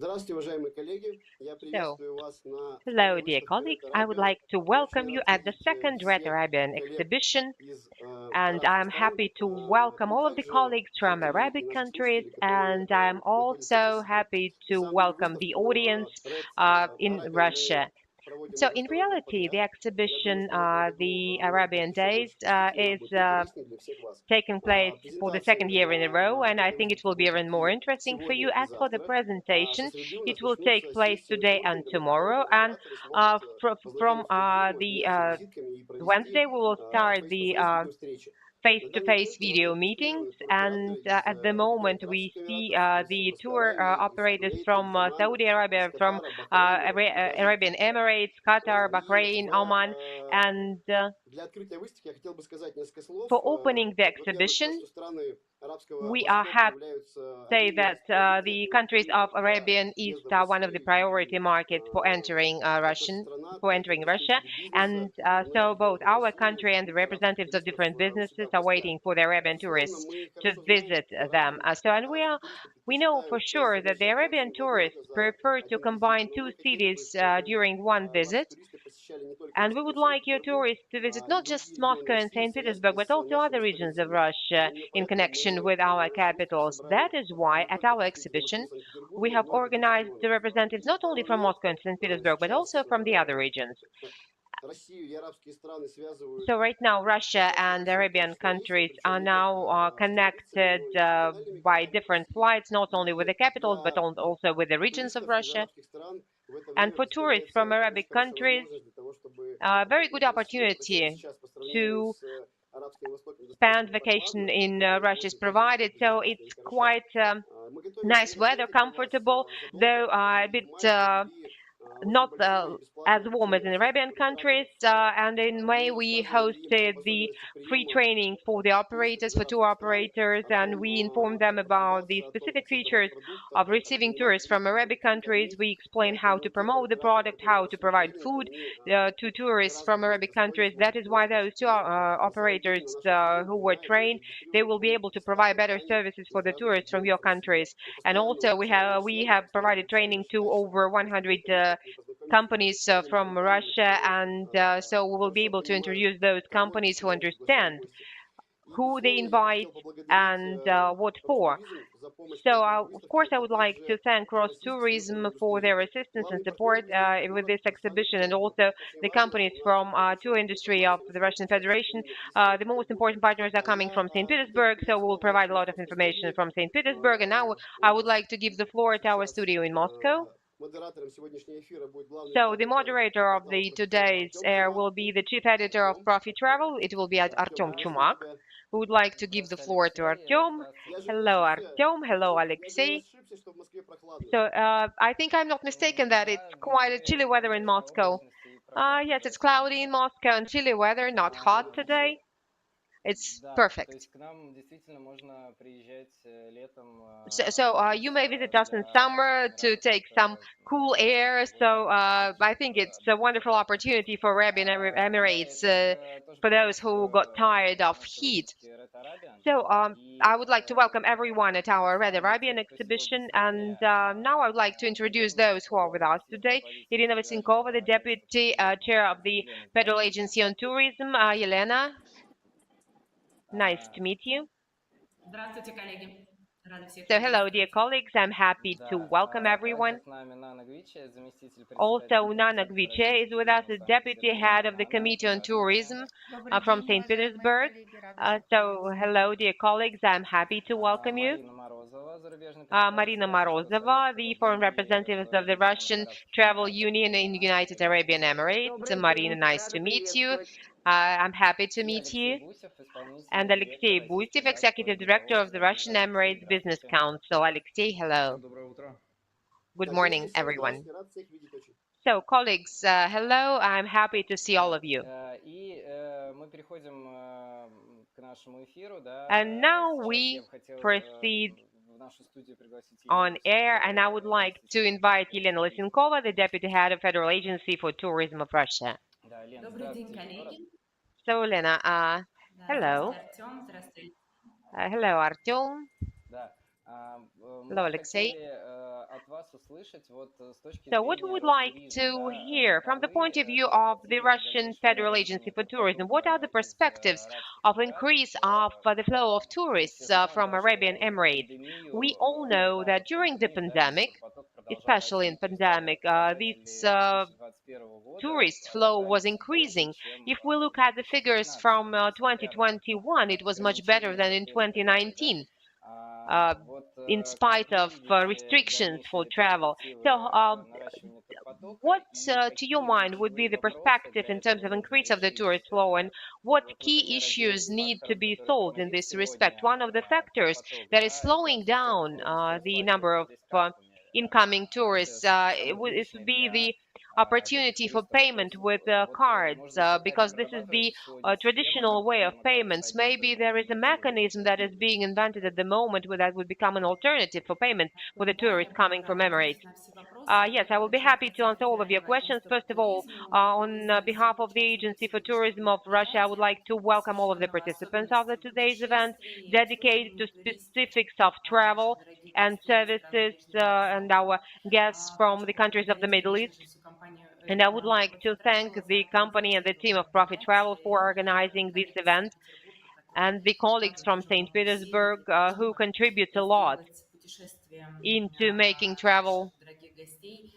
So, hello, dear colleagues. I would like to welcome you at the second Red Arabian exhibition, and I'm happy to welcome all of the colleagues from Arabic countries, and I'm also happy to welcome the audience in Russia. So, in reality, the exhibition, the Arabian Days, is taking place for the second year in a row, and I think it will be even more interesting for you. As for the presentation, it will take place today and tomorrow, and from the Wednesday, we will start the face-to-face video meetings, and at the moment we see the tour operators from Saudi Arabia, from Arabian Emirates, Qatar, Bahrain, Oman, and for opening the exhibition, we are happy say that the countries of Arabian East are one of the priority markets for entering Russia, and so both our country and the representatives of different businesses are waiting for the Arabian tourists to visit them. We know for sure that the Arabian tourists prefer to combine two cities during one visit, and we would like your tourists to visit not just Moscow and St. Petersburg, but also other regions of Russia in connection with our capitals. That is why at our exhibition, we have organized the representatives not only from Moscow and St. Petersburg, but also from the other regions. So right now, Russia and Arabian countries are now connected by different flights, not only with the capitals, but also with the regions of Russia. And for tourists from Arabic countries, a very good opportunity to spend vacation in Russia is provided. So it's quite nice weather, comfortable, though a bit not as warm as in Arabian countries. And in May, we hosted the free training for the operators, for tour operators, and we informed them about the specific features of receiving tourists from Arabic countries. We explained how to promote the product, how to provide food to tourists from Arabic countries. That is why those two operators who were trained, they will be able to provide better services for the tourists from your countries. And also, we have provided training to over 100 companies from Russia, and so we will be able to introduce those companies who understand who they invite and what for. So, of course, I would like to thank Ross Tourism for their assistance and support with this exhibition, and also the companies from tour industry of the Russian Federation. The most important partners are coming from St. Petersburg, so we will provide a lot of information from St. Petersburg. And now I would like to give the floor to our studio in Moscow. So the moderator of the today's air will be the chief editor of Profi.Travel. It will be Artem Chumak, who would like to give the floor to Artem. Hello, Artem. Hello, Alexei. So I think I'm not mistaken that it's quite a chilly weather in Moscow. Yes, it's cloudy in Moscow and chilly weather, not hot today. It's perfect. So you may visit us in summer to take some cool air. So I think it's a wonderful opportunity for Arabian Emirates for those who got tired of heat. So I would like to welcome everyone at our Red Arabian exhibition. And now I would like to introduce those who are with us today. Irina Vasynkova, the Deputy Chair of the Federal Agency on Tourism. Yelena, nice to meet you. Здравствуйте, коллеги. Рада всех So hello, dear приветствовать. colleagues. I'm happy to welcome everyone. Also, Nana Gviche is with us, the deputy head of the Committee on Tourism Добрый from день, St. уважаемые Petersburg. коллеги, рада всех So, приветствовать. hello, dear colleagues. I'm happy to welcome you. Marina Morozova, the foreign representative of the Russian Travel Union in the United Arabian Emirates. Доброе Marina, утро, nice рада to meet you. приветствовать. I'm happy to meet you. And Alexei Busev, Executive Director of the Russian Emirates Business Council. Alexei, hello. Good morning, everyone. So, colleagues, hello. I'm happy to see all of you. And now we proceed on air, and I would like to invite Elena Lysenkova, the Deputy Head of Federal Agency for Tourism of Russia. Добрый день, коллеги. So, Elena, Да, hello. здравствуйте, Артем. Здравствуйте. Hello, Artyom. Hello, Мы Alexei. хотели от вас услышать вот с точки So, what we зрения would вот like туризма, to да, hear from the каковы point of view of the перспективы в Russian дальнейшем Federal Agency наращивания for этого Tourism? What are потока the из perspectives Арабских of Эмиратов? increase of the flow of Мы все tourists знаем, from да, Arabian что в Emirates? We пандемию, all know когда that вот during the пандемию, да, pandemic, этот поток продолжал especially in расти, то есть pandemic, в половине this 2021 года tourist flow was оказались больше, increasing. чем If we look в at the figures 2019, from несмотря на 2021, it was much better than ограничения in и так далее, да. 2019. Uh, Вот in как spite вы of видите restrictions for дальнейшие travel. перспективы So, наращивания этого потока what, и to your какие mind, would be ключевые the вопросы perspective для in terms этого of нужно increase of the решить? tourist flow, and what Вот, key например, один issues из need to факторов, be который solved in тормозит this respect? One сегодня of the factors поток, that is да, это slowing отсутствие down возможности the number расплачиваться of здесь картами. incoming Это tourists, it would it самый would привычный be для the этих opportunity for туристов payment способ. with Вот, cards, может быть, какая-то because this is the вырабатывается сегодня схема, traditional way которая of могла бы payments. стать Maybe достойным there is a альтернативой mechanism that is для being туристов. invented at the moment that would become an alternative for payment for the Да, tourists я буду coming from рада Emirates. ответить на все вопросы. Yes, I will be Значит, happy to answer all of your Федерального questions. агентства по First of all, туризму on behalf приветствует of the участников Agency for Tourism сегодняшнего of Russia, I would мероприятия, like to welcome all of the посвященного participants of the особенностям today's event, путешествий, dedicated to обслуживанию туристов, specifics of travel наших дорогих and гостей из стран services ближнего and востока. our guests from Хочу the countries of the поблагодарить, Middle конечно East. же, всю компанию And I would команду like to thank Profi.Travel за the company and the организацию team of Profi.Travel for мероприятия и organizing this коллег из event, Санкт-Петербурга, которые and the colleagues вкладывают from тоже St. много усилий Petersburg для того, who чтобы contribute a lot сделать путешествие into making наших travel дорогих гостей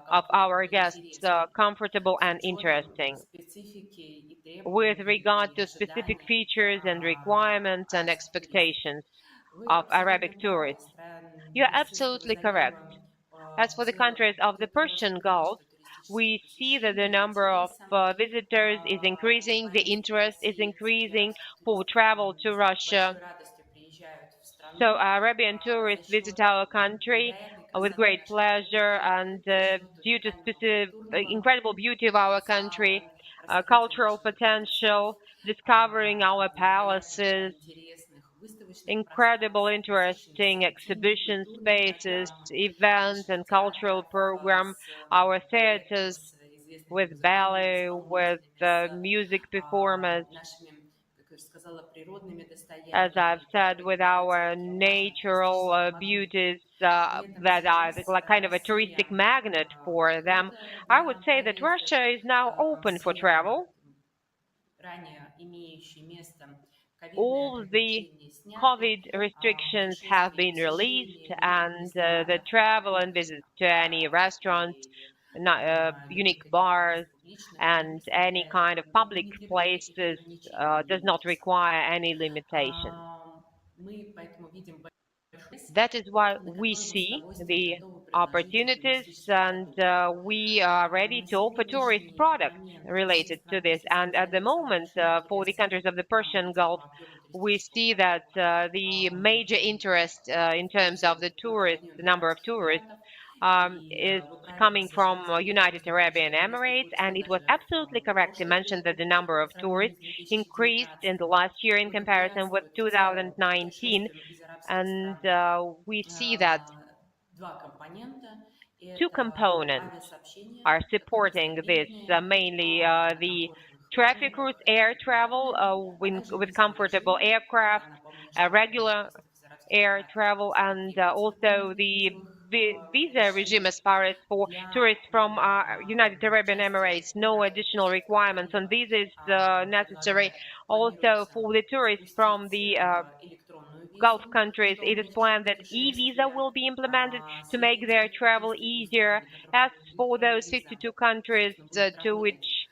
of комфортным our и guests интересным comfortable с and учетом interesting. специфики и With требований regard и to specific ожиданий features and requirements and арабских туристов. expectations Вы of сегодня Arabic правы, tourists. стран You're Персидского absolutely correct. залива As for the все countries of the открыто носят Persian Gulf, количество туристических we see that the посещений, number of интереса. visitors is increasing, the Поездки interest is России среди increasing арабских for туристов travel to с большой Russia. радостью приезжают в So страну Arabian tourists за visit счет our country невероятной with красоты great нашей pleasure, природы, and за счет due to уникального specific, культурного incredible beauty of our country, потенциала, раскрытия cultural наших potential, дворцов, discovering our невероятно palaces, интересных выставочных incredible, пространств, насыщенных interesting событийной, exhibition культурной spaces, программой, events, наших and cultural театров program, с our балетом, theaters с известными with музыкальными ballet, with исполнителями, с music performers, нашими, как я уже сказала, природными as I've достояниями, said, которые with являются our таким важным natural туристическим магнитом. beauties При этом that are сейчас like kind of a Россия touristic magnet for them. открыта I would для say that поездок. Russia is now open for Все travel. ранее имеющие место ковидные All the ограничения сняты, COVID restrictions have путешествия и been released, посещения любых and the ресторанов, travel and visits магазинов, to any баров restaurant, или unique любых каких-то bars, мест публичных не and any представляет kind of public не требует никаких places ограничений does ни not для кого. require any limitations. Мы поэтому видим большой, That is why на we который мы с see удовольствием the готовы предложить в opportunities, туристическом and году. we are ready На to offer tourist сегодняшний products момент все related to страны this. Персидского And at the залива самые moment, большие for the интересы countries of the нам Persian видят Gulf, по объему we туристического see that потока the major interest in во terms of всех the в tourists, the Объединенных number of Арабских tourists, Эмиратах. И is вы правильно coming from совершенно заметили, United что Arabian количество Emirates, туристов выросло and it was даже absolutely в correct to прошлый mention год that the number по of сравнению tourists с increased in 2019. the last year in comparison with Благоприятствует 2019, путешествиям из арабских and стран we see that два компонента. two Это components авиасообщение, are supporting this, кратковременные, mainly на the комфортных traffic routes, air travel авиакомпаниях, а также with визовый comfortable режим. aircraft, Я напомню, что для regular туристов из Арабских air Эмиратов travel, существует and три категории also the визовых visa regime режимов. as far as for Для tourists from United Arabian части Emirates. No additional Персидского requirements on залива visas necessary. Also планируется for the tourists from запустить the электронную Gulf визу countries, до it is будущих planned that e-visa путешествий. will be implemented to make Среди their тех travel путешествий из easier. стран, для которых As эта for электронная those виза, 52 countries собственно, будет to работать, which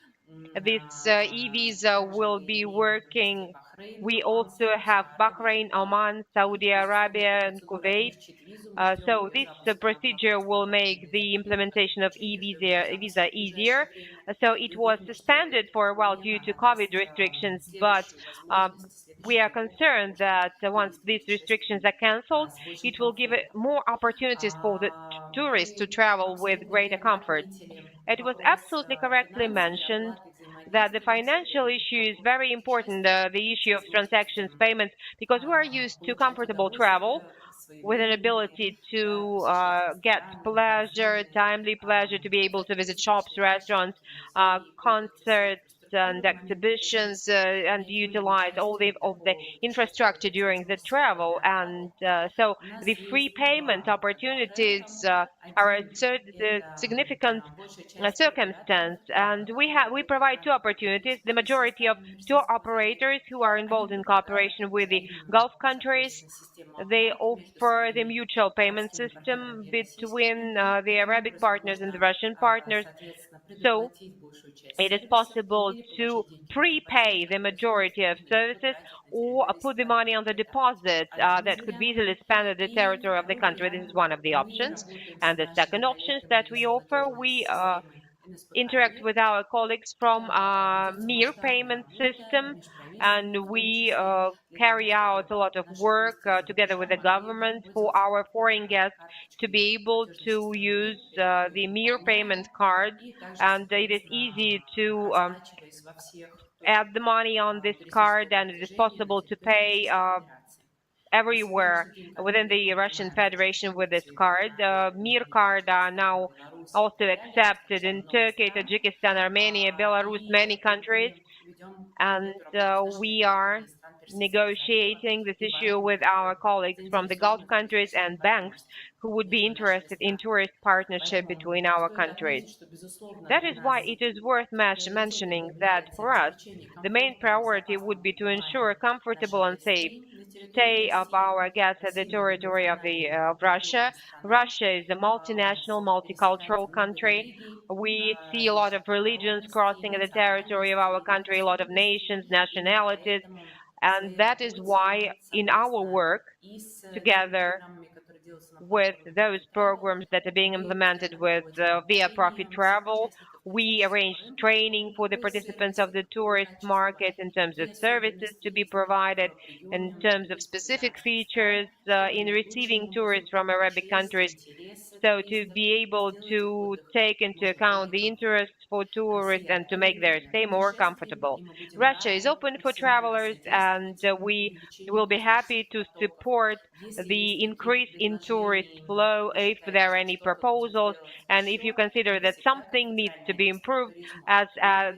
this e-visa также will мы be имеем в этом списке working, Бахрейн, we Оман, also have Саудовская Аравия, Bahrain, Катар. Oman, Saudi Безусловно, эта Arabia, and процедура Kuwait. облегчит визу. Мы ждем So ее this запуска в procedure августе will этого make года. the Вероятно, это implementation of будет чуть ускоренный e-visa запуск в easier. ближайшее время. So it И was уверены, что suspended эта for a while due to замена COVID даст restrictions, but следующую uh, возможность, we следующий are рывок для того, concerned чтобы that once туристы these restrictions путешествовали are cancelled, с большим it will give комфортом. more opportunities for the tourists to Вы travel with абсолютно greater верно comfort. отметили It was вопрос absolutely correctly финансовой mentioned оплаты, that the взаимодействия на financial сегодня для issue is комфортных very important, путешествий the issue с of transactions, возможностью payments, because we are used to получать comfortable travel удовольствие with an своевременные, ability да, to посещать get рестораны, pleasure, магазины, timely pleasure, to be able to создать visit shops, выставочные restaurants, площадки, музеи, выплатить свои concerts, and exhibitions and utilize all the infrastructure during the travel. And so the free payment opportunities are a significant circumstance. And we provide two opportunities. The majority of tour operators who are involved in cooperation with the Gulf countries, they offer the mutual payment system between the Arabic partners and the Russian partners. So it is possible to prepay the majority of services or put the money on the deposit that could be easily spent at the territory of the country. This is one of the options. And the second options that we offer, we interact with our colleagues from Mir payment system, and we carry out a lot of work together with the government for our foreign guests to be able to use the Mir payment card, and it is easy to add the money on this card, and it is possible to pay everywhere within the Russian Federation with this card. Mir card are now also accepted in Turkey, Tajikistan, Armenia, Belarus, many countries, and we are negotiating this issue with our colleagues from the Gulf countries and banks who would be interested in tourist partnership between our countries. That is why it is worth mentioning that for us, the main priority would be to ensure a comfortable and safe stay of our guests at the territory of Russia. Russia is a multinational, multicultural country. We see a lot of religions crossing the territory of our country, a lot of nations, nationalities, and that is why in our work together with those programs that are being implemented with via Profi.Travel. We arrange training for the participants of the tourist market in terms of services to be provided, in terms of specific features in receiving tourists from Arabic countries. So to be able to take into account the interest for tourists and to make their stay more comfortable. Russia is open for travelers, and we will be happy to support the increase in tourist flow if there are any proposals, and if you consider that something needs to be improved. As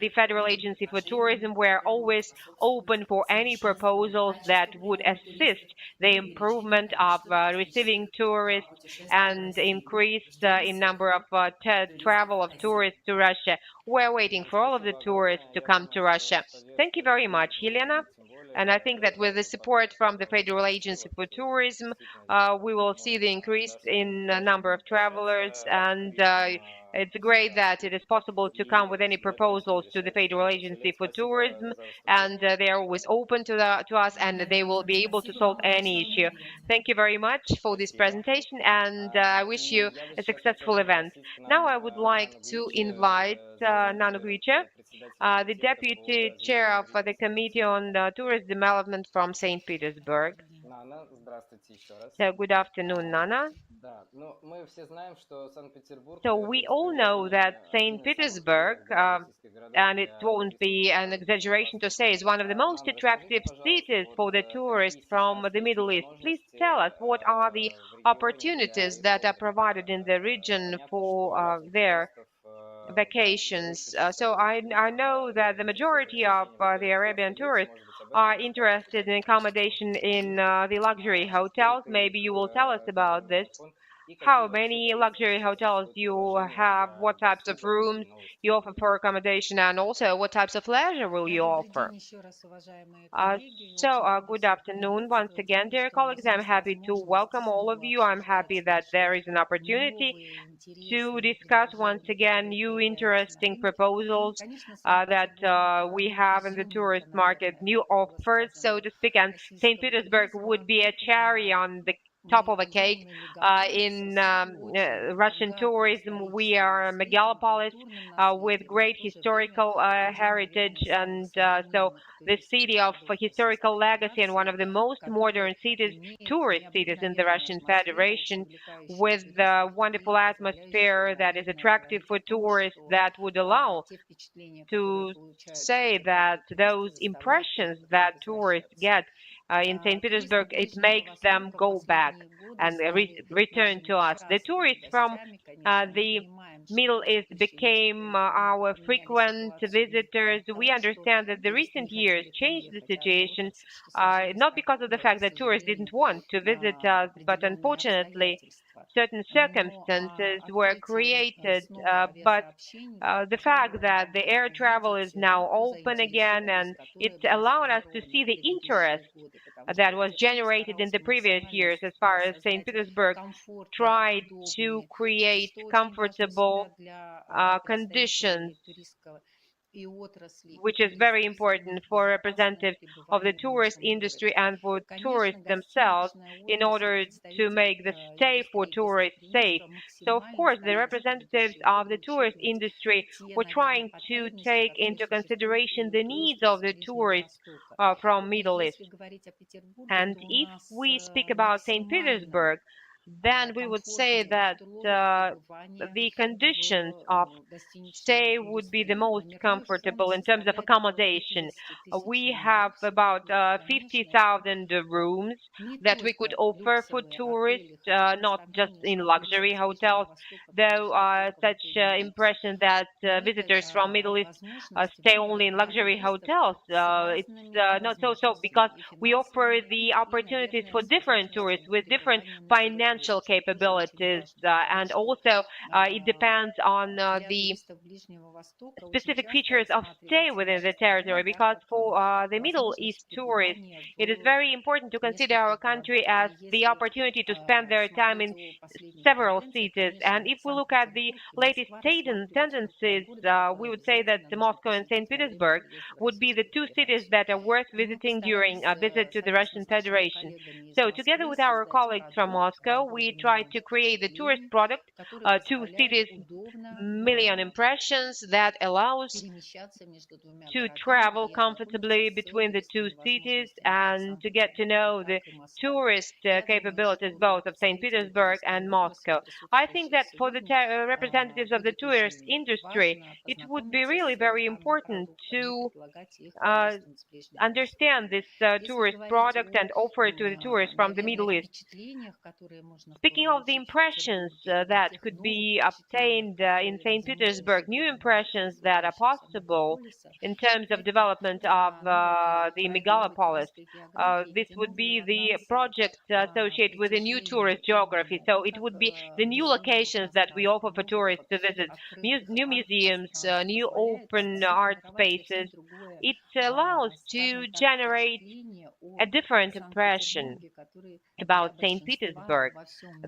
the Federal Agency for Tourism, we're always open for any proposals that would assist the improvement of receiving tourists and increase in number of travel of tourists to Russia. We're waiting for all of the tourists to come to Russia. Thank you very much, Helena. And I think that with the support from the Federal Agency for Tourism, we will see the increase in the number of travelers. And it's great that it is possible to come with any proposals to the Federal Agency for Tourism, and they are always open to us, and they will be able to solve any issue. Thank you very much for this Спасибо. presentation, and I wish you Я бы a еще хотел successful event. пригласить к Now нам, I would like в to Вильнюсе invite Nano Guicha, председателя the комитета по Deputy Chair развитию of the туризма. Committee on Tourist Development from St. Petersburg. Нана, здравствуйте еще раз. So good afternoon, Nana. Да, ну мы все знаем, что Санкт-Петербург, So наверное, we в all свое know that время один St. из самых Petersburg, приятных, да, российских городов and it для won't be an туристического exaggeration to say, is путешествия. one of the most Нана, расскажите, attractive пожалуйста, cities вот for the какие tourists from сейчас the есть Middle East. Please возможности tell us what are the в регионе для opportunities that are экспо-отдыха? provided in the region Понятно, что for частных their туристов vacations. больше So сейчас, I know that the все majority of возвращение в the отели Arabian класса люкс, tourists может быть, об этом are расскажете interested in обязательно. accommodation in the luxury hotels. Сколько Maybe их, you will tell us about примерно this. окон, и какие How вообще many тарифы luxury сейчас hotels существуют в you приложении have, для what types of досуга rooms и новых you offer туристов? for accommodation, and also what types of leisure will you Добрый offer? день еще раз, уважаемые коллеги. So, Очень рада good всех afternoon once приветствовать. again, Рада, dear что у нас colleagues. I'm есть happy to возможность welcome all of снова you. I'm обсуждать happy that наши there is an opportunity новые, to интересные discuss once предложения, again которые new появляются на interesting рынке. proposals Конечно, that Санкт-Петербург we это have in the tourist изюминка, market, наверное, new как было offers, so сказано, to speak, and St. российского Petersburg would туризма. be a cherry on the top Мы of a cake огромный мегаполис in с очень Russian богатым tourism. We историческим are a наследием, megalopolis культурным with наследием, и в great то же время historical один, heritage, наверное, из самых and so современных the city туристических of городов historical Российской legacy and one Федерации, of the most который modern cities, имеет tourist cities in the необыкновенную Russian атмосферу, Federation, привлекающих with the туристов wonderful и позволяющих, atmosphere that is наверное, attractive говорить for о том, tourists, что that would allow те впечатления, которые to получают say that иностранные туристы, those заставляют их impressions that tourists возвращаться. get in St. Туристы Petersburg, it ближнего makes them Востока в go back последние годы and стали return нашими to us. The частыми tourists from гостями. Конечно, мы the понимаем, Middle East became our frequent visitors, we understand that the recent years changed the situation, not because of the fact that tourists didn't want to visit us, but unfortunately, certain circumstances were created. But the fact that the air travel is now open again, and it's allowed us to see the interest that was generated in the previous years as far as St. Petersburg tried to create comfortable conditions, which is very important for representatives of the tourist industry and for tourists themselves in order to make the stay for tourists safe. So, of course, the representatives of the tourist industry were trying to take into consideration the needs of the tourists from Middle East. And if we speak about St. Petersburg, then we would say that the conditions of stay would be the most comfortable in terms of accommodation. We have about 50,000 rooms that we could offer for tourists, not just in luxury hotels, though such impression that visitors from Middle East stay only in luxury hotels. It's not so because we offer the opportunities for different tourists with different financial capabilities, and also it depends on the specific features of stay within the territory, because for the Middle East tourists, it is very important to consider our country as the opportunity to spend their time in several cities. And if we look at the latest tendencies, we would say that Moscow and St. Petersburg would be the two cities that are worth visiting during a visit to the Russian Federation. So together with our colleagues from Moscow, we tried to create the tourist product, two cities, million impressions, that allows to travel comfortably between the two cities and to get to know the tourist capabilities both of St. Petersburg and Moscow. I think that for the representatives of the tourist industry, it would be really very important to uh, understand this tourist product and offer it to the tourists from the Middle East. Speaking of the impressions that could be obtained in St. Petersburg, new impressions that are possible in terms of development of the megalopolis. This would be the project associated with a new tourist geography. So it would be the new locations that we offer for tourists to visit, new museums, new open art spaces. It allows to generate a different impression about St. Petersburg,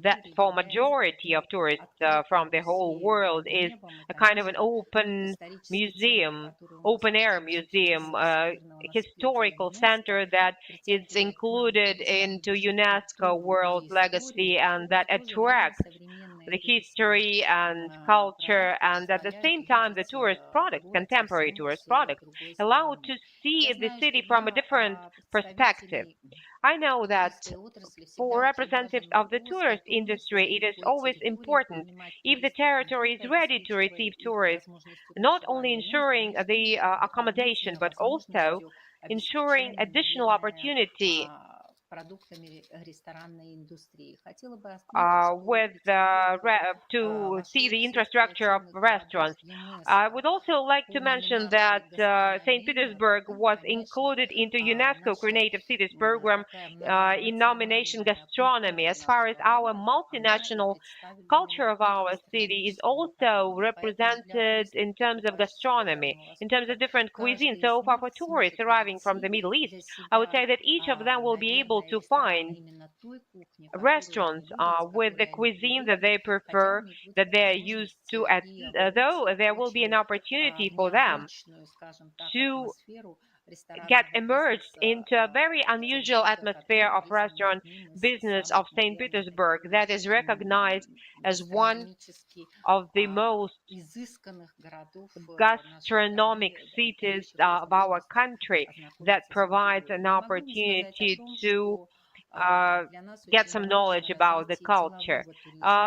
that for majority of tourists from the whole world is a kind of an open museum, open air museum, historical center that is included into UNESCO World Legacy and that attracts the history and culture, and at the same time the tourist products, contemporary tourist products, allow to see the city from a different perspective. I know that for representatives of the tourist industry, it is always important, if the territory is ready to receive tourists, not only ensuring the accommodation, but also ensuring additional opportunity to see the infrastructure of restaurants. I would also like to mention that St. Petersburg was included into UNESCO Creative Cities program in nomination gastronomy. As far as our multinational culture of our city is also represented in terms of gastronomy, in terms of different cuisines. So far, for tourists arriving from the Middle East, I would say that each of them will be able to find restaurants with the cuisine that they prefer, that they're used to, though there will be an opportunity for them to get immersed into a very unusual atmosphere of restaurant business of St. Petersburg that is recognized as one of the most gastronomic cities of our country, that provides an opportunity to get some knowledge about the culture.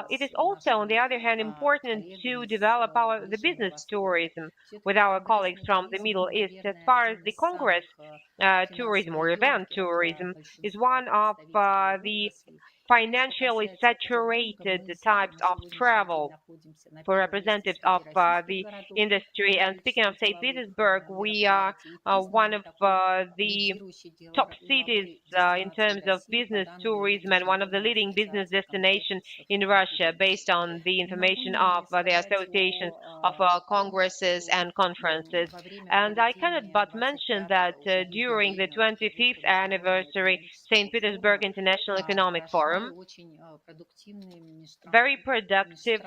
It is also, on the other hand, important to develop the business tourism with our colleagues from the Middle East. As far as the Congress tourism or event tourism is one of the financially saturated types of travel for representatives of the industry. And speaking of St. Petersburg, we are one of the top cities in terms of business tourism and one of the leading business destinations in Russia based on the information of the associations of congresses and conferences. And I cannot but mention that during the 25th anniversary St. Petersburg International Economic Forum, very productive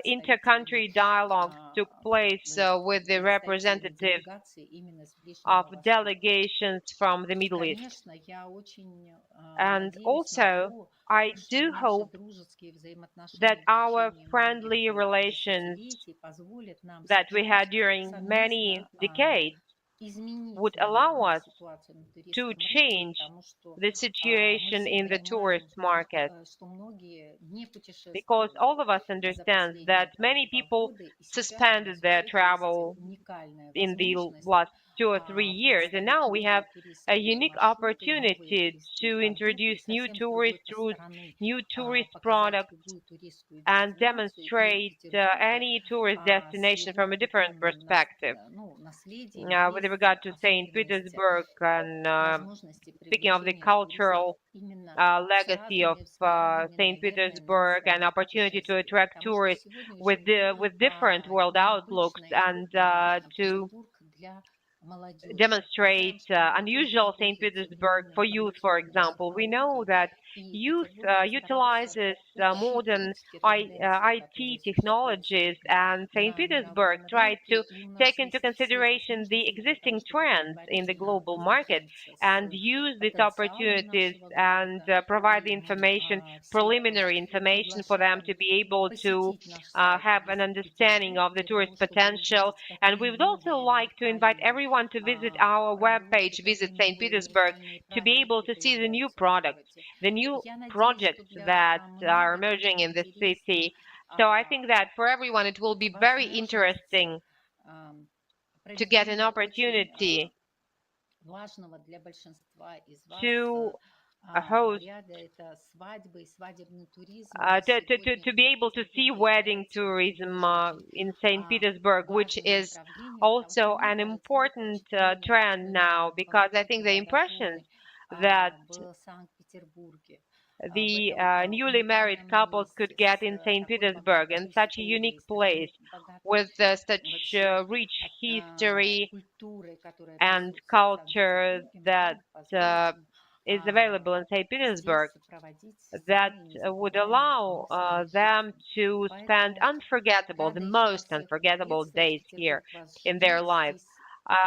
inter-country dialogues took place with the representatives of delegations from the Middle East. And also, I do hope that our friendly relations that we had during many decades would allow us to change the situation in the tourist market, because all of us understand that many people suspended their travel in the last 2 or 3 years, and now we have a unique opportunity to introduce new tourist routes, new tourist products, and demonstrate any tourist destination from a different perspective. With regard to St. Petersburg and speaking of the cultural legacy of St. Petersburg and opportunity to attract tourists with different world outlooks and to demonstrate unusual St. Petersburg for youth, for example. We know that youth utilizes modern IT technologies, and St. Petersburg tried to take into consideration the existing trends in the global market and use these opportunities and provide the information, preliminary information for them to be able to have an understanding of the tourist potential. And we would also like to invite everyone to visit our webpage, Visit St. Petersburg, to be able to see the new products, the new projects that are emerging in the city. So I think that for everyone it will be very interesting to get an opportunity to host to be able to see wedding tourism in St. Petersburg, which is also an important trend now, because I think the impressions that the newly married couples could get in St. Petersburg, in such a unique place with such rich history and culture that is available in St. Petersburg, that would allow them to spend the most unforgettable days here in their life.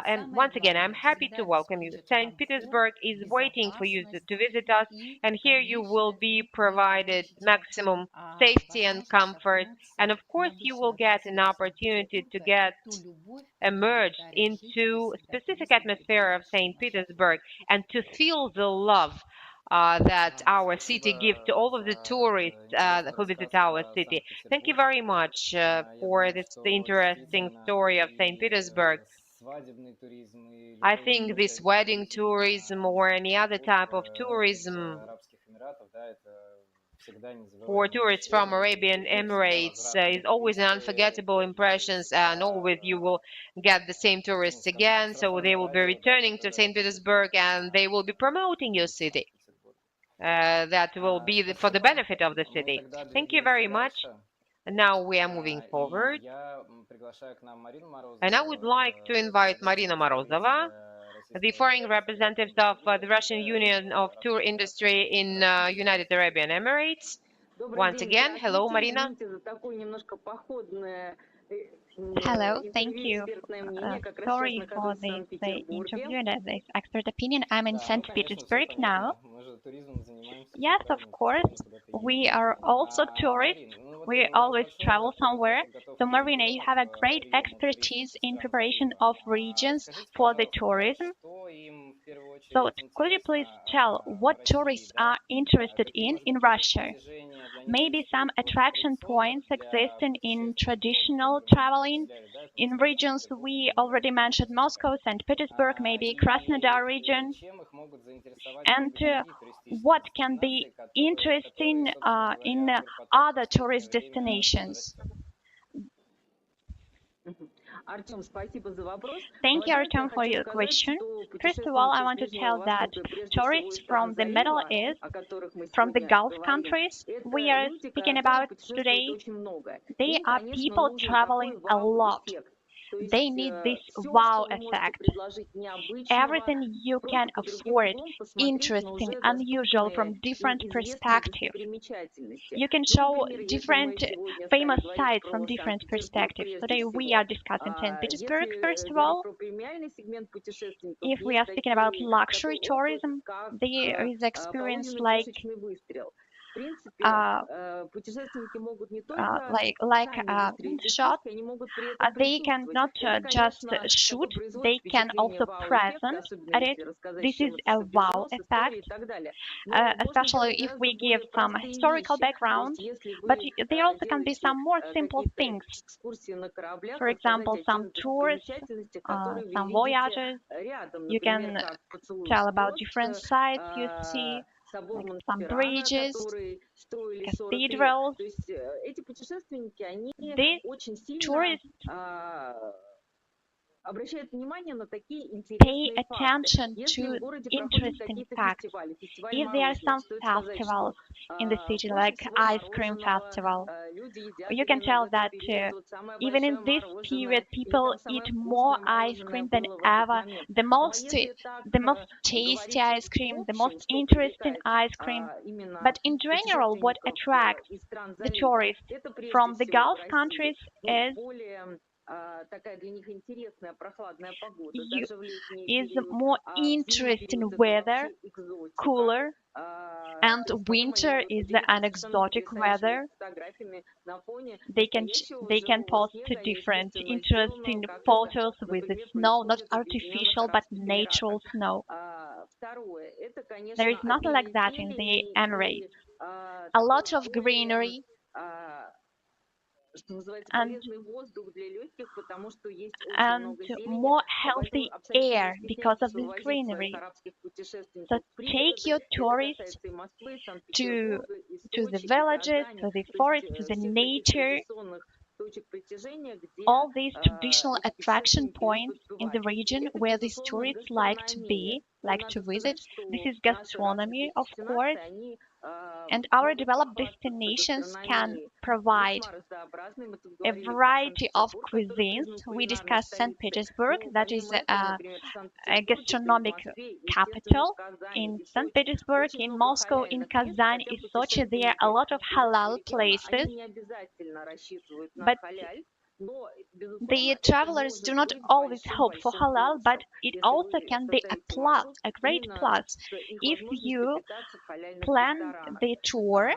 And once again, I'm happy to welcome you. St. Petersburg is waiting for you to visit us, and here you will be provided maximum safety and comfort. And of course, you will get an opportunity to get emerged into a specific atmosphere of St. Petersburg and to feel the love that our city gives to all of the tourists who visit our city. Thank you very much for this interesting story of St. Petersburg. I think this wedding tourism or any other type of tourism for tourists from Arabian Emirates is always an unforgettable impressions, and always you will get the same tourists again, so they will be returning to St. Petersburg and they will be promoting your city. That will be for the benefit of the city. Thank you very much. Now we are moving forward. And I would like to invite Marina Morozova, the foreign representative of the Russian Union of Tour Industry in United Arabian Emirates. Once again, hello, Marina. Hello, thank you. Sorry for this interview and this expert opinion. I'm in St. Petersburg now. Yes, of course. We are also tourists. We always travel somewhere. So, Marina, you have a great expertise in preparation of regions for the tourism. So could you please tell what tourists are interested in Russia? Maybe some attraction points existing in traditional traveling in regions we already mentioned, Moscow, St. Petersburg, maybe Krasnodar region, and what can be interesting in other tourist destinations. Thank you, Artem, for your question. First of all, I want to tell that tourists from the Middle East, from the Gulf countries we are speaking about today, they are people traveling a lot. They need this wow effect. Everything you can afford, interesting, unusual from different perspectives. You can show different famous sites from different perspectives. Today we are discussing St. Petersburg, first of all. If we are speaking about luxury tourism, there is experience like shot. They cannot just shoot, they can also present at it. This is a wow effect, especially if we give some historical background, but there also can be some more simple things. For example, some tours, some voyages. You can tell about different sites you see, like some bridges, cathedrals. These tourists pay attention to interesting facts. If there are some festivals in the city, like ice cream festival, you can tell that even in this period, people eat more ice cream than ever. The most tasty ice cream, the most interesting ice cream. But in general, what attracts the tourists from the Gulf countries is more interesting weather, cooler, and winter is an exotic weather. They can post different interesting photos with the snow, not artificial but natural snow. There is nothing like that in the Emirates. A lot of greenery and more healthy air because of this greenery. So take your tourists to the villages, to the forest, to the nature. All these traditional attraction points in the region where these tourists like to be, like to visit. This is gastronomy, of course. And our developed destinations can provide a variety of cuisines. We discussed St. Petersburg, that is a gastronomic capital. In St. Petersburg, in Moscow, in Kazan, in Sochi, there are a lot of halal places. But the travelers do not always hope for halal, but it also can be a plus, a great plus, if you plan the tour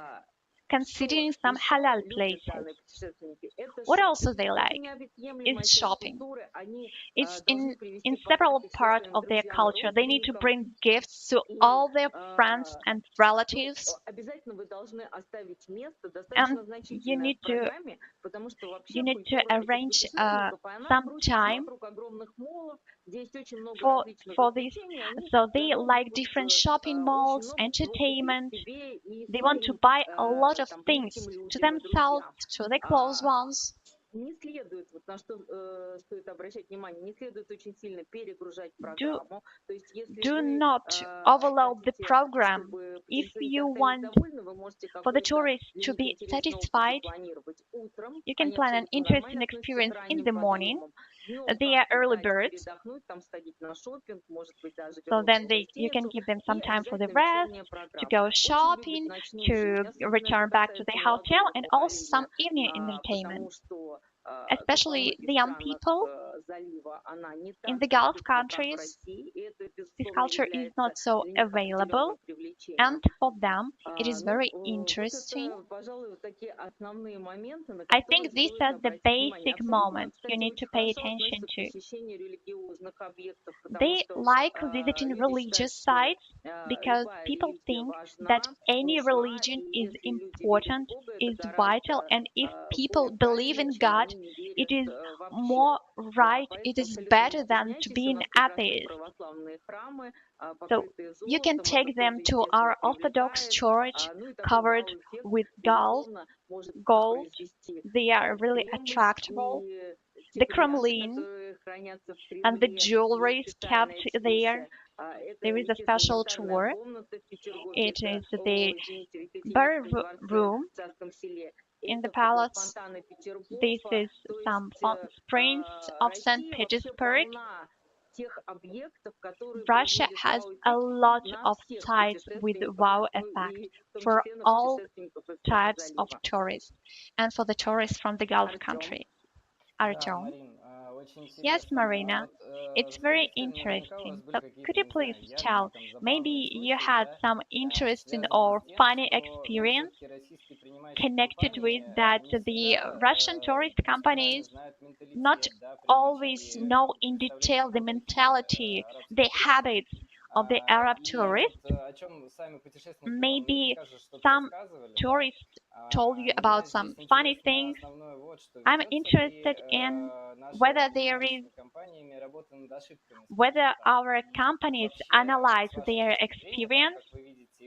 considering some halal places. What also they like is shopping. It's in inseparable part of their culture. They need to bring gifts to all their friends and relatives. And you need to arrange some time for this. So they like different shopping malls, entertainment. They want to buy a lot of things to themselves, to their close ones. Do not overload the program. If you want for the tourists to be satisfied, you can plan an interesting experience in the morning. They are early birds, so then you can give them some time for the rest, to go shopping, to return back to the hotel, and also some evening entertainment. Especially the young people, In the Gulf countries, this culture is not so available, and for them it is very interesting. I think these are the basic moments you need to pay attention to. They like visiting religious sites because people think that any religion is important, is vital, and if people believe in God, it is more right, it is better than to be an atheist. So you can take them to our Orthodox church covered with gold. They are really attractable. The Kremlin and the jewelry is kept there. There is a special tour. It is the room in the palace. This is some springs of St. Petersburg. Russia has a lot of sites with wow effect for all types of tourists and for the tourists from the Gulf countries. Да, Artyom? Марин, очень Yes, интересно. А Marina. вот It's very скажите мне, пока у interesting. вас So были could какие-то, you не please знаю, яркие, tell, там, забавные maybe you случаи, had да, some interesting связанные or с тем, funny что, ну, experience все-таки российские принимающие connected with компании that не the всегда Russian tourist досконально companies знают not менталитет, да, always привычки, know in представления detail the там таких mentality, арабских the туристов. habits of the Arab И вот tourists. о чем сами путешественники вам Maybe наверняка же что-то some рассказывали, да? tourists told you Мне about some здесь funny интересно things. основное вот, что I'm ведется ли interested in нашими whether there is принимающими компаниями работа над ошибками, скажем whether так. our companies Вообще, analyze с вашей their точки зрения, да, experience, как вы видите,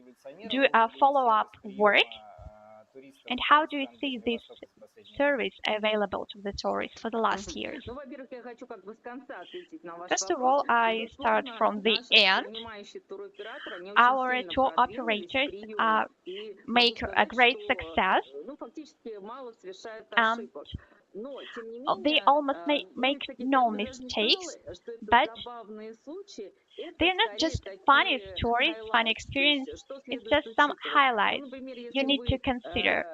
do эволюционировал a ли follow-up сервис work, приема туристов and how из do you стран see Ближнего this Востока за последние годы? service available to the tourists for the last years? Ну, во-первых, я хочу как бы с конца ответить на ваш First of вопрос. all, I start Безусловно, from the наши end. принимающие туроператоры, они очень Our сильно tour продвинулись в operators приеме. И могу make a сказать, great что, success, ну, фактически мало совершают and ошибок. Но, тем не they менее, almost make говорить таких, я no бы даже не сказала, mistakes, что это but забавные случаи. Это they're not скорее just funny такие stories, funny highlights. То есть, experience, что it's следует just some учитывать. Ну, highlights например, you если need to вы consider.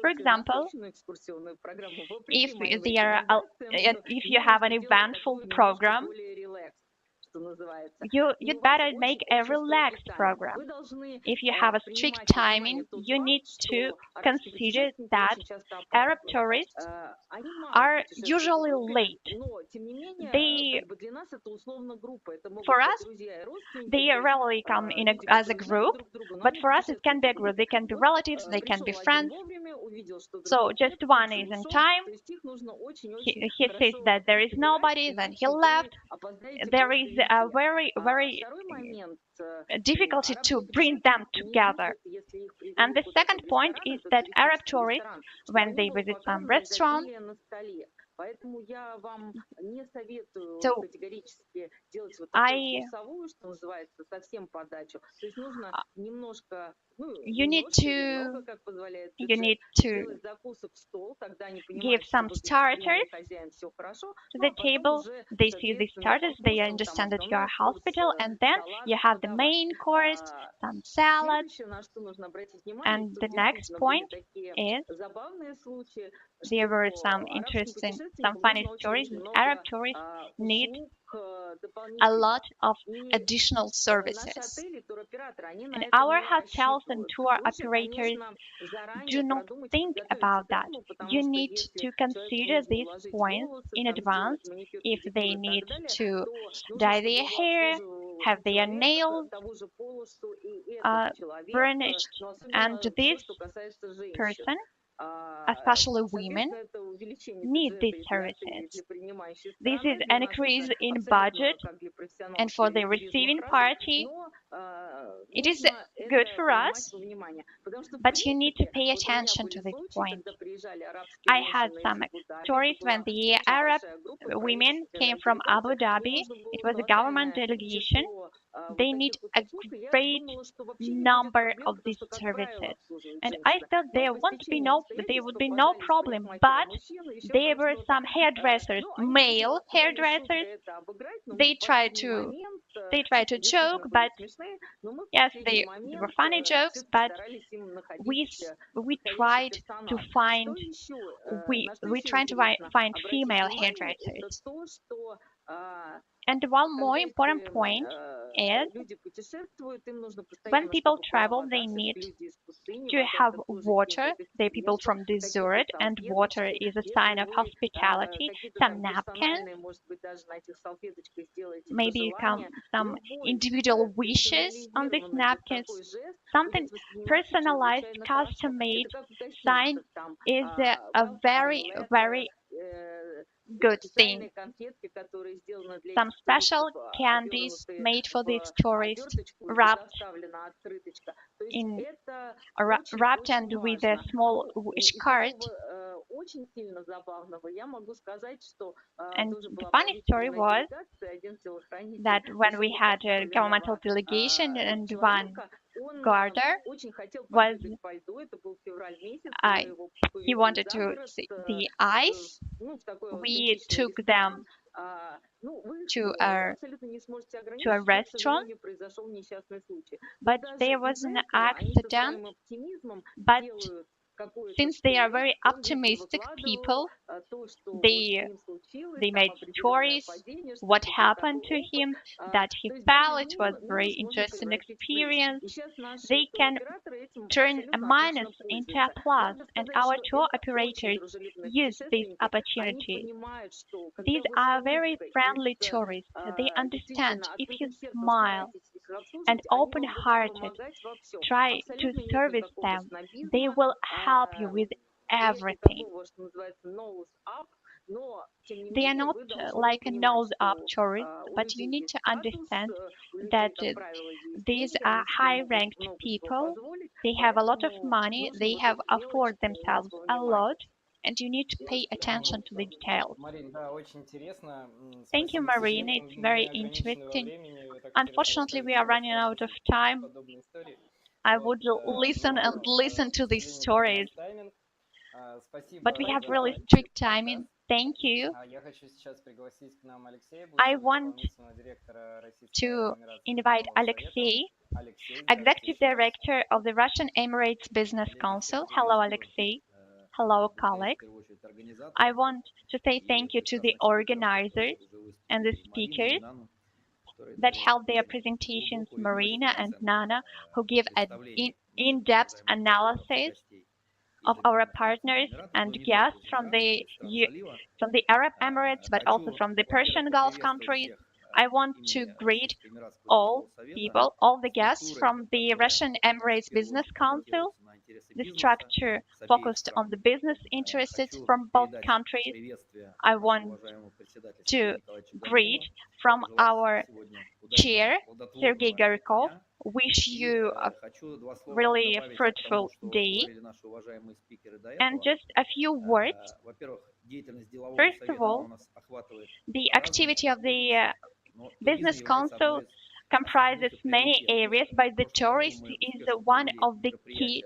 For делаете example, насыщенную экскурсионную программу, if вопреки моим they are рекомендациям, что if you ей have an нужно делать eventful такую немножко program, более релакс, что называется. И you'd у вас better make очень, a очень строгий relaxed тайминг. program. Вы должны If you have a strict принимать во внимание timing, тот you факт, need to что арабские consider путешественники that очень часто Arab опаздывают. tourists Они мало are путешествуют в usually группе, late. но, тем не менее, They, как бы для нас это условно группа. Это могут for быть us, друзья и родственники, they то есть rarely come in люди, as a которые знают group, друг друга, но but они for us it can путешествуют be в a group. группе. They can be Вот relatives, they can be пришел один friends. вовремя, увидел, что So других нет, just one вышел, is in ушел. time. То есть их нужно очень-очень He says хорошо that there is подбирать, nobody, then he иначе left. вы опоздаете There просто is a везде. very Второй момент, что difficulty to арабские bring them путешественники не together. любят, если их And привели the куда-то second в point ресторан, is это that Arab туристический tourists, ресторан, чтобы when не they было visit some показано restaurant, изобилие на столе. Поэтому я вам не советую so категорически делать вот такую I вкусовую, что называется, совсем подачу. То есть нужно немножко, ну, you need немножко или to много, как позволяет you бюджет, need to сделать закусок в стол, тогда они give понимают, что some возле гостеприимный starters хозяин все хорошо, to ну the а потом table. уже, They see the соответственно, starters, по they курсам, там understand that you are основной курс, hospital, and then салат you have the подавать. main course, some salads, Следующее, на что нужно обратить внимание, and что the next действительно были point такие is забавные случаи, there were some что арабским interesting, some путешественникам funny нужно stories. очень-очень Arab много tourists need услуг a lot дополнительных. of И additional наши services. отели, туроператоры, они And на это our не hotels and рассчитывают. tour Лучше, operators конечно, do заранее not продумать и think подготовиться about к that. этому, потому You что need если to человеку consider нужно these уложить points волосы, in там, advance. сделать маникюр, If педикюр they и need так далее, to то нужно, dye чтобы their его hair, обслуживал have этот their человек nails того же полосу, и этот uh, человек, burnished, но and особенно все, this что касается женщин. person, especially women, Соответственно, это увеличение need these бюджета и для отелей, и services. для принимающей This is стороны. Для an нас это increase in budget, абсолютно, как для and профессионалов for the туризма, receiving хорошо, party, но it is нужно good это for принимать us, во внимание. Потому что, в but you need to принципе, pay вот у меня attention to были this случаи, point. когда приезжали арабские I had женщины из some Абу-Даби, это stories when была the очень Arab большая группа, women правительственная came даже from Abu делегация, и Dhabi. нужно It было was a government колоссальное delegation. число вот They need таких вот a услуг, и я great думала, что вообще не будет number проблем, of потому these что, как правило, services. обслуживают And I женщины. thought Но there по won't be стечению there обстоятельств would be no попадались problem, парикмахера but мужчины, еще there там were что-то. some hairdressers, Ну, они, видимо, male пытались тут же hairdressers. это обыграть, но вот They в tried последний to момент they try to joke, but yes, they were funny jokes, but we tried to find we tried to find female hairdressers. And one more important point is when people travel, they need to have water. They're people from desert, and water is a sign of hospitality. Some napkins, maybe some individual wishes on these napkins. Something personalized, custom-made sign is a very, very good thing. Some special candies made for these tourists, wrapped in wrapped and with a small wish card. And the funny story was that when we had a governmental delegation and one gardener was he wanted to see the ice. We took them to a restaurant, but there was an accident. But since they are very optimistic people, they made stories what happened to him, that he fell. It was very interesting experience. They can turn a minus into a plus, and our tour operators use this opportunity. These are very friendly tourists. They understand if you smile and open-hearted, try to service them, they will help you with everything. They are not like a nose-up tourist, but you need to understand that these are high-ranked people. They have a lot of money. They have afford themselves a lot, and you need to pay attention to the details. Марин, да, очень интересно. Thank you, Спасибо. К Marina. сожалению, It's у very меня ограниченного interesting. времени. Вы так интересно Unfortunately, we are рассказывали, running что out of хочется time. подобные истории. I Вот, would listen and но, listen к to these сожалению, такой stories, наш тайминг. but Спасибо we have really за strict timing. рассказ. Thank you. Я хочу сейчас пригласить к нам Алексея I Бусина, want исполнительного директора to Российско-Эмиратского invite делового совета. Alexei, Алексей, здравствуйте Executive еще раз. Director of the Russian Emirates Business Council. Hello, Alexei. Hello, colleagues. I want to say thank you to the organizers and the speakers that held their presentations, Marina and Nana, who give an in-depth analysis of our partners and guests from the Arab Emirates, but also from the Persian Gulf countries. I want to greet all people, all the guests from the Russian Emirates Business Council. The structure focused on the business interests from both countries. I want to greet from our chair, Sergei Gorykov. Wish you a really fruitful day. And just a few words. First of all, the activity of the Business Council comprises many areas, but the tourist is one of the key.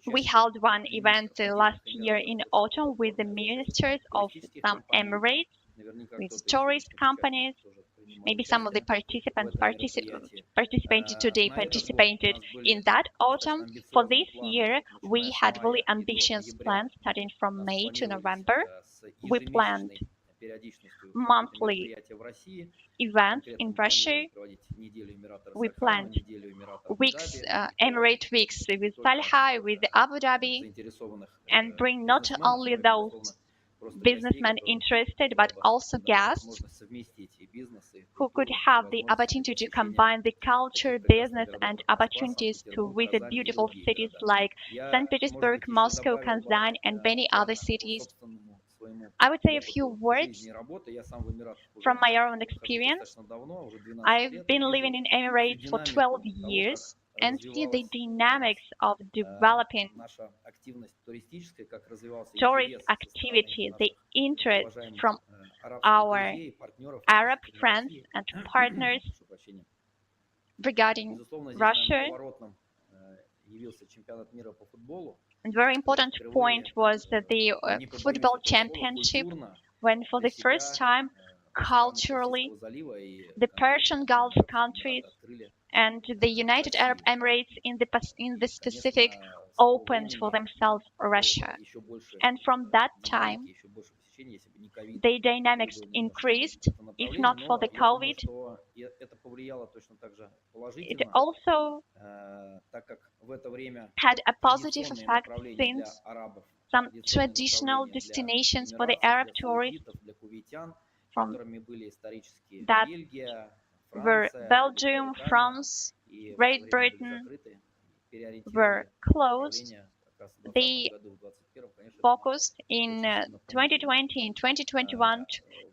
We held one event last year in autumn with the ministers of some Emirates, with tourist companies. Maybe some of the participants participated today participated in that autumn. For this year, we had really ambitious plans starting from May to November. We planned monthly events in Russia. We planned weeks, Emirate weeks with Talha, with Abu Dhabi, and bring not only those businessmen interested, but also guests who could have the opportunity to combine the culture, business, and opportunities to visit beautiful cities like St. Petersburg, Moscow, Kazan, and many other cities. I would say a few words from my own experience. I've been living in Emirates for 12 years and see the dynamics of developing tourist activity, the interest from our Arab friends and partners regarding Russia. A very important point was that the football championship, when for the first time culturally, the Persian Gulf countries and the United Arab Emirates in the specific opened for themselves Russia. And from that time, the dynamics increased. If not for the COVID, it also had a positive effect since some traditional destinations for the Arab tourists from that were Belgium, France, Great Britain were closed. They focused in 2020 and 2021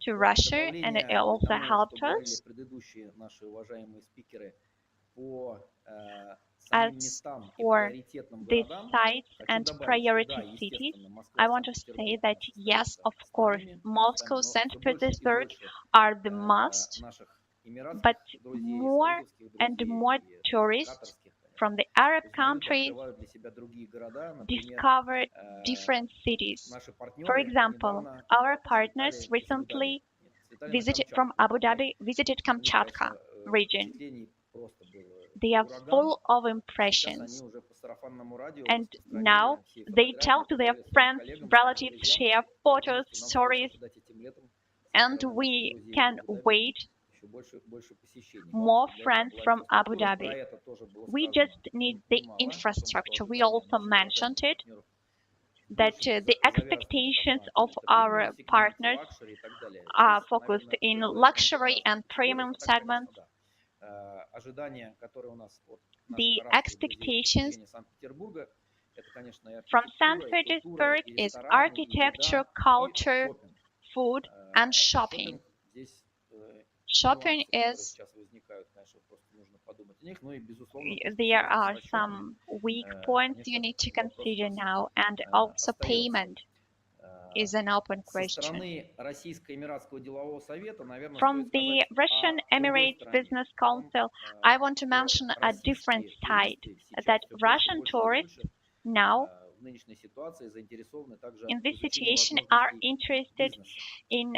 to Russia, and it also helped us as for these sites and priority cities. I want to say that yes, of course, Moscow, St. Petersburg are the must, but more and more tourists from the Arab countries discover different cities. For example, our partners recently visited from Abu Dhabi visited Kamchatka region. They are full of impressions, and now they tell to their friends, relatives, share photos, stories, and we can wait more friends from Abu Dhabi. We just need the infrastructure. We also mentioned it, that the expectations of our partners are focused in luxury and premium segments. The expectations from St. Petersburg is architecture, culture, food, and shopping. Shopping is, there are some weak points you need to consider now, and also payment is an open question. From the Russian Emirates Business Council, I want to mention a different side, that Russian tourists now in this situation are interested in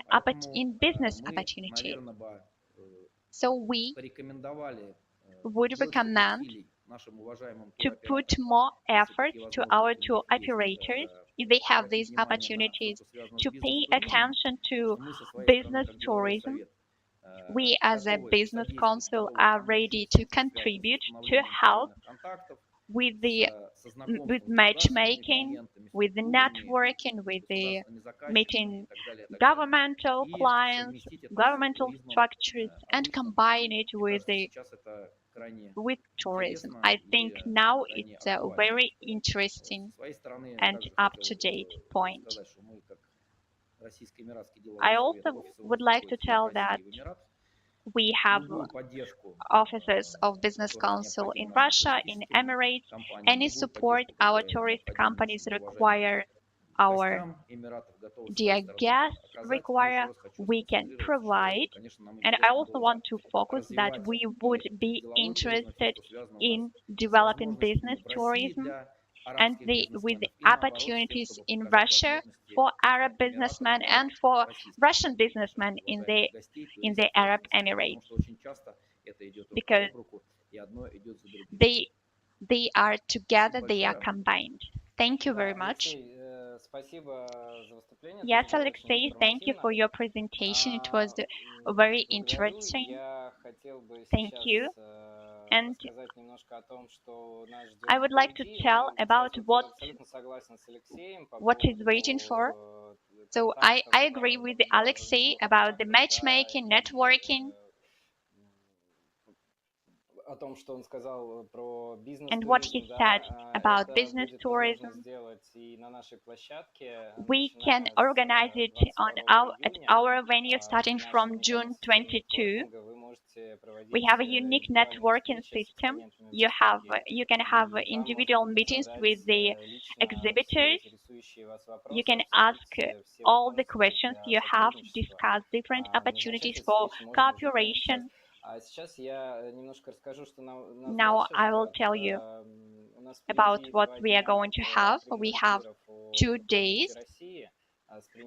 business opportunities. So we would recommend to put more effort to our tour operators if they have these opportunities to pay attention to business tourism. We as a business council are ready to contribute, to help with matchmaking, with the networking, with the meeting governmental clients, governmental structures, and combine it with tourism. I think now it's a very interesting and up-to-date point. I also would like to tell that we have offices of business council in Russia, in Emirates. Any support our tourist companies require, our dear guests require, we can provide. And I also want to focus that we would be interested in developing business tourism and with the opportunities in Russia for Arab businessmen and for Russian businessmen in the Arab Emirates, because they are together, they are combined. Thank you very much. Yes, Alexei, thank you for your presentation. It was very interesting. Thank you. And I would like to tell about what is waiting for. So I agree with Alexei about the matchmaking, networking, and what he said about business tourism. We can organize it at our venue starting from June 22. We have a unique networking system. You can have individual meetings with the exhibitors. You can ask all the questions you have, discuss different opportunities for cooperation. Now I will tell you about what we are going to have. We have 2 days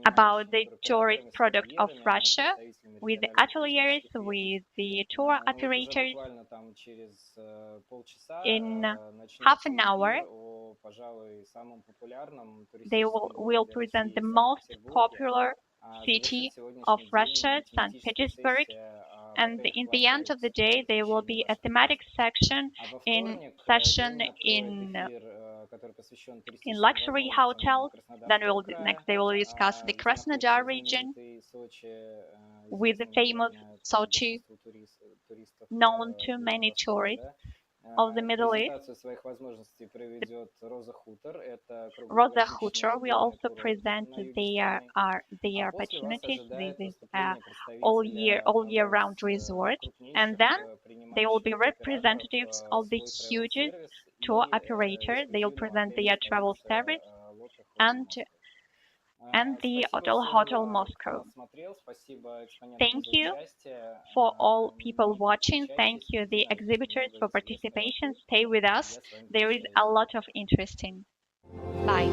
about the tourist product of Russia with the ateliers, with the tour operators. In half an hour, they will present the most popular city of Russia, St. Petersburg, and in the end of the day, there will be a thematic section in session in luxury hotels. Then next they will discuss the Krasnodar region with the famous Sochi, known to many tourists of the Middle East. Rosa Hutor will also present their opportunities. This is all year round resort, and then they will be representatives of the hugest tour operator. They will present their travel service and the Hotel Moscow. Thank you for all people watching. Thank you, the exhibitors, for participation. Stay with us. There is a lot of interesting. Bye.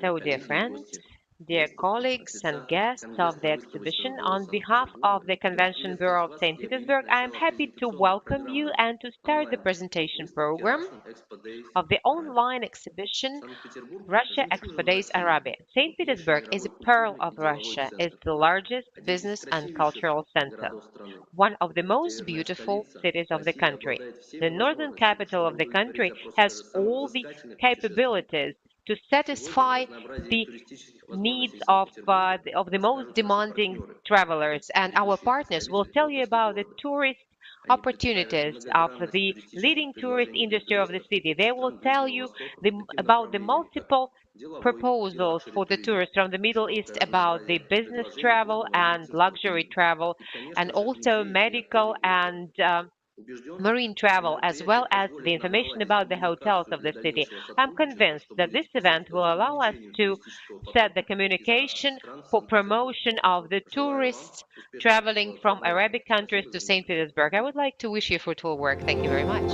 So, dear friends, dear colleagues and guests of the exhibition, on behalf of the Convention Bureau of St. Petersburg, I am happy to welcome you and to start the presentation program of the online exhibition Russia Expo Days Arabia. St. Petersburg is a pearl of Russia. It's the largest business and cultural center, one of the most beautiful cities of the country. The northern capital of the country has all the capabilities to satisfy the needs of the most demanding travelers. And our partners will tell you about the tourist opportunities of the leading tourist industry of the city. They will tell you about the multiple proposals for the tourists from the Middle East about the business travel and luxury travel, and also medical and marine travel, as well as the information about the hotels of the city. I'm convinced that this event will allow us to set the communication for promotion of the tourists traveling from Arabic countries to St. Petersburg. I would like to wish you fruitful work. Thank you very much.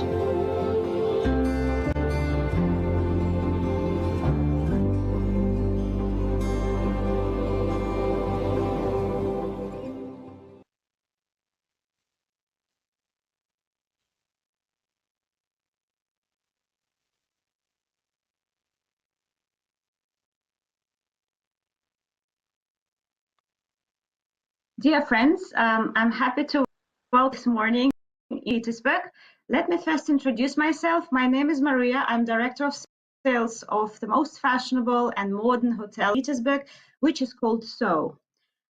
Dear friends, I'm happy to welcome this morning in Petersburg. Let me first introduce myself. My name is Maria. I'm Director of Sales of the most fashionable and modern hotel in Petersburg, which is called So.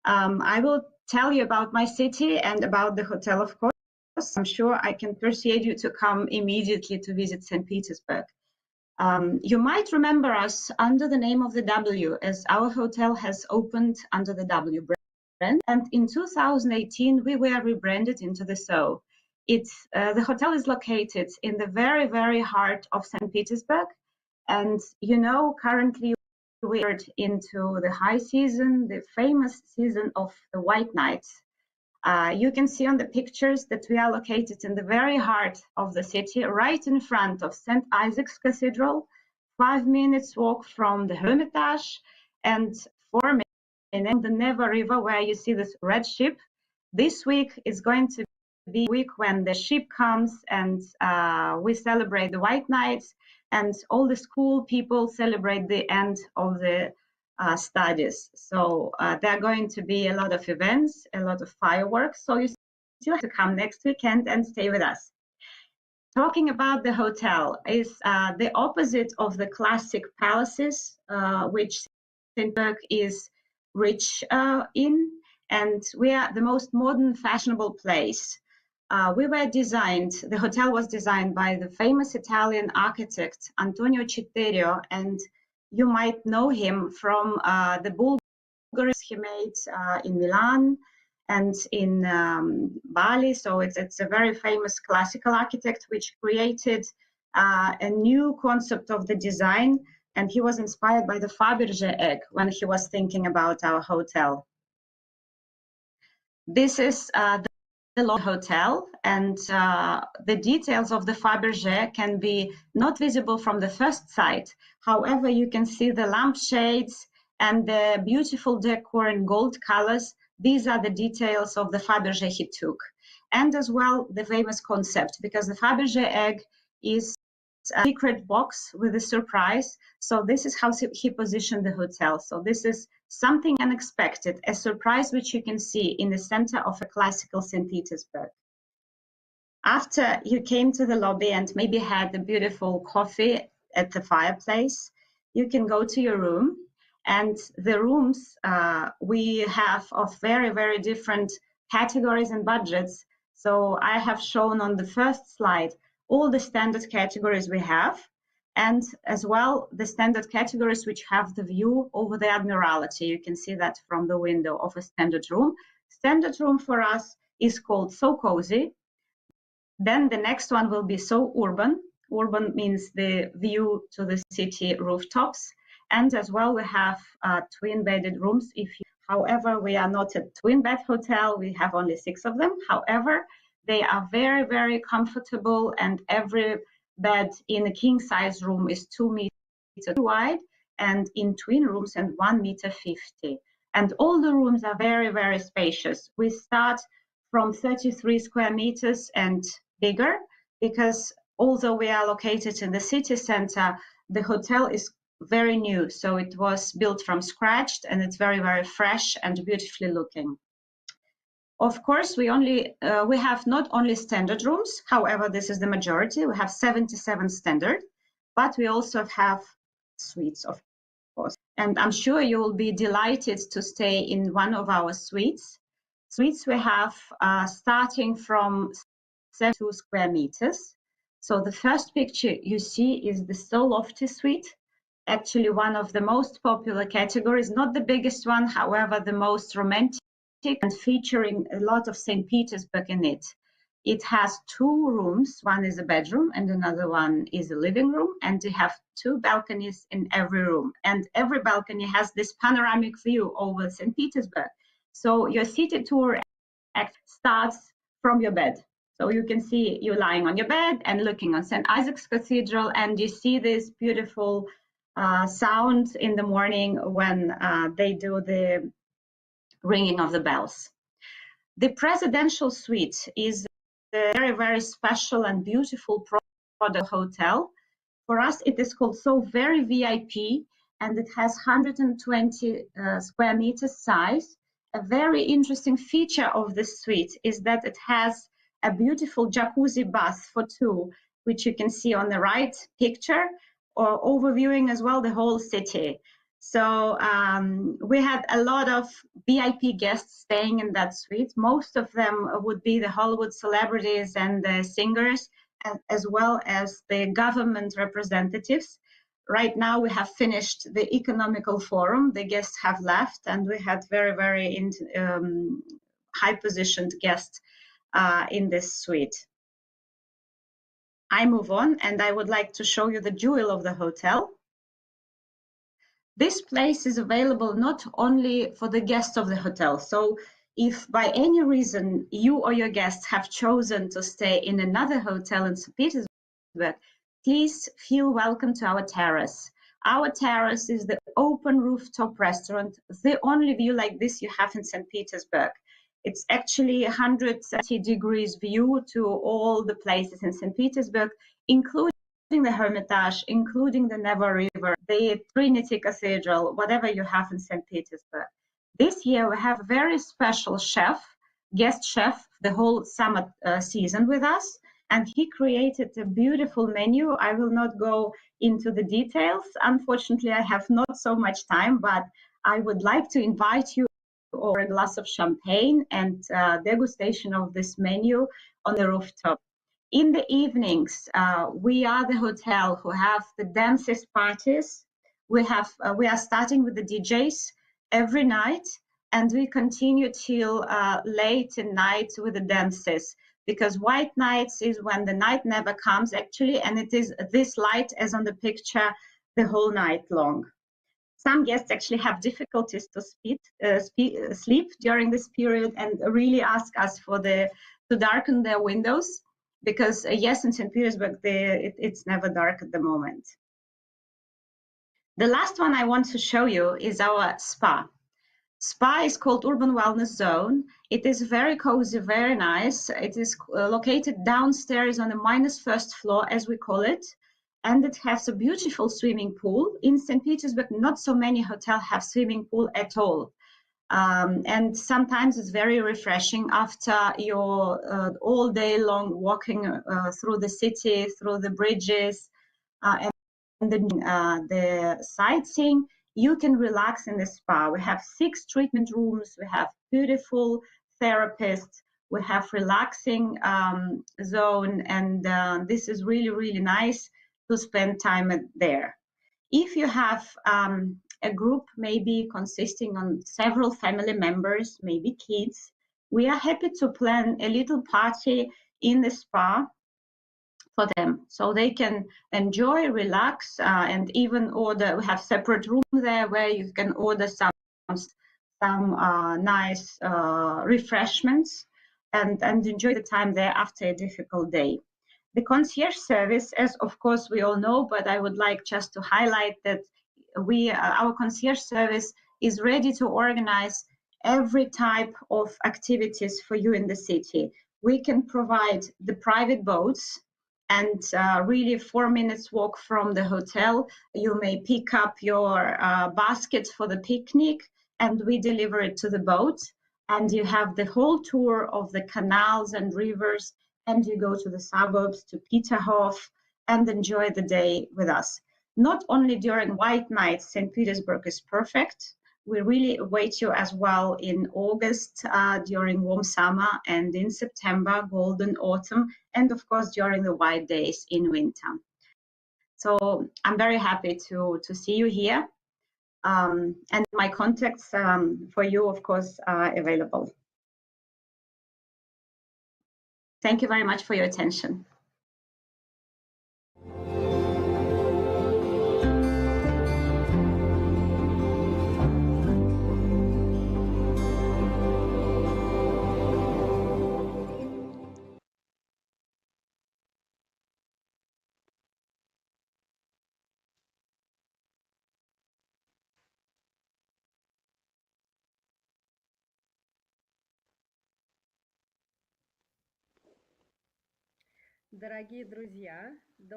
I will tell you about my city and about the hotel, of course. I'm sure I can persuade you to come immediately to visit St. Petersburg. You might remember us under the name of the W, as our hotel has opened under the W brand. And in 2018, we were rebranded into the So. The hotel is located in the very, very heart of St. Petersburg. And you know, currently we're into the high season, the famous season of the White Nights. You can see on the pictures that we are located in the very heart of the city, right in front of St. Isaac's Cathedral, 5 minutes walk from the Hermitage, and 4 minutes on the Neva River, where you see this red ship. This week is going to be a week when the ship comes and we celebrate the White Nights, and all the school people celebrate the end of the studies. So there are going to be a lot of events, a lot of fireworks. So you still have to come next weekend and stay with us. Talking about the hotel is the opposite of the classic palaces, which St. Petersburg is rich in, and we are the most modern, fashionable place. The hotel was designed by the famous Italian architect Antonio Citterio, and you might know him from the Bulgaris he made in Milan and in Bali. So it's a very famous classical architect which created a new concept of the design, and he was inspired by the Fabergé egg when he was thinking about our hotel. This is the hotel, and the details of the Fabergé can be not visible from the first sight. However, you can see the lampshades and the beautiful decor in gold colors. These are the details of the Fabergé he took. And as well, the famous concept, because the Fabergé egg is a secret box with a surprise. So this is how he positioned the hotel. So this is something unexpected, a surprise which you can see in the center of a classical St. Petersburg. After you came to the lobby and maybe had a beautiful coffee at the fireplace, you can go to your room. And the rooms we have of very, very different categories and budgets. So I have shown on the first slide all the standard categories we have, and as well the standard categories which have the view over the Admiralty. You can see that from the window of a standard room. Standard room for us is called So Cozy. Then the next one will be So Urban. Urban means the view to the city rooftops. And as well, we have twin-bedded rooms. However, we are not a twin-bed hotel. We have only 6 of them. However, they are very, very comfortable, and every bed in a king-size room is 2 meters wide, and in twin rooms and 1.50 m. And all the rooms are very, very spacious. We start from 33 square meters and bigger, because although we are located in the city center, the hotel is very new. So it was built from scratch, and it's very, very fresh and beautifully looking. Of course, we have not only standard rooms, however, this is the majority. We have 77 standard, but we also have suites, of course. And I'm sure you will be delighted to stay in one of our suites. Suites we have starting from 72 square meters. So the first picture you see is the So Lofty suite, actually one of the most popular categories, not the biggest one, however, the most romantic and featuring a lot of St. Petersburg in it. It has 2 rooms, one is a bedroom and another one is a living room, and they have 2 balconies in every room. And every balcony has this panoramic view over St. Petersburg. So your city tour starts from your bed. So you can see you lying on your bed and looking on St. Isaac's Cathedral, and you see this beautiful sound in the morning when they do the ringing of the bells. The presidential suite is a very, very special and beautiful product hotel. For us, it is called So Very VIP, and it has 120 square meters size. A very interesting feature of this suite is that it has a beautiful jacuzzi bath for 2, which you can see on the right picture, or overviewing as well the whole city. So we had a lot of VIP guests staying in that suite. Most of them would be the Hollywood celebrities and the singers, as well as the government representatives. Right now we have finished the economical forum. The guests have left, and we had very, very high positioned guests in this suite. I move on, and I would like to show you the jewel of the hotel. This place is available not only for the guests of the hotel. So if by any reason you or your guests have chosen to stay in another hotel in St. Petersburg, please feel welcome to our terrace. Our terrace is the open rooftop restaurant, the only view like this you have in St. Petersburg. It's actually 130 degrees view to all the places in St. Petersburg, including the Hermitage, including the Neva River, the Trinity Cathedral, whatever you have in St. Petersburg. This year we have a very special chef, guest chef, the whole summer season with us, and he created a beautiful menu. I will not go into the details. Unfortunately, I have not so much time, but I would like to invite you over a glass of champagne and degustation of this menu on the rooftop. In the evenings, we are the hotel who have the dancest parties. We are starting with the DJs every night, and we continue till late at night with the dances, because white nights is when the night never comes actually, and it is this light as on the picture the whole night long. Some guests actually have difficulties to sleep during this period and really ask us to darken their windows, because yes, in St. Petersburg, it's never dark at the moment. The last one I want to show you is our spa. Spa is called Urban Wellness Zone. It is very cozy, very nice. It is located downstairs on the -1st floor, as we call it. And it has a beautiful swimming pool. In St. Petersburg, not so many hotels have swimming pool at all. And sometimes it's very refreshing after your all day long walking through the city, through the bridges, and the sightseeing. You can relax in the spa. We have 6 treatment rooms. We have beautiful therapists. We have relaxing zone, and this is really, really nice to spend time there. If you have a group maybe consisting on several family members, maybe kids, we are happy to plan a little party in the spa for them, so they can enjoy, relax, and even order. We have separate room there where you can order some nice refreshments and enjoy the time there after a difficult day. The concierge service, as of course we all know, but I would like just to highlight that our concierge service is ready to organize every type of activities for you in the city. We can provide the private boats, and really 4 minutes walk from the hotel, you may pick up your baskets for the picnic, and we deliver it to the boat. And you have the whole tour of the canals and rivers, and you go to the suburbs, to Peterhof, and enjoy the day with us. Not only during white nights, St. Petersburg is perfect. We really await you as well in August, during warm summer, and in September, golden autumn, and of course during the white days in winter. So I'm very happy to see you here. And my contacts for you, of course, are available. Thank you very much for your attention.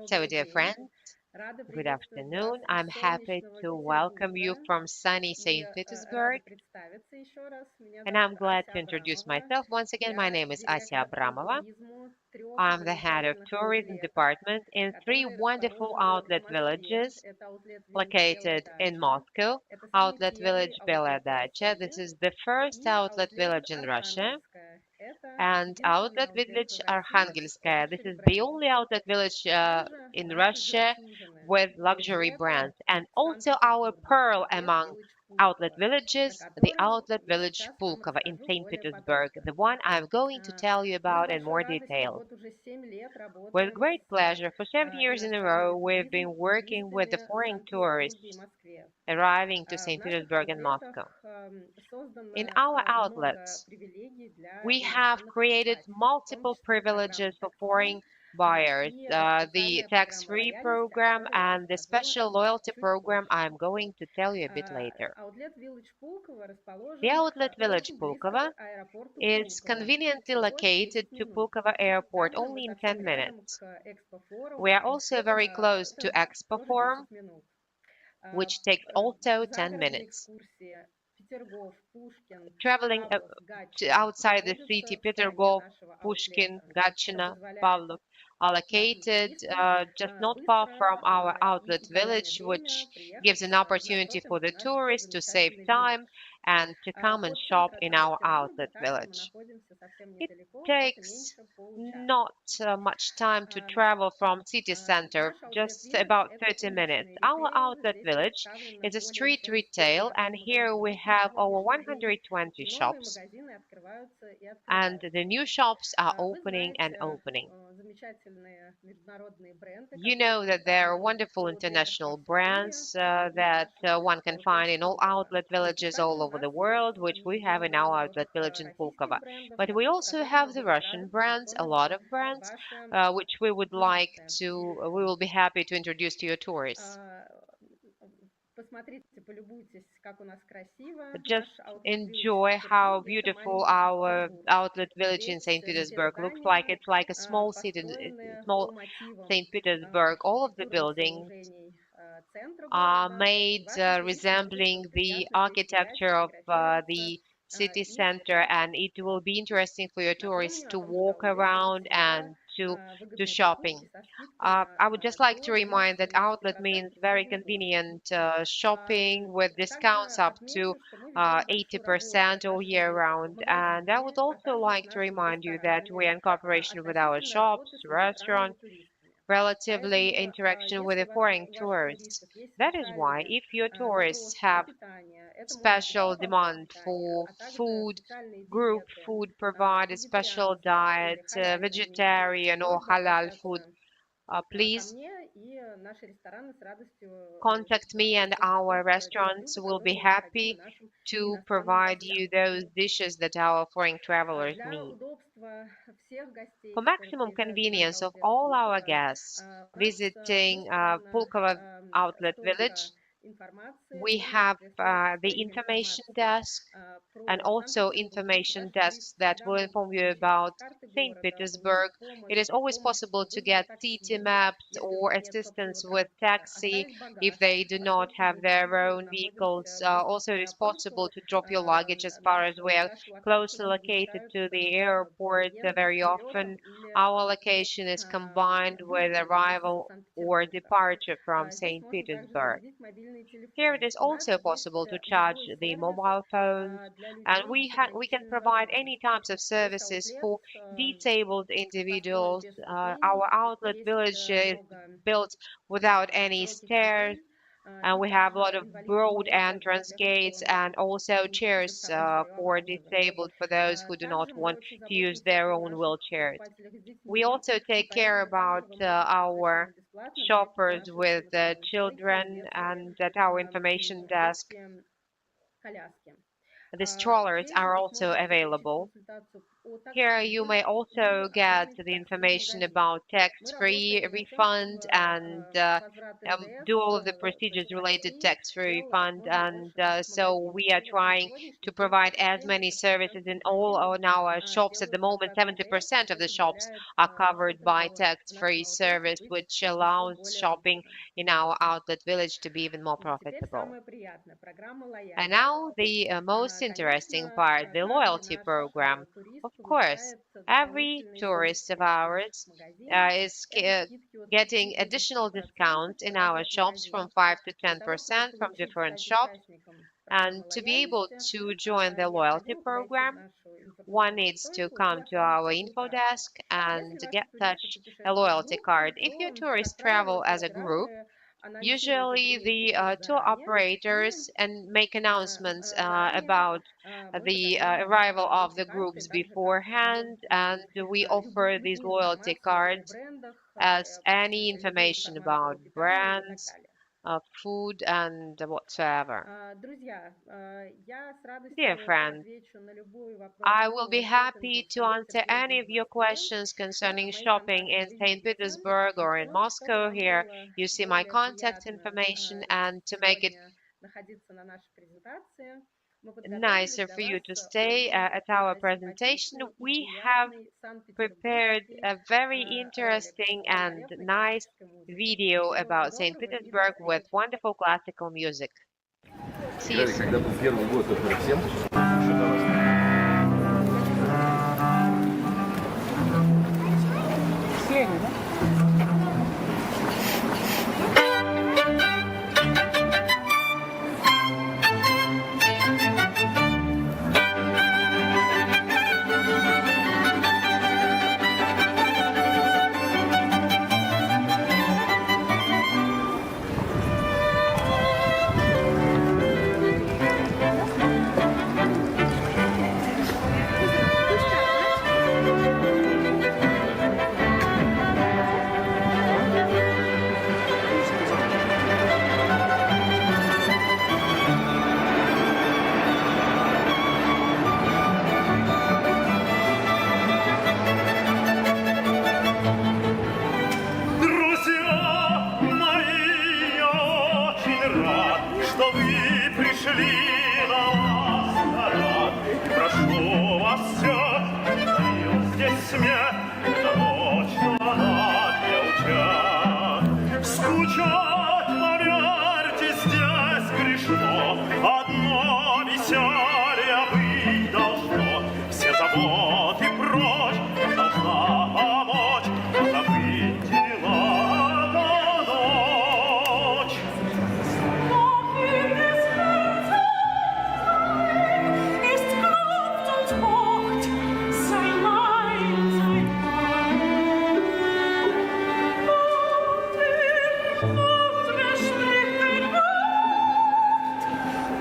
So, dear friends, good afternoon. I'm happy to welcome you from sunny St. Petersburg, and I'm glad to introduce myself once again. My name is Asya Abramova. I'm the head of tourism department in three wonderful outlet villages located in Moscow. Outlet village Belaya Dacha. This is the first outlet village in Russia. And outlet village Arkhangelskaya. This is the only outlet village in Russia with luxury brands. And also our pearl among outlet villages, the outlet village Pulkovo in St. Petersburg, the one I'm going to tell you about in more detail. With great pleasure, for 7 years in a row, we've been working with the foreign tourists arriving to St. Petersburg and Moscow. In our outlets, we have created multiple privileges for foreign buyers. The tax-free program and the special loyalty program I'm going to tell you a bit later. The outlet village Pulkovo is conveniently located to Pulkovo Airport only in 10 minutes. We are also very close to Expo Forum, which takes also 10 minutes. Traveling outside the city, Petergov, Pushkin, Gatchina, Pavlov are located just not far from our outlet village, which gives an opportunity for the tourists to save time and to come and shop in our outlet village. It takes not much time to travel from city center, just about 30 minutes. Our outlet village is a street retail, and here we have over 120 shops, and the new shops are opening and opening. You know that there are wonderful international brands that one can find in all outlet villages all over the world, which we have in our outlet village in Pulkovo. But we also have the Russian brands, a lot of brands, which we will be happy to introduce to your tourists. Just enjoy how beautiful our outlet village in St. Petersburg looks like. It's like a small city, small St. Petersburg. All of the buildings are made resembling the architecture of the city center, and it will be interesting for your tourists to walk around and to shopping. I would just like to remind that outlet means very convenient shopping with discounts up to 80% all year round. And I would also like to remind you that we are in cooperation with our shops, restaurants, relatively interaction with the foreign tourists. That is why if your tourists have special demand for food, group food provided, special diet, vegetarian or halal food, please contact me, and our restaurants will be happy to provide you those dishes that our foreign travelers need. For maximum convenience of all our guests visiting Pulkovo Outlet Village, we have the information desk and also information desks that will inform you about St. Petersburg. It is always possible to get city maps or assistance with taxi if they do not have their own vehicles. Also, it is possible to drop your luggage as far as we are closely located to the airport. Very often, our location is combined with arrival or departure from St. Petersburg. Here it is also possible to charge the mobile phones, and we can provide any types of services for disabled individuals. Our outlet village is built without any stairs, and we have a lot of broad entrance gates and also chairs for disabled for those who do not want to use their own wheelchairs. We also take care about our shoppers with children, and at our information desk, the strollers are also available. Here you may also get the information about tax-free refund and do all of the procedures related tax-free refund. And so we are trying to provide as many services in all on our shops. At the moment, 70% of the shops are covered by tax-free service, which allows shopping in our outlet village to be even more profitable. And now the most interesting part, the loyalty program. Of course, every tourist of ours is getting additional discounts in our shops from 5 to 10% from different shops. And to be able to join the loyalty program, one needs to come to our info desk and get such a loyalty card. If you tourist travel as a group, usually the tour operators and make announcements about the arrival of the groups beforehand, and we offer these loyalty cards as any information about brands, food, and whatsoever. Dear friends, I will be happy to answer any of your questions concerning shopping in St. Petersburg or in Moscow. Here you see my contact information, and to make it nicer for you to stay at our presentation, we have prepared a very interesting and nice video about St. Petersburg with wonderful classical music. See you soon.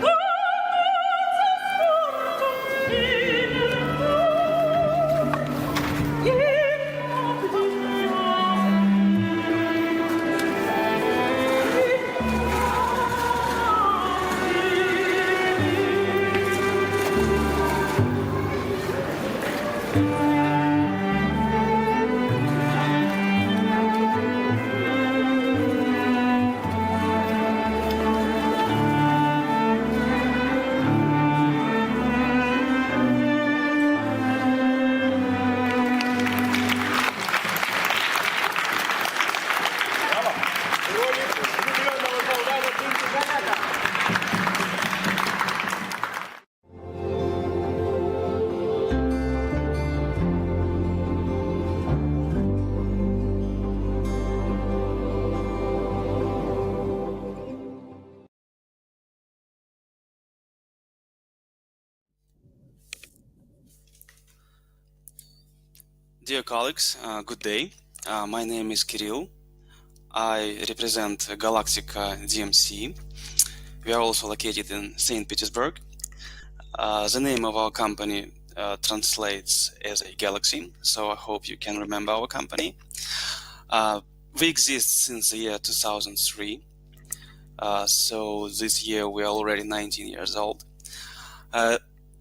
Oh! Dear colleagues, good day. My name is Kirill. I represent Galactica DMC. We are also located in St. Petersburg. The name of our company translates as a galaxy, so I hope you can remember our company. We exist since the year 2003, so this year we are already 19 years old.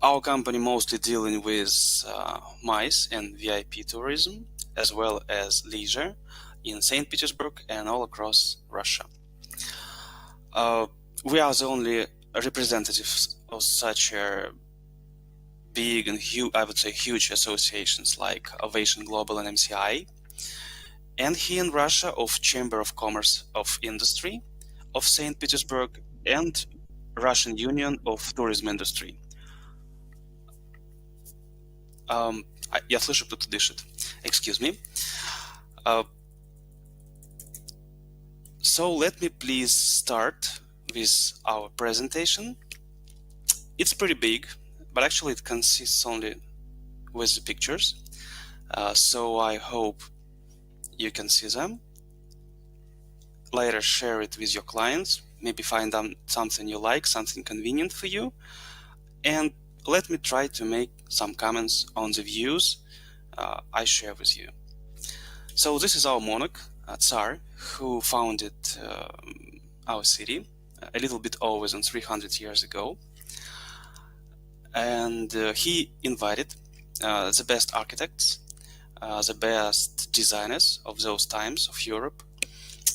Our company mostly dealing with MICE and VIP tourism, as well as leisure in St. Petersburg and all across Russia. We are the only representatives of such big and I would say huge associations like Ovation Global and MCI, and here in Russia of Chamber of Commerce of Industry of St. Petersburg and Russian Union of Tourism Industry. Я слышу, кто-то дышит. Excuse me. So let me please start with our presentation. It's pretty big, but actually it consists only with the pictures. So I hope you can see them. Later share it with your clients. Maybe find something you like, something convenient for you. And let me try to make some comments on the views I share with you. So this is our monarch, Tsar, who founded our city a little bit over than 300 years ago. And he invited the best architects, the best designers of those times of Europe,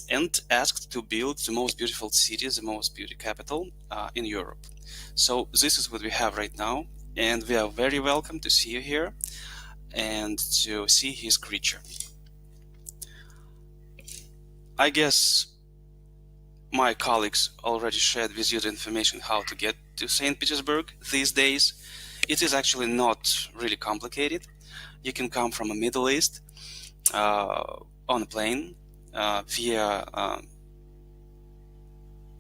and asked to build the most beautiful city, the most beautiful capital in Europe. So this is what we have right now, and we are very welcome to see you here and to see his creature. I guess my colleagues already shared with you the information how to get to St. Petersburg these days. It is actually not really complicated. You can come from the Middle East on a plane via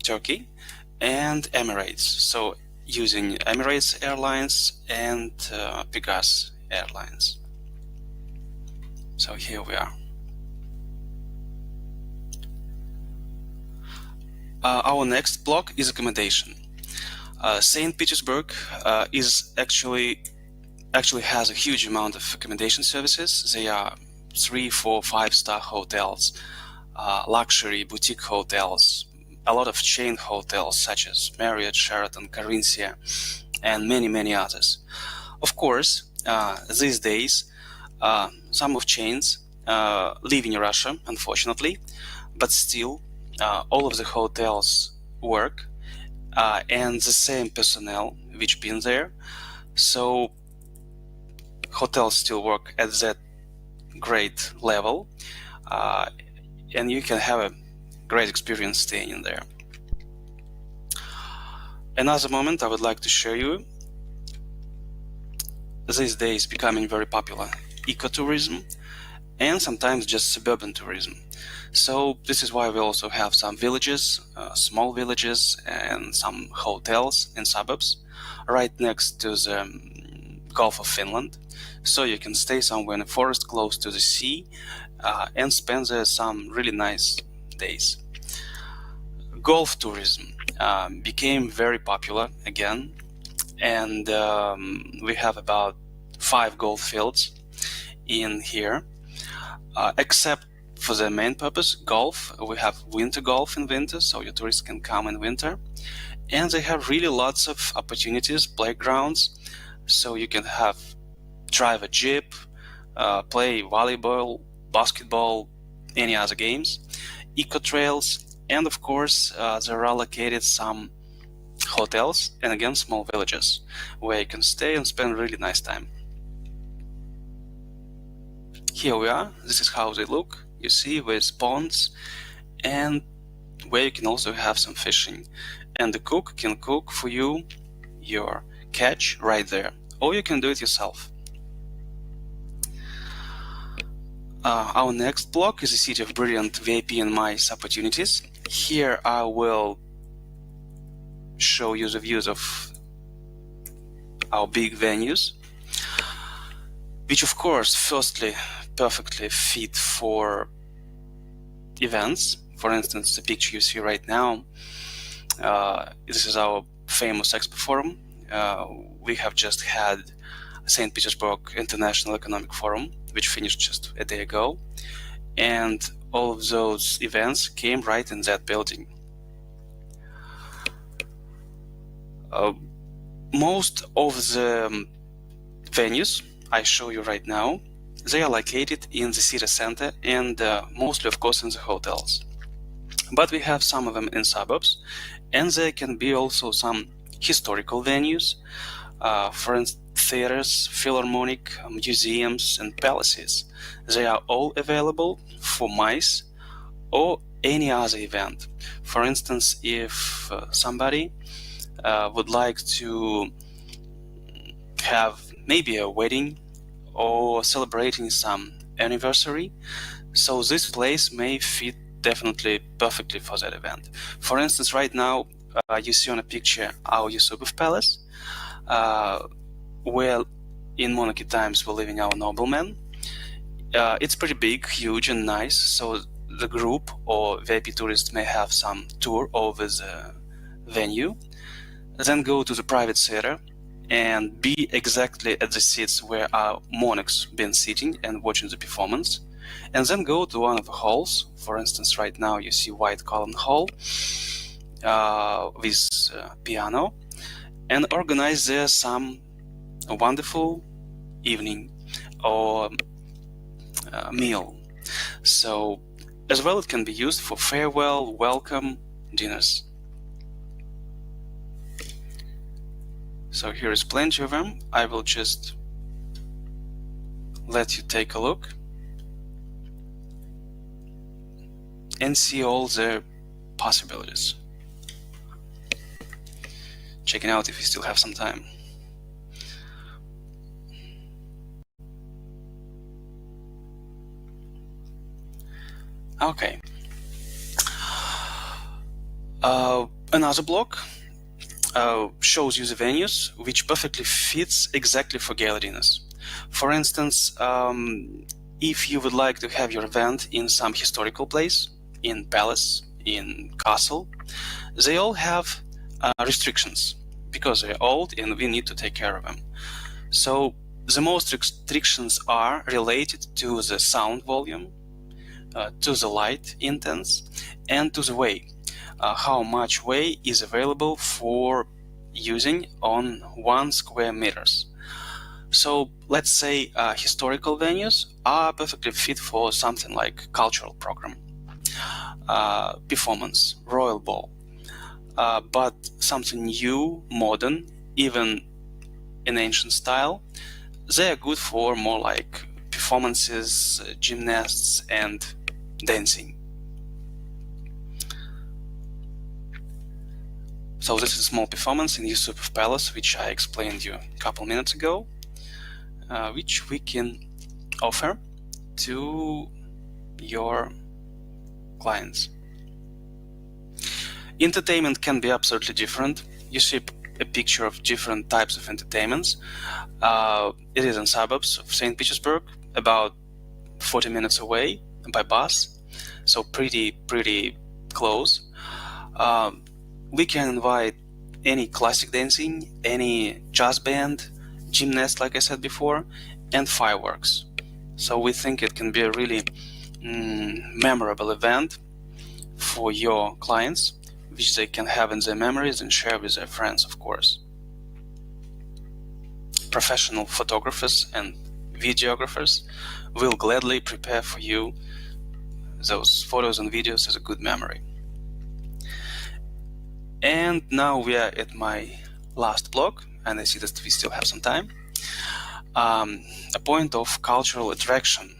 Turkey and Emirates. So using Emirates Airlines and Pegasus Airlines. So here we are. Our next block is accommodation. St. Petersburg is actually has a huge amount of accommodation services. They are 3, 4, 5-star hotels, luxury boutique hotels, a lot of chain hotels such as Marriott, Sheraton, Carinthia, and many others. Of course, these days, some of chains live in Russia, unfortunately, but still, all of the hotels work, and the same personnel which been there. So hotels still work at that great level, and you can have a great experience staying in there. Another moment I would like to share you, these days becoming very popular, ecotourism and sometimes just suburban tourism. So this is why we also have some villages, small villages, and some hotels in suburbs right next to the Gulf of Finland. So you can stay somewhere in a forest close to the sea and spend there some really nice days. Golf tourism became very popular again, and we have about 5 golf fields in here, except for the main purpose, golf. We have winter golf in winter, so your tourists can come in winter, and they have really lots of opportunities, playgrounds, so you can drive a jeep, play volleyball, basketball, any other games, eco trails, and of course there are located some hotels and again small villages where you can stay and spend really nice time. Here we are. This is how they look. You see, with ponds, and where you can also have some fishing, and the cook can cook for you your catch right there, or you can do it yourself. Our next block is a city of brilliant VIP and MICE opportunities. Here I will show you the views of our big venues, which of course firstly perfectly fit for events. For instance, the picture you see right now, this is our famous Expo Forum. We have just had St. Petersburg International Economic Forum, which finished just a day ago. And all of those events came right in that building. Most of the venues I show you right now, they are located in the city center and mostly, of course, in the hotels. But we have some of them in suburbs, and there can be also some historical venues, for instance, theaters, philharmonic, museums, and palaces. They are all available for MICE or any other event. For instance, if somebody would like to have maybe a wedding or celebrating some anniversary, so this place may fit definitely perfectly for that event. For instance, right now you see on a picture our Yusupov Palace, where in monarchy times were living our noblemen. It's pretty big, huge, and nice, so the group or VIP tourists may have some tour over the venue, then go to the private theater and be exactly at the seats where our monarchs been sitting and watching the performance, and then go to one of the halls. For instance, right now you see White Column Hall with piano, and organize there some wonderful evening or meal. So as well, it can be used for farewell, welcome dinners. So here is plenty of them. I will just let you take a look and see all the possibilities. Checking out if you still have some time. Okay. Another block shows you the venues which perfectly fits exactly for gala dinners. For instance, if you would like to have your event in some historical place, in palace, in castle, they all have restrictions because they're old and we need to take care of them. So the most restrictions are related to the sound volume, to the light intense, and to the way. How much way is available for using on 1 square meters. So let's say historical venues are perfectly fit for something like cultural program, performance, royal ball, but something new, modern, even in ancient style, they are good for more like performances, gymnasts, and dancing. So this is a small performance in Yusupov Palace, which I explained you a couple minutes ago, which we can offer to your clients. Entertainment can be absolutely different. You see a picture of different types of entertainments. It is in suburbs of St. Petersburg, about 40 minutes away by bus, so pretty close. We can invite any classic dancing, any jazz band, gymnast, like I said before, and fireworks. So we think it can be a really memorable event for your clients, which they can have in their memories and share with their friends, of course. Professional photographers and videographers will gladly prepare for you those photos and videos as a good memory. And now we are at my last block, and I see that we still have some time. A point of cultural attraction.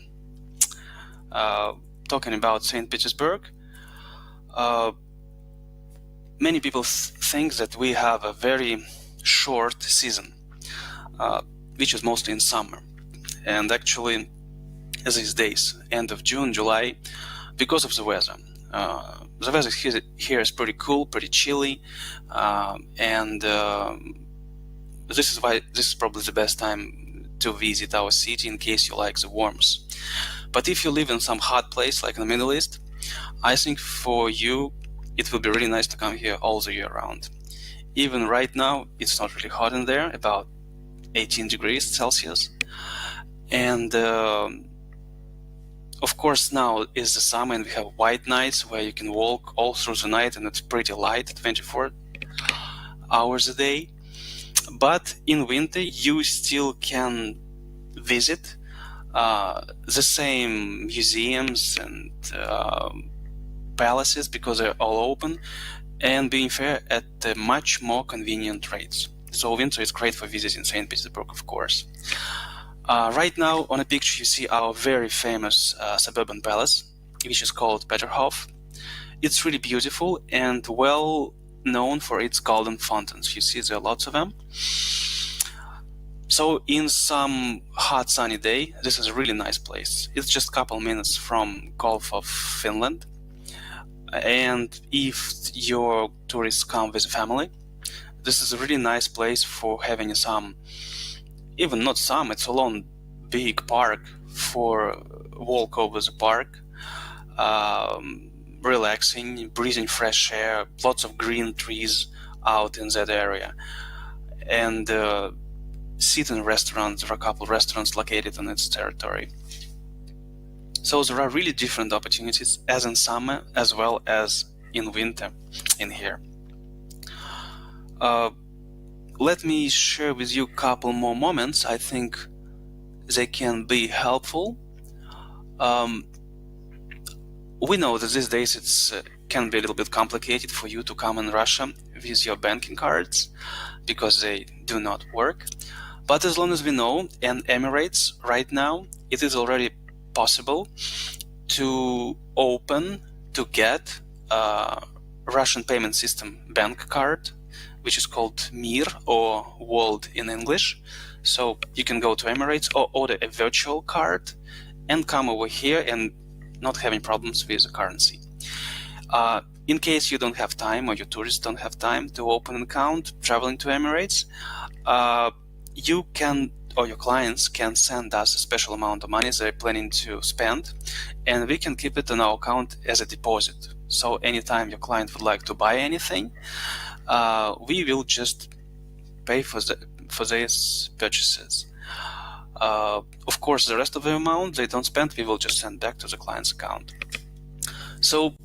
Talking about St. Petersburg, many people think that we have a very short season, which is mostly in summer. And actually, these days, end of June, July, because of the weather. The weather here is pretty cool, pretty chilly, and this is why this is probably the best time to visit our city in case you like the warmth. But if you live in some hot place like in the Middle East, I think for you it will be really nice to come here all the year round. Even right now, it's not really hot in there, about 18 degrees Celsius. And of course, now is the summer and we have white nights where you can walk all through the night and it's pretty light, 24 hours a day. But in winter, you still can visit the same museums and palaces because they're all open and being fair at much more convenient rates. So winter is great for visiting St. Petersburg, of course. Right now on a picture you see our very famous suburban palace, which is called Peterhof. It's really beautiful and well known for its golden fountains. You see there are lots of them. So in some hot sunny day, this is a really nice place. It's just a couple minutes from Gulf of Finland. And if your tourists come with a family, this is a really nice place for having some, even not some, it's a long big park for walk over the park, relaxing, breathing fresh air, lots of green trees out in that area. And sit in restaurants. There are a couple of restaurants located on its territory. So there are really different opportunities as in summer as well as in winter in here. Let me share with you a couple more moments. I think they can be helpful. We know that these days it can be a little bit complicated for you to come in Russia with your banking cards because they do not work. But as long as we know, in Emirates right now, it is already possible to get a Russian payment system bank card, which is called MIR or World in English. So you can go to Emirates or order a virtual card and come over here and not having problems with the currency. In case you don't have time or your tourists don't have time to open an account traveling to Emirates, you can or your clients can send us a special amount of money they're planning to spend, and we can keep it on our account as a deposit. So anytime your client would like to buy anything, we will just pay for these purchases. Of course, the rest of the amount they don't spend, we will just send back to the client's account. So,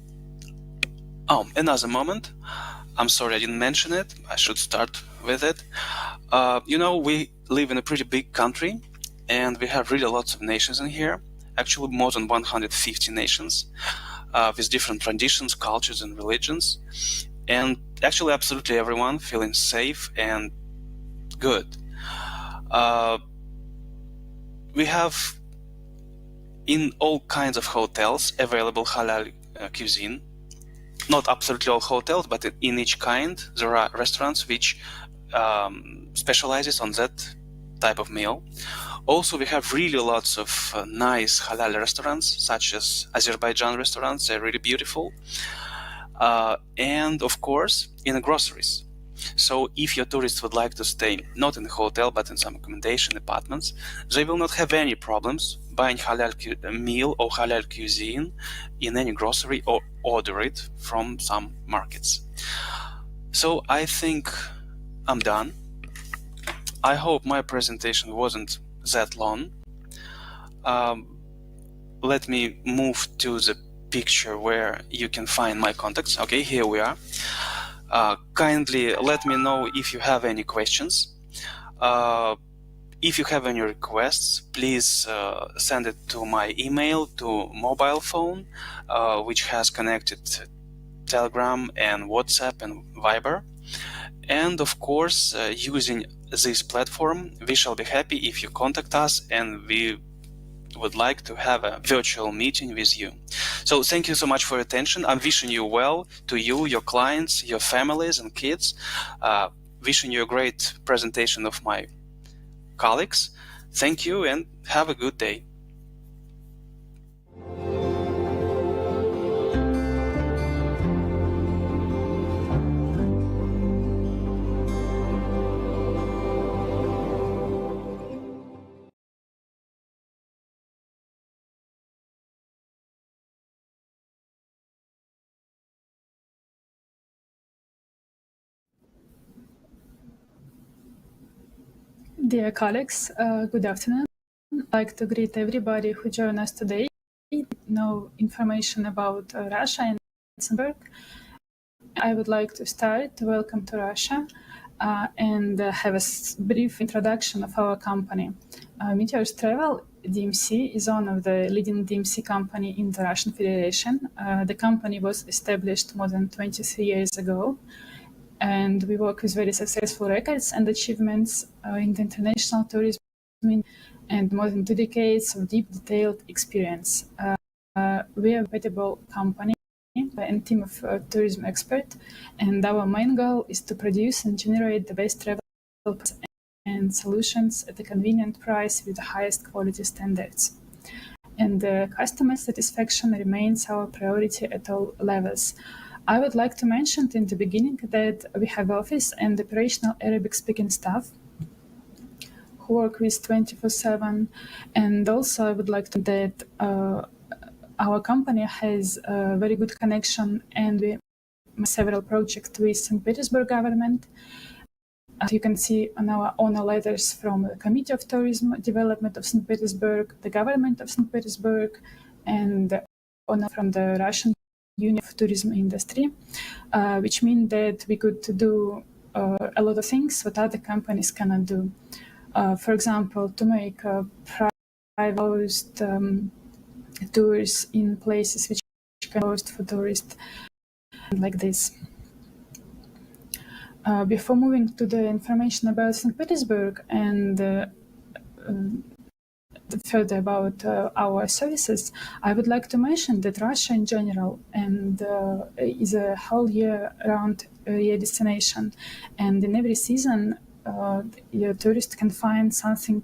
another moment. I'm sorry I didn't mention it. I should start with it. We live in a pretty big country, and we have really lots of nations in here. Actually, more than 150 nations with different traditions, cultures, and religions. And actually, absolutely everyone feeling safe and good. We have in all kinds of hotels available halal cuisine. Not absolutely all hotels, but in each kind there are restaurants which specializes on that type of meal. Also, we have really lots of nice halal restaurants, such as Azerbaijan restaurants. They're really beautiful. And of course, in the groceries. So if your tourists would like to stay not in a hotel but in some accommodation apartments, they will not have any problems buying halal meal or halal cuisine in any grocery or order it from some markets. So I think I'm done. I hope my presentation wasn't that long. Let me move to the picture where you can find my contacts. Okay, here we are. Kindly let me know if you have any questions. If you have any requests, please send it to my email, to mobile phone, which has connected Telegram and WhatsApp and Viber. And of course, using this platform, we shall be happy if you contact us and we would like to have a virtual meeting with you. So thank you so much for your attention. I'm wishing you well, to you, your clients, your families and kids. Wishing you a great presentation of my colleagues. Thank you and have a good day. Dear colleagues, good afternoon. I'd like to greet everybody who joined us today. Know information about Russia and Luxembourg. I would like to start. Welcome to Russia and have a brief introduction of our company. Profi.Travel DMC is one of the leading DMC company in the Russian Federation. The company was established more than 23 years ago, and we work with very successful records and achievements in the international tourism and more than 2 decades of deep, detailed experience. We are a reputable company and team of tourism experts, and our main goal is to produce and generate the best travel and solutions at a convenient price with the highest quality standards. And customer satisfaction remains our priority at all levels. I would like to mention in the beginning that we have office and operational Arabic speaking staff who work with 24/7, and also I would like to that our company has a very good connection and we have several projects with St. Petersburg government. As you can see on our honor letters from the Committee of Tourism Development of St. Petersburg, the government of St. Petersburg, and honor from the Russian Union of Tourism Industry, which means that we could do a lot of things what other companies cannot do. For example, to make private tours in places which can host for tourists, like this. Before moving to the information about St. Petersburg and further about our services, I would like to mention that Russia in general and is a whole year-round destination, and in every season, your tourist can find something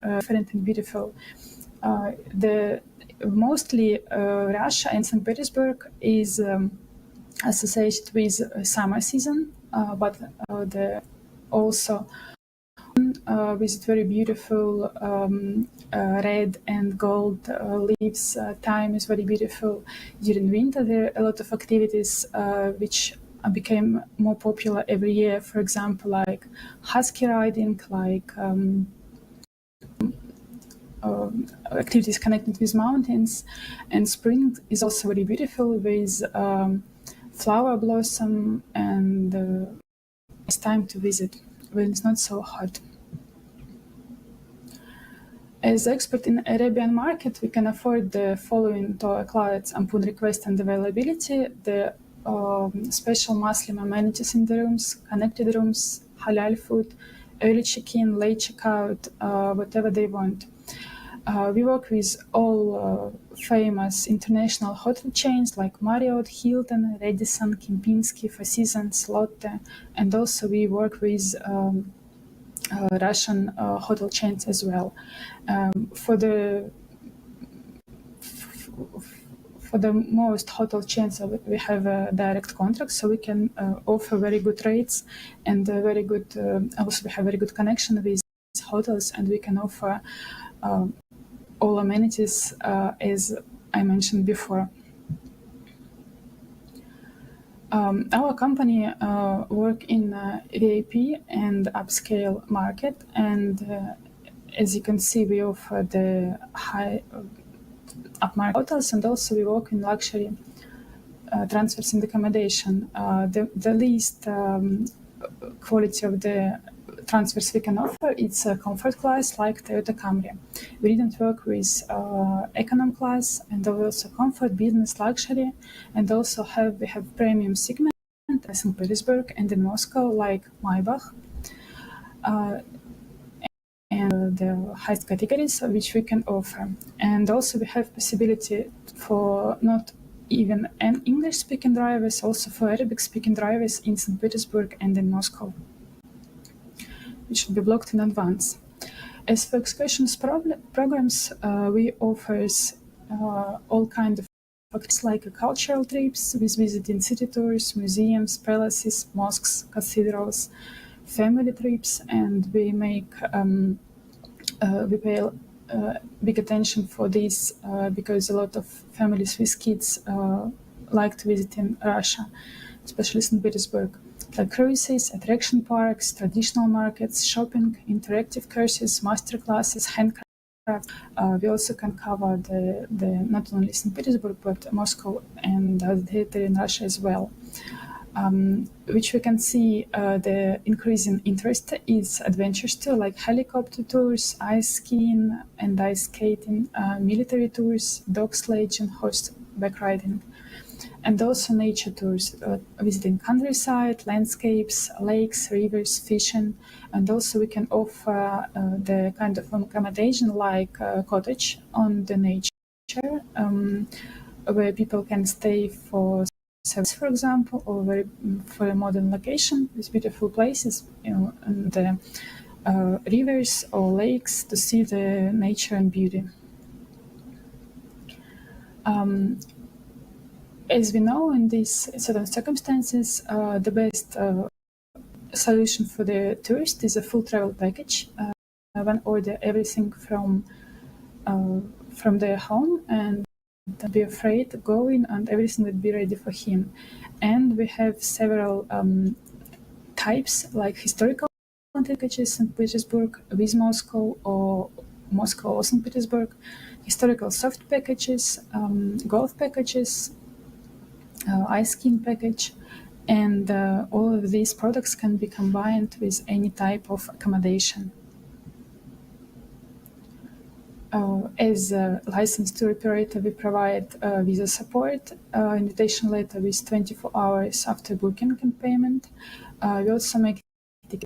different and beautiful. Mostly Russia and St. Petersburg is associated with summer season, but also with very beautiful red and gold leaves. Time is very beautiful. During winter, there are a lot of activities which became more popular every year. For example, like husky riding, like activities connected with mountains. And spring is also very beautiful with flower blossom, and it's time to visit when it's not so hot. As expert in Arabian market, we can afford the following to our clients upon request and availability: the special Muslim amenities in the rooms, connected rooms, halal food, early check-in, late check-out, whatever they want. We work with all famous international hotel chains like Marriott, Hilton, Radisson, Kempinski, Four Seasons, Lotte, and also we work with Russian hotel chains as well. For the most hotel chains, we have a direct contract, so we can offer very good rates and very good. Also, we have very good connection with hotels, and we can offer all amenities as I mentioned before. Our company work in VIP and upscale market, and as you can see, we offer the high upmarket hotels, and also we work in luxury transfers and accommodation. The least quality of the transfers we can offer, it's a comfort class like Toyota Camry. We didn't work with economy class, and also comfort, business, luxury, and also we have premium segment in St. Petersburg and in Moscow like Maybach, and the highest categories which we can offer. And also we have possibility for not even an English-speaking drivers, also for Arabic-speaking drivers in St. Petersburg and in Moscow. It should be blocked in advance. As for excursions programs, we offer all kinds of activities like cultural trips with visiting city tours, museums, palaces, mosques, cathedrals, family trips, and we make we pay big attention for this because a lot of families with kids like to visit in Russia, especially St. Petersburg. like cruises, attraction parks, traditional markets, shopping, interactive courses, master classes, handcraft. We also can cover the not only St. Petersburg but Moscow and other theater in Russia as well. Which we can see the increase in interest is adventures too, like helicopter tours, ice skiing and ice skating, military tours, dog sledging, horseback riding, and also nature tours, visiting countryside, landscapes, lakes, rivers, fishing, and also we can offer the kind of accommodation like a cottage on the nature, where people can stay for service, for example, or for a modern location with beautiful places, and the rivers or lakes to see the nature and beauty. As we know, in these certain circumstances, the best solution for the tourist is a full travel package. One order everything from their home and don't be afraid to go in, and everything will be ready for him. And we have several types, like historical packages, St. Petersburg with Moscow or St. Petersburg, historical soft packages, golf packages, ice skiing package, and all of these products can be combined with any type of accommodation. As a licensed tour operator, we provide visa support, invitation letter with 24 hours after booking and payment. We also make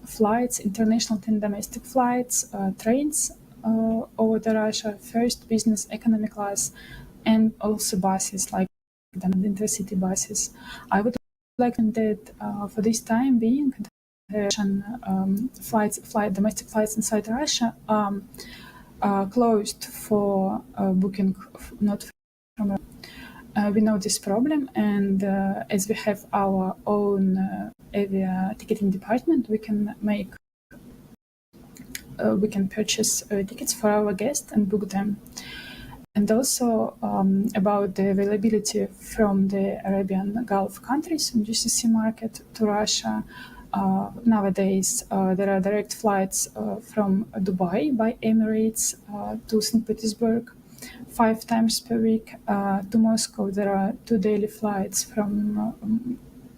flights, international and domestic flights, trains over the Russia, first, business, economy class, and also buses like the intercity buses. I would like to that for this time being, domestic flights inside Russia closed for booking, not from. We know this problem, and as we have our own avia ticketing department, we can purchase tickets for our guests and book them. And also about the availability from the Arabian Gulf countries and GCC market to Russia. Nowadays, there are direct flights from Dubai by Emirates to St. Petersburg 5 times per week. To Moscow, there are 2 daily flights from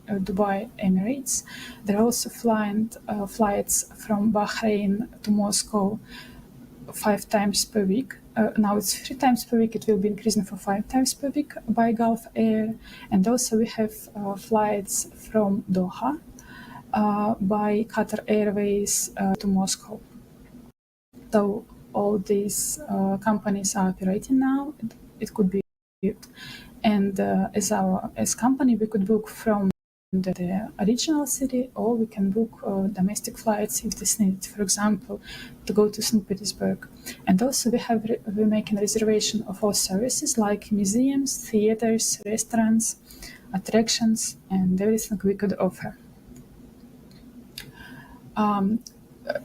Dubai Emirates. There are also flights from Bahrain to Moscow 5 times per week. Now it's 3 times per week. It will be increasing for 5 times per week by Gulf Air. And also we have flights from Doha by Qatar Airways to Moscow. So all these companies are operating now. It could be, and as company, we could book from the original city, or we can book domestic flights if this needed, for example, to go to St. Petersburg. And also we're making a reservation of all services like museums, theaters, restaurants, attractions, and everything we could offer.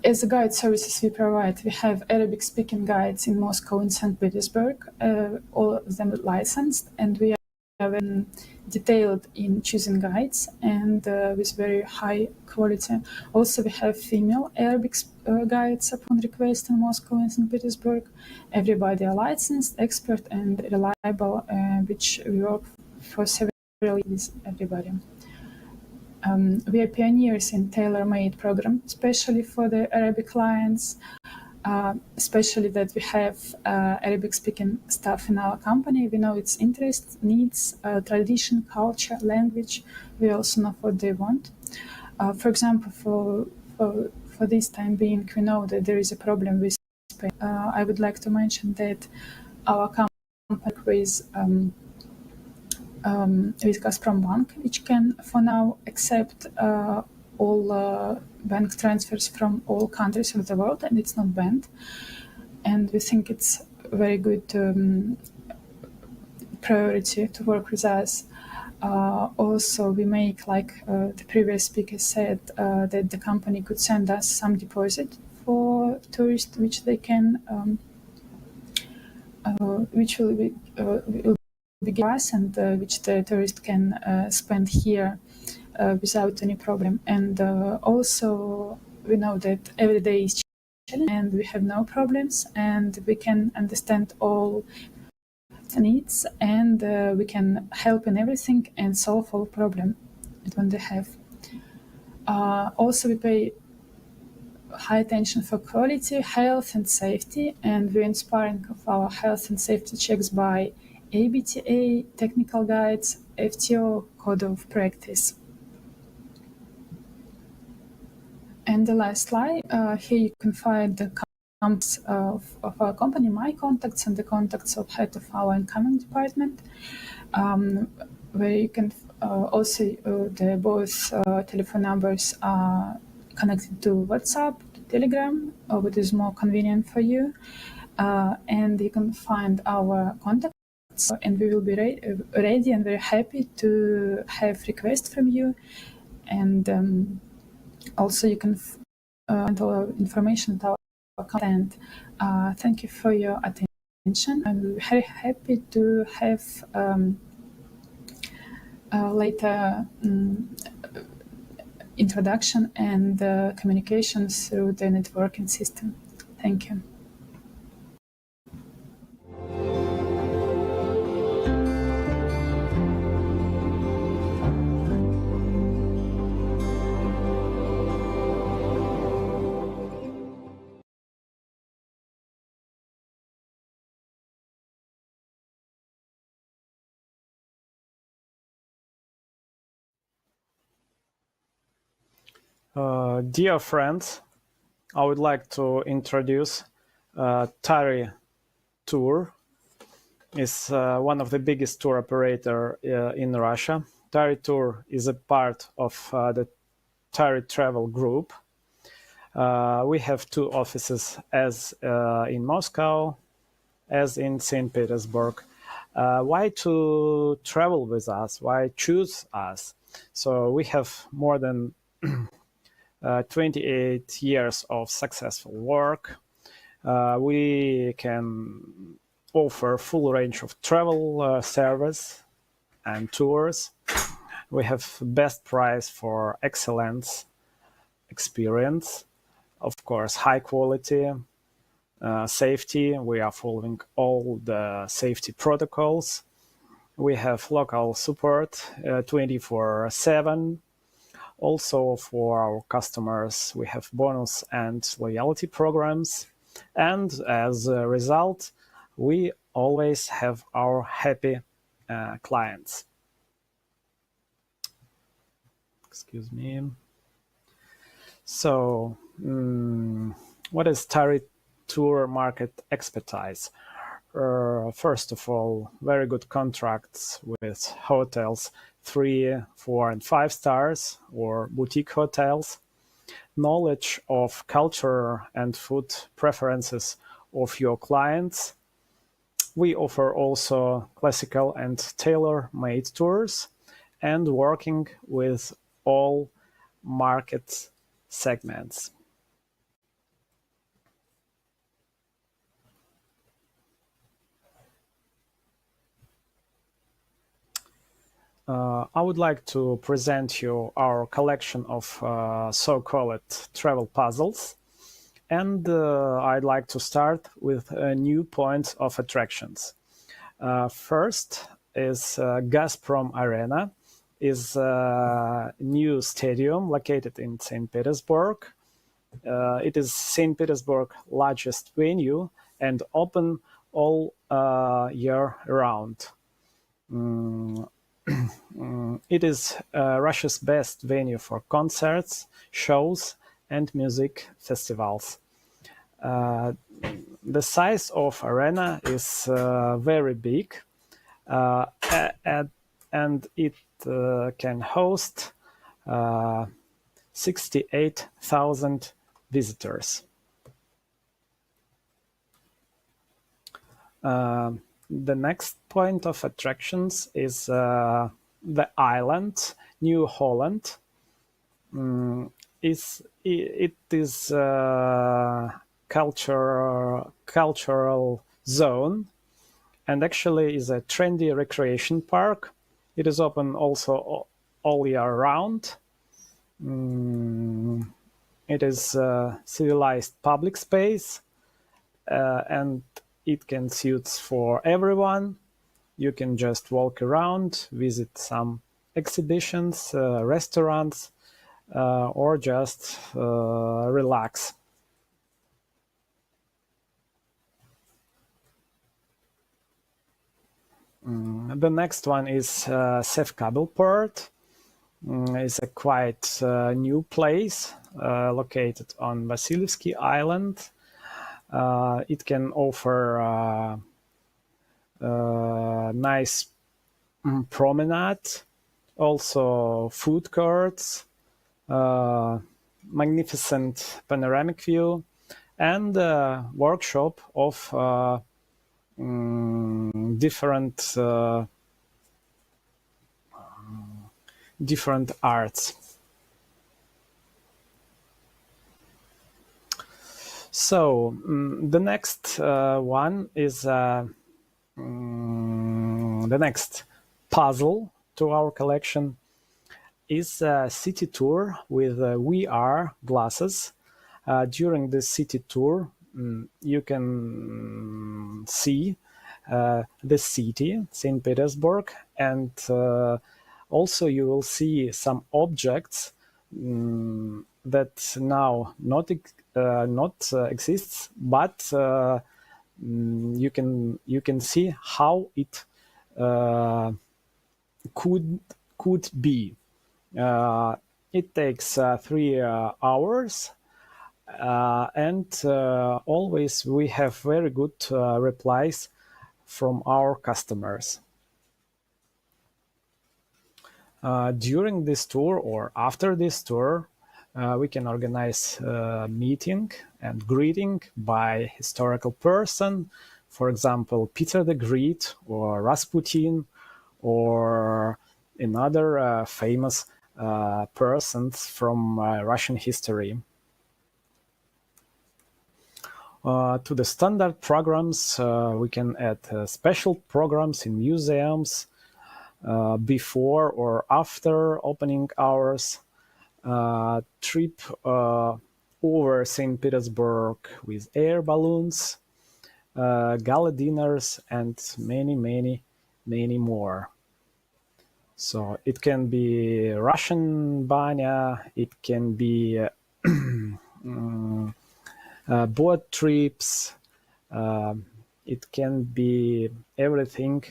As a guide services we provide, we have Arabic-speaking guides in Moscow and St. Petersburg, all of them licensed, and we are detailed in choosing guides and with very high quality. Also, we have female Arabic guides upon request in Moscow and St. Petersburg. Everybody are licensed, expert, and reliable, which we work for several years, everybody. We are pioneers in tailor-made program, especially for the Arabic clients, especially that we have Arabic-speaking staff in our company. We know its interests, needs, tradition, culture, language. We also know what they want. For example, for this time being, we know that there is a problem with Spain. I would like to mention that our company with Gazprom Bank, which can for now accept all bank transfers from all countries of the world, and it's not banned. And we think it's very good priority to work with us. Also, we make, like the previous speaker said, that the company could send us some deposit for tourists, which they can, which will be us, and which the tourist can spend here without any problem. And also, we know that every day is challenging and we have no problems, and we can understand all needs, and we can help in everything and solve all problem when they have. Also, we pay high attention for quality, health, and safety, and we're inspiring of our health and safety checks by ABTA, technical guides, FTO, code of practice. And the last slide, here you can find the contacts of our company, my contacts, and the contacts of head of our incoming department, where you can also, the both telephone numbers are connected to WhatsApp, to Telegram, which is more convenient for you. And you can find our contacts, and we will be ready and very happy to have requests from you. And also you can find all our information about our content. Thank you for your attention. I'm very happy to have later introduction and communication through the networking system. Thank you. Dear friends, I would like to introduce Tari Tour. It's one of the biggest tour operator in Russia. Tari Tour is a part of the Profi.Travel group. We have two offices, as in Moscow as in St. Petersburg. Why to travel with us? Why choose us? So we have more than 28 years of successful work. We can offer full range of travel service and tours. We have best price for excellence experience. Of course, high quality, safety. We are following all the safety protocols. We have local support 24/7. Also, for our customers, we have bonus and loyalty programs. And as a result, we always have our happy clients. Excuse me. So, what is Tari Tour market expertise? First of all, very good contracts with hotels 3, 4, and 5 stars or boutique hotels. Knowledge of culture and food preferences of your clients. We offer also classical and tailor-made tours, and working with all market segments. I would like to present you our collection of so-called travel puzzles. And I'd like to start with new points of attractions. First is Gazprom Arena, is a new stadium located in St. Petersburg. It is St. Petersburg's largest venue and open all year round. It is Russia's best venue for concerts, shows, and music festivals. The size of arena is very big, and it can host 68,000 visitors. The next point of attractions is the island, New Holland. It is a cultural zone, and actually is a trendy recreation park. It is open also all year round. It is a civilized public space, and it can suit for everyone. You can just walk around, visit some exhibitions, restaurants, or just relax. The next one is Sevkabel Port. It's a quite new place located on Vasilievsky Island. It can offer nice promenade, also food courts, magnificent panoramic view, and workshop of different arts. So the next one is the next puzzle to our collection is a city tour with VR glasses. During the city tour, you can see the city, St. Petersburg, and also you will see some objects that now not exists, but you can see how it could be. It takes 3 hours, and always we have very good replies from our customers. During this tour or after this tour, we can organize a meeting and greeting by historical person, for example, Peter the Great or Rasputin or another famous persons from Russian history. To the standard programs, we can add special programs in museums before or after opening hours, trip over St. Petersburg with air balloons, gala dinners, and many more. So it can be Russian banya, it can be boat trips, it can be everything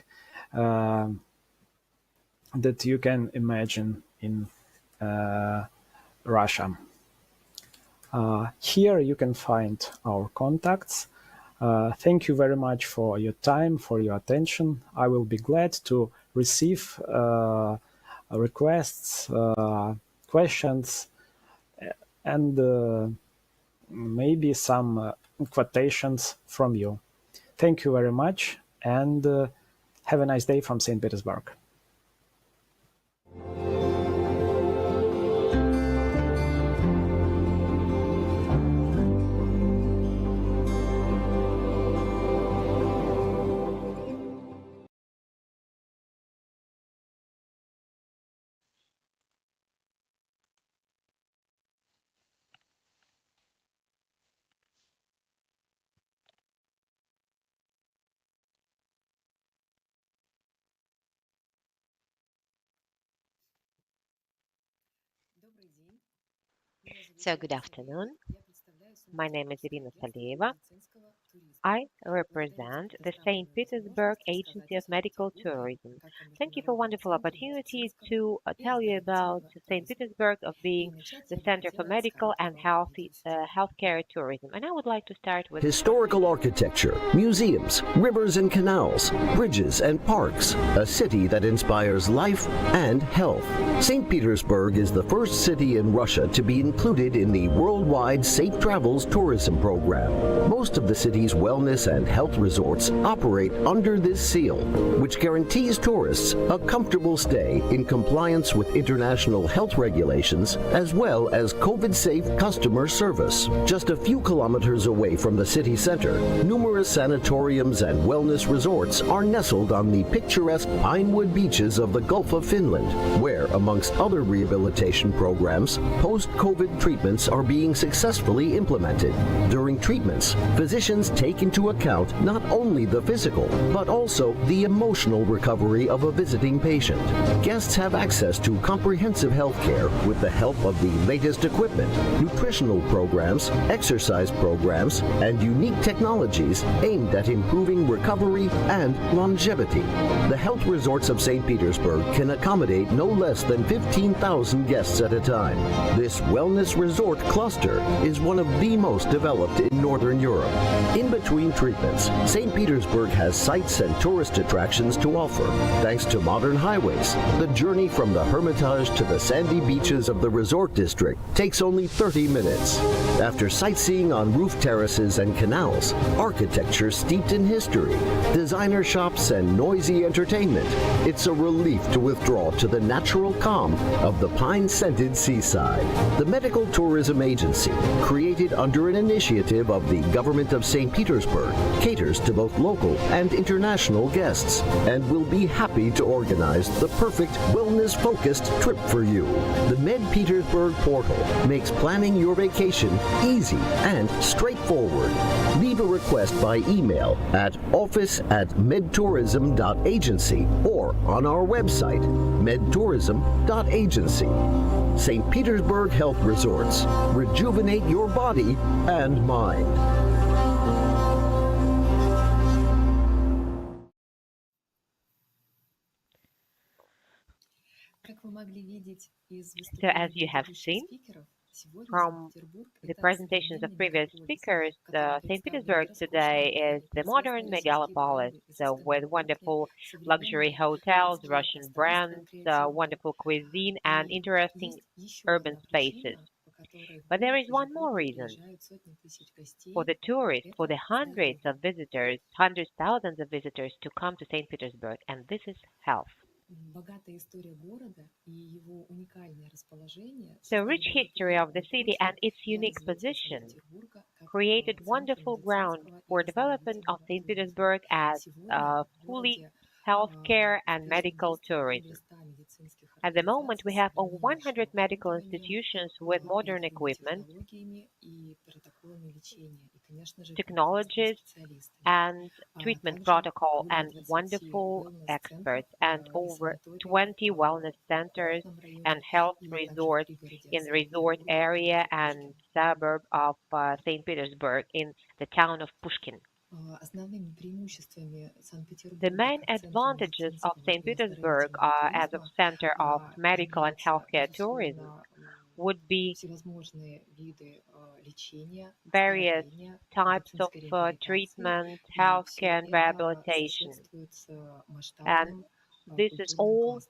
that you can imagine in Russia. Here you can find our contacts. Thank you very much for your time, for your attention. I will be glad to receive requests, questions, and maybe some quotations from you. Thank you very much, and have a nice day from St. Petersburg. So good afternoon. My name is Irina Salieva. I represent the St. Petersburg Agency of Medical Tourism. Thank you for a wonderful opportunity to tell you about St. Petersburg of being the center for medical and healthcare tourism. And I would like to start with historical architecture, museums, rivers and canals, bridges and parks, a city that inspires life and health. St. Petersburg is the first city in Russia to be included in the worldwide Safe Travels tourism program. Most of the city's city's wellness and health resorts operate under this seal, which guarantees tourists a comfortable stay in compliance with international health regulations as well as COVID-safe customer service. Just a few kilometers away from the city center, numerous sanatoriums and wellness resorts are nestled on the picturesque Pinewood beaches of the Gulf of Finland, where, amongst other rehabilitation programs, post-COVID treatments are being successfully implemented. During treatments, physicians take into account not only the physical, but also the emotional recovery of a visiting patient. Guests have access to comprehensive health care with the help of the latest equipment, nutritional programs, exercise programs, and unique technologies aimed at improving recovery and longevity. The health resorts of St. Petersburg can accommodate no less than 15,000 guests at a time. This wellness resort cluster is one of the most developed in Northern Europe. In between treatments, St. Petersburg has sites and tourist attractions to offer. Thanks to modern highways, the journey from the Hermitage to the sandy beaches of the resort district takes only 30 minutes. After sightseeing on roof terraces and canals, architecture steeped in history, designer shops, and noisy entertainment, it's a relief to withdraw to the natural calm of the pine-scented seaside. The Medical Tourism Agency, created under an initiative of the government of St. Petersburg, caters to both local and international guests and will be happy to organize the perfect wellness-focused trip for you. The Med Petersburg portal makes planning your vacation easy and straightforward. Leave a request by email at office@medtourism.agency or on our website, medtourism.agency. St. Petersburg Health Resorts. Rejuvenate your body and mind. So as you have seen from the presentations of previous speakers, St. Petersburg today is the modern megalopolis with wonderful luxury hotels, Russian brands, wonderful cuisine, and interesting urban spaces. But there is one more reason for the tourists, for the hundreds of visitors, hundreds, thousands of visitors to come to St. Petersburg, and this is health. So rich history of the city and its unique position created wonderful ground for development of St. Petersburg as fully healthcare and medical tourism. At the moment, we have over 100 medical institutions with modern equipment, technologies, and treatment protocol, and wonderful experts, and over 20 wellness centers and health resorts in the resort area and suburb of St. Petersburg in the town of Pushkin. The main advantages of St. Petersburg as a center of medical and healthcare tourism would be various types of treatment, healthcare, and rehabilitation. And this is all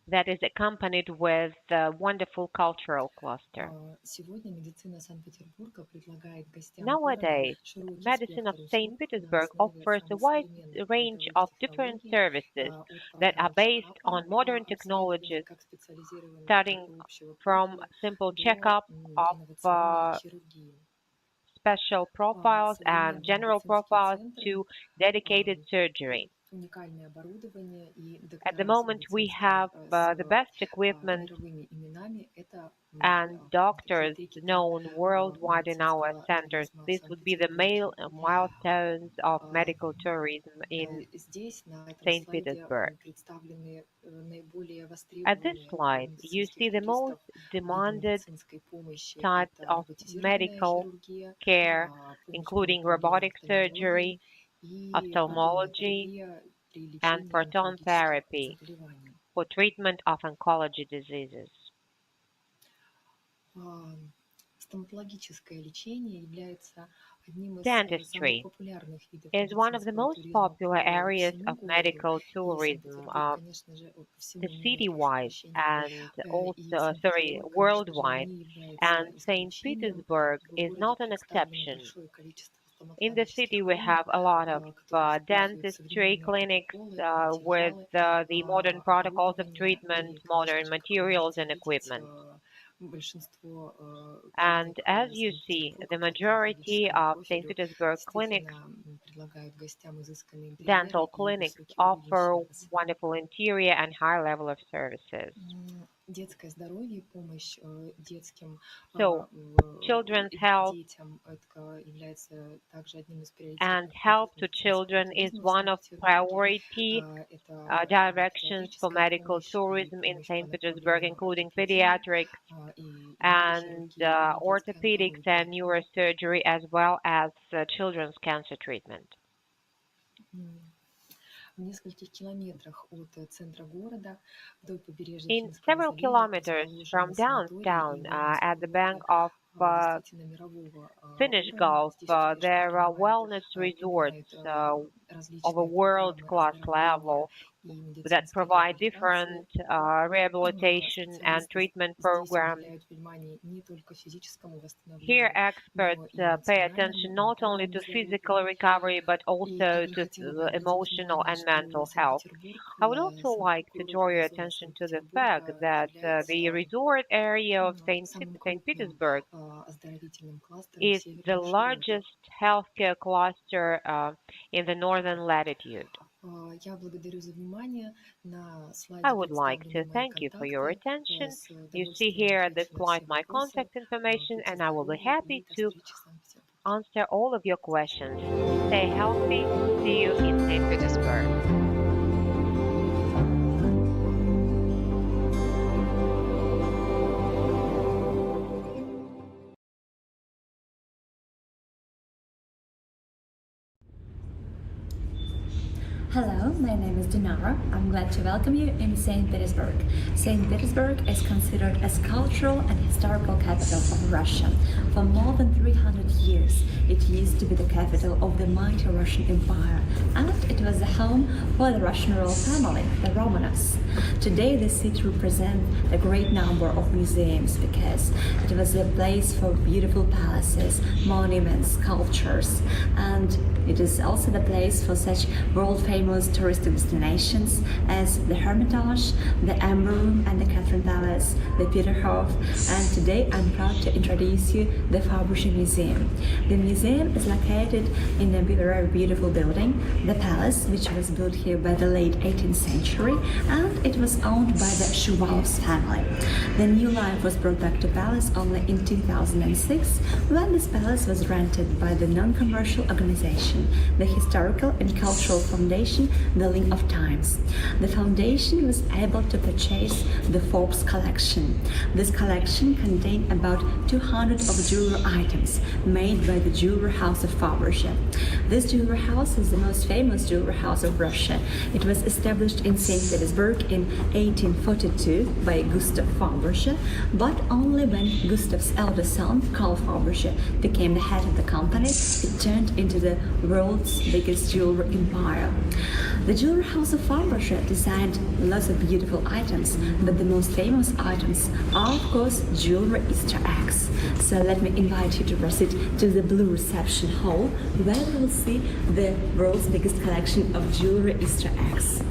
that is accompanied with a wonderful cultural cluster. Nowadays, medicine of St. Petersburg offers a wide range of different services that are based on modern technologies, starting from simple checkup of special profiles and general profiles to dedicated surgery. At the moment, we have the best equipment and doctors known worldwide in our centers. This would be the milestones of medical tourism in St. Petersburg. At this slide, you see the most demanded types of medical care, including robotic surgery, ophthalmology, and proton therapy for treatment of oncology diseases. Dentistry is one of the most popular areas of medical tourism, city-wide and also, worldwide. And St. Petersburg is not an exception. In the city, we have a lot of dentistry clinics with the modern protocols of treatment, modern materials and equipment. And as you see, the majority of St. Petersburg clinics, dental clinics, offer wonderful interior and high level of services. So, children's health and help to children is one of priority directions for medical tourism in St. Petersburg, including pediatrics and orthopedics and neurosurgery, as well as children's cancer treatment. In several kilometers from downtown, at the bank of Finnish Gulf, there are wellness resorts of a world-class level that provide different rehabilitation and treatment programs. Here, experts pay attention not only to physical recovery, but also to emotional and mental health. I would also like to draw your attention to the fact that the resort area of St. Petersburg is the largest healthcare cluster in the northern latitude. I would like to thank you for your attention. You see here at this slide my contact information, and I will be happy to answer all of your questions. Stay healthy. See you in St. Petersburg. Hello, my name is Dinara. I'm glad to welcome you in St. Petersburg. St. Petersburg is considered as cultural and historical capital of Russia. For more than 300 years, it used to be the capital of the mighty Russian Empire, and it was the home for the Russian royal family, the Romanovs. Today, the city represents a great number of museums because it was a place for beautiful palaces, monuments, sculptures, and it is also the place for such world-famous touristic destinations as the Hermitage, the Amber Room and the Catherine Palace, the Peterhof, and today I'm proud to introduce you the Fabergé Museum. The museum is located in a very beautiful building, the palace, which was built here by the late 18th century, and it was owned by the Shuvalovs family. The new life was brought back to palace only in 2006, when this palace was rented by the non-commercial organization, the Historical and Cultural Foundation Building of Times. The foundation was able to purchase the Forbes collection. This collection contained about 200 of jewelry items made by the jewelry house of Fabergé. This jewelry house is the most famous jewelry house of Russia. It was established in St. Petersburg in 1842 by Gustav Fabergé, but only when Gustav's elder son, Karl Fabergé, became the head of the company, it turned into the world's biggest jewelry empire. The jewelry house of Fabergé designed lots of beautiful items, but the most famous items are, of course, jewelry Easter eggs. So let me invite you to proceed to the Blue Reception Hall, where you will see the world's biggest collection of jewelry Easter eggs.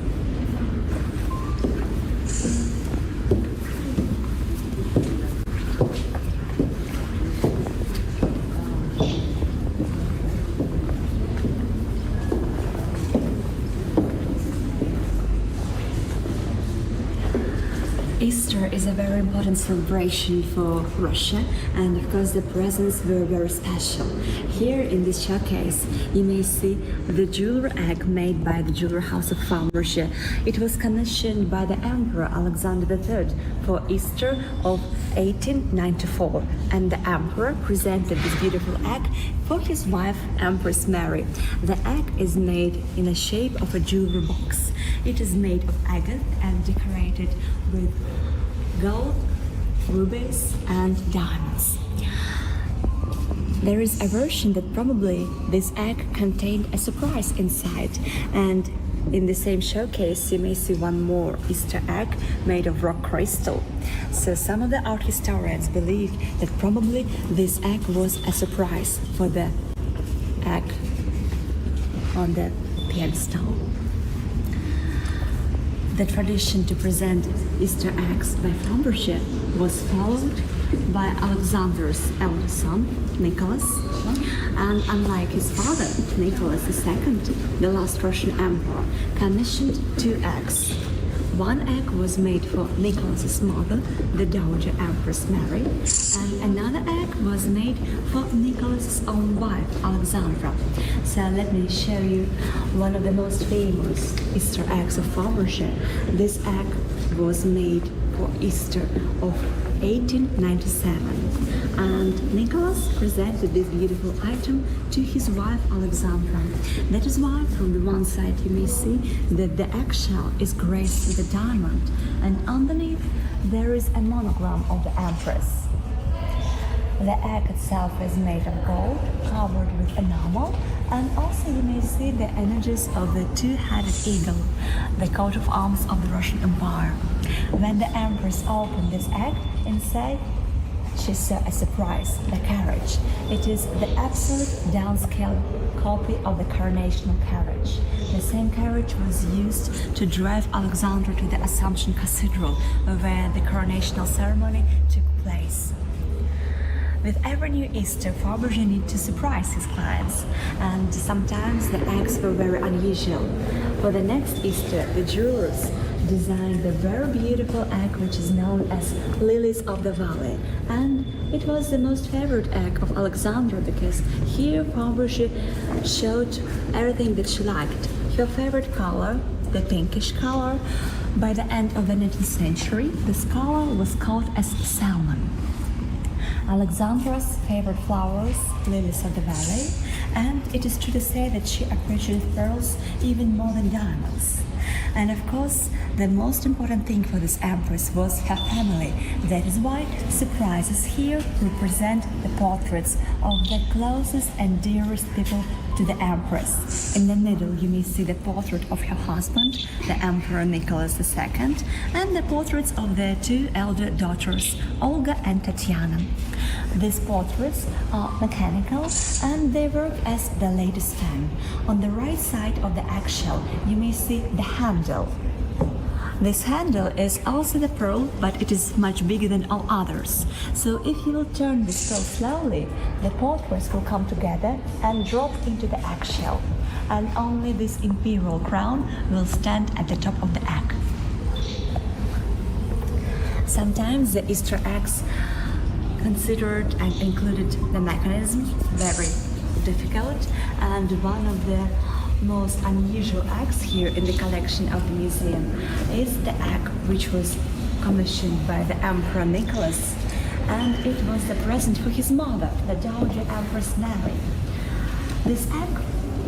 Easter is a very important celebration for Russia, and of course the presents were very special. Here in this showcase you may see the jewelry egg made by the jewelry house of Fabergé. It was commissioned by the Emperor Alexander III for Easter of 1894, and the Emperor presented this beautiful egg for his wife Empress Mary. The egg is made in the shape of a jewelry box. It is made of agate and decorated with gold, rubies and diamonds. There is a version that probably this egg contained a surprise inside, and in the same showcase you may see one more Easter egg made of rock crystal. So some of the art historians believe that probably this egg was a surprise for the egg on the pedestal. The tradition to present Easter eggs by Fabergé was followed by Alexander's elder son, Nicholas, and unlike his father, Nicholas II, the last Russian emperor, commissioned 2 eggs. One egg was made for Nicholas's mother, the Dowager Empress Mary, and another egg was made for Nicholas's own wife, Alexandra. So let me show you one of the most famous Easter eggs of Fabergé. This egg was made for Easter of 1897, and Nicholas presented this beautiful item to his wife Alexandra. That is why from the one side you may see that the eggshell is graced with a diamond, and underneath there is a monogram of the Empress. The egg itself is made of gold, covered with enamel, and also you may see the images of the 2-headed eagle, the coat of arms of the Russian Empire. When the Empress opened this egg inside, she saw a surprise, the carriage. It is the absolute downscale copy of the coronational carriage. The same carriage was used to drive Alexandra to the Assumption Cathedral, where the coronational ceremony took place. With every new Easter, Fabergé needed to surprise his clients, and sometimes the eggs were very unusual. For the next Easter, the jewelers designed a very beautiful egg which is known as Lilies of the Valley, and it was the most favorite egg of Alexandra because here Fabergé showed everything that she liked. Her favorite color, the pinkish color. By the end of the 19th century, this color was called as salmon. Alexandra's favorite flowers, lilies of the valley, and it is true to say that she appreciated pearls even more than diamonds. And of course, the most important thing for this empress was her family. That is why surprises here represent the portraits of the closest and dearest people to the empress. In the middle, you may see the portrait of her husband, the Emperor Nicholas II, and the portraits of their 2 elder daughters, Olga and Tatiana. These portraits are mechanical and they work as the latest fan. On the right side of the eggshell, you may see the handle. This handle is also the pearl, but it is much bigger than all others. So if you will turn this pearl slowly, the portraits will come together and drop into the eggshell. And only this imperial crown will stand at the top of the egg. Sometimes the Easter eggs considered and included the mechanism, very difficult, and one of the most unusual eggs here in the collection of the museum is the egg which was commissioned by the Emperor Nicholas, and it was the present for his mother, the Dowager Empress Mary. This egg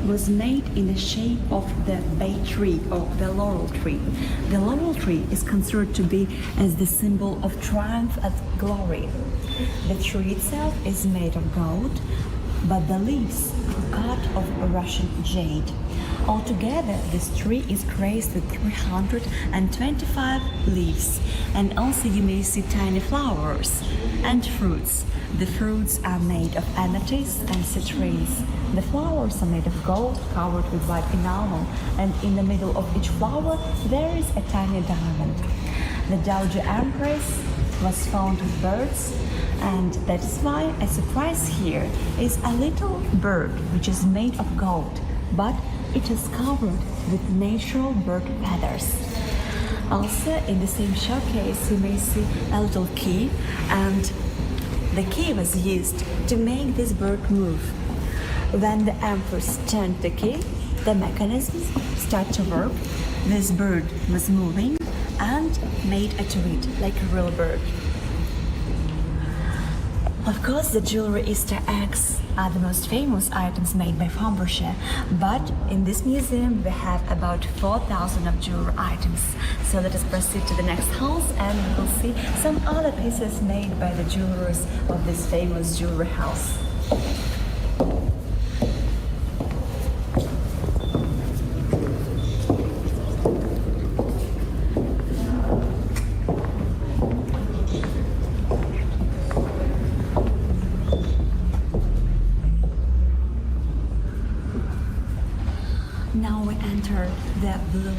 was made in the shape of the bay tree or the laurel tree. The laurel tree is considered to be as the symbol of triumph and glory. The tree itself is made of gold, but the leaves are cut of Russian jade. Altogether, this tree is graced with 325 leaves, and also you may see tiny flowers and fruits. The fruits are made of amethyst and citrus. The flowers are made of gold, covered with white enamel, and in the middle of each flower there is a tiny diamond. The Dowager Empress was found with birds, and that is why a surprise here is a little bird which is made of gold, but it is covered with natural bird feathers. Also, in the same showcase, you may see a little key, and the key was used to make this bird move. When the Empress turned the key, the mechanism started to work. This bird was moving and made a tweet like a real bird. Of course, the jewelry Easter eggs are the most famous items made by Fabergé, but in this museum we have about 4,000 of jewelry items. So let us proceed to the next house and we will see some other pieces made by the jewelers of this famous jewelry house. are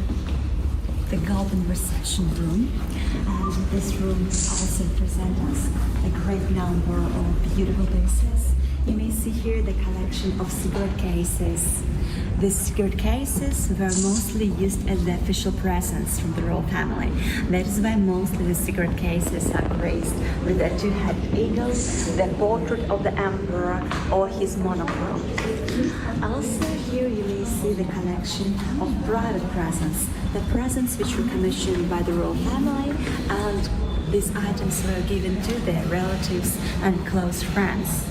the golden reception room, and this room also presents us a great number of beautiful pieces. You may see here the collection of cigarette cases. These cigarette cases were mostly used as the official presents from the royal family. That is why mostly the cigarette cases are graced with a two-headed eagle, the portrait of the emperor, or his monochrome. Also here you may see the collection of private presents, the presents which were commissioned by the royal family, and these items were given to their relatives and close friends.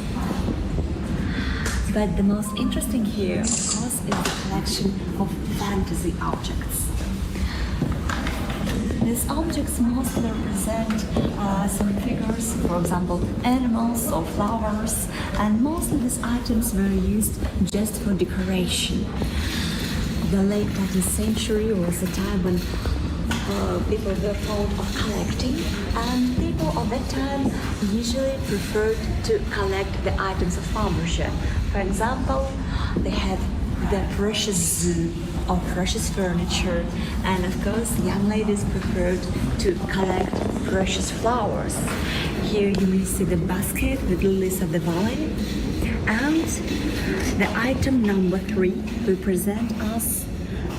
But the most interesting here, of course, is the collection of fantasy objects. These objects mostly represent some figures, for example, animals or flowers, and mostly these items were used just for decoration. The late 19th century was a time when people were fond of collecting, and people of that time usually preferred to collect the items of farmership. For example, they had the precious or precious furniture, and of course young ladies preferred to collect precious flowers. Here you may see the basket with lilies of the valley, and the item number 3 represents us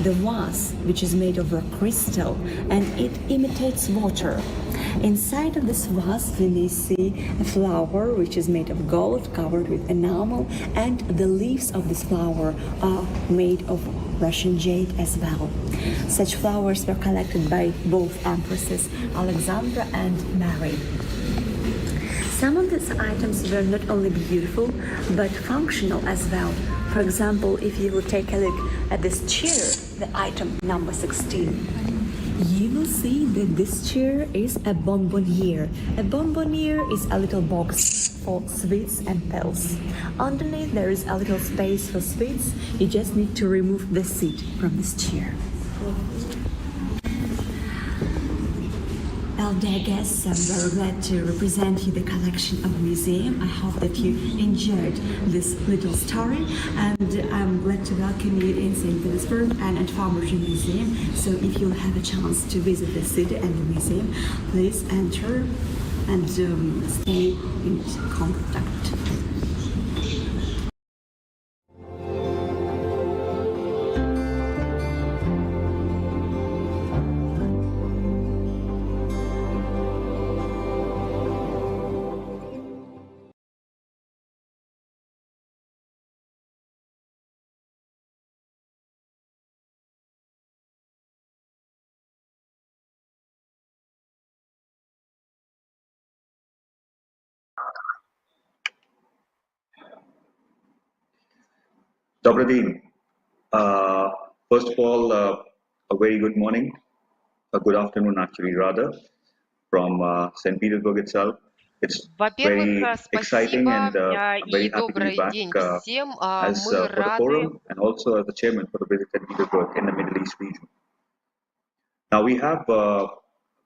the vase, which is made of rock crystal, and it imitates water. Inside of this vase we may see a flower which is made of gold covered with enamel, and the leaves of this flower are made of Russian jade as well. Such flowers were collected by both empresses Alexandra and Mary. Some of these items were not only beautiful but functional as well. For example, if you will take a look at this chair, the item number 16, you will see that this chair is a bonbonniere. A bonbonniere is a little box for sweets and pills. Underneath there is a little space for sweets. You just need to remove the seat from this chair. Well, dear guests, I'm very glad to represent you the collection of the museum. I hope that you enjoyed this little story, and I'm glad to welcome you in St. Petersburg and at Farmers Museum. So if you have a chance to visit the city and the museum, please enter and stay in contact. Добрый день. First of all, a very good morning, a good afternoon actually rather, from St. Petersburg itself. It's Во-первых, very exciting, спасибо and I'm very и happy to be добрый back день всем. as Мы for the рады. forum and also as the chairman for the Visit St. Petersburg in the Middle East region. Now we have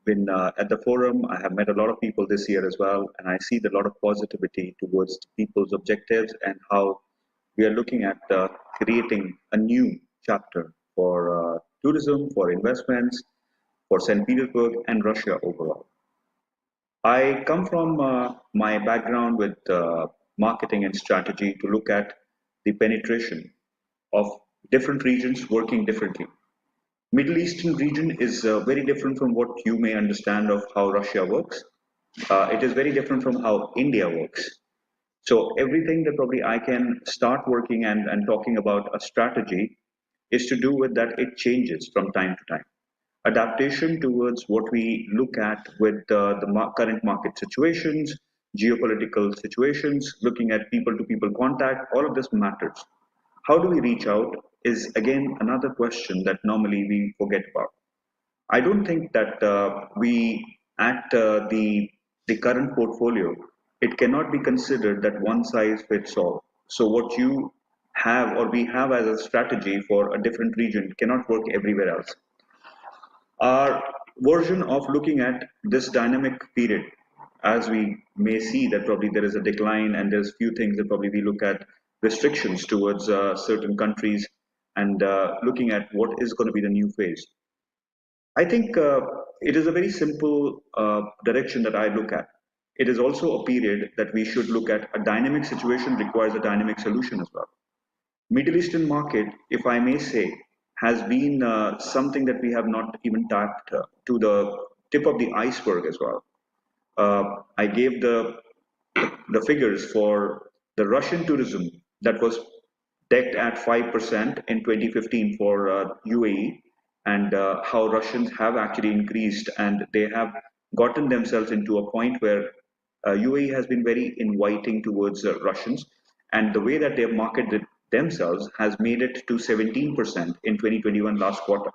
been at the forum. I have met a lot of people this year as well, and I see a lot of positivity towards people's objectives and how we are looking at creating a new chapter for tourism, for investments, for St. Petersburg and Russia overall. I come from my background with marketing and strategy to look at the penetration of different regions working differently. Middle Eastern region is very different from what you may understand of how Russia works. It is very different from how India works. So everything that probably I can start working and talking about a strategy is to do with that it changes from time to time. Adaptation towards what we look at with the current market situations, geopolitical situations, looking at people to people contact, all of this matters. How do we reach out is again another question that normally we forget about. I don't think that we at the current portfolio, it cannot be considered that one size fits all. So what you have or we have as a strategy for a different region cannot work everywhere else. Our version of looking at this dynamic period, as we may see that probably there is a decline and there's few things that probably we look at restrictions towards certain countries and looking at what is going to be the new phase. I think it is a very simple direction that I look at. It is also a period that we should look at. A dynamic situation requires a dynamic solution as well. Middle Eastern market, if I may say, has been something that we have not even tapped to the tip of the iceberg as well. I gave the figures for the Russian tourism that was decked at 5% in 2015 for UAE, and how Russians have actually increased and they have gotten themselves into a point where UAE has been very inviting towards Russians, and the way that they have marketed themselves has made it to 17% in 2021 last quarter.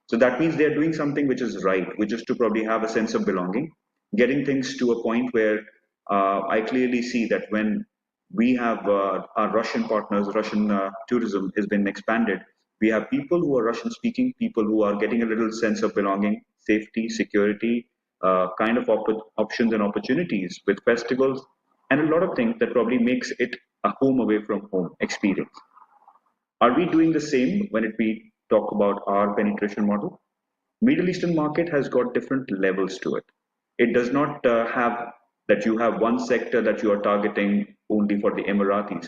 So that means they're doing something which is right, which is to probably have a sense of belonging, getting things to a point where I clearly see that when we have our Russian partners, Russian tourism has been expanded. We have people who are Russian speaking, people who are getting a little sense of belonging, safety, security, kind of options and opportunities with festivals, and a lot of things that probably makes it a home away from home experience. Are we doing the same when we talk about our penetration model? Middle Eastern market has got different levels to it. It does not have that you have one sector that you are targeting only for the Emiratis.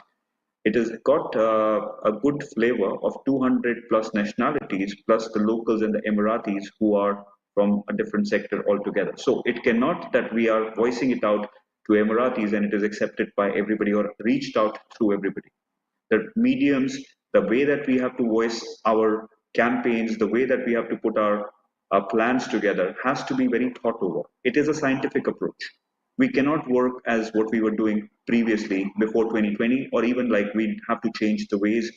It has got a good flavor of 200 plus nationalities plus the locals and the Emiratis who are from a different sector altogether. So it cannot that we are voicing it out to Emiratis and it is accepted by everybody or reached out through everybody. The mediums, the way that we have to voice our campaigns, the way that we have to put our plans together has to be very thought over. It is a scientific approach. We cannot work as what we were doing previously before 2020, or even like we have to change the ways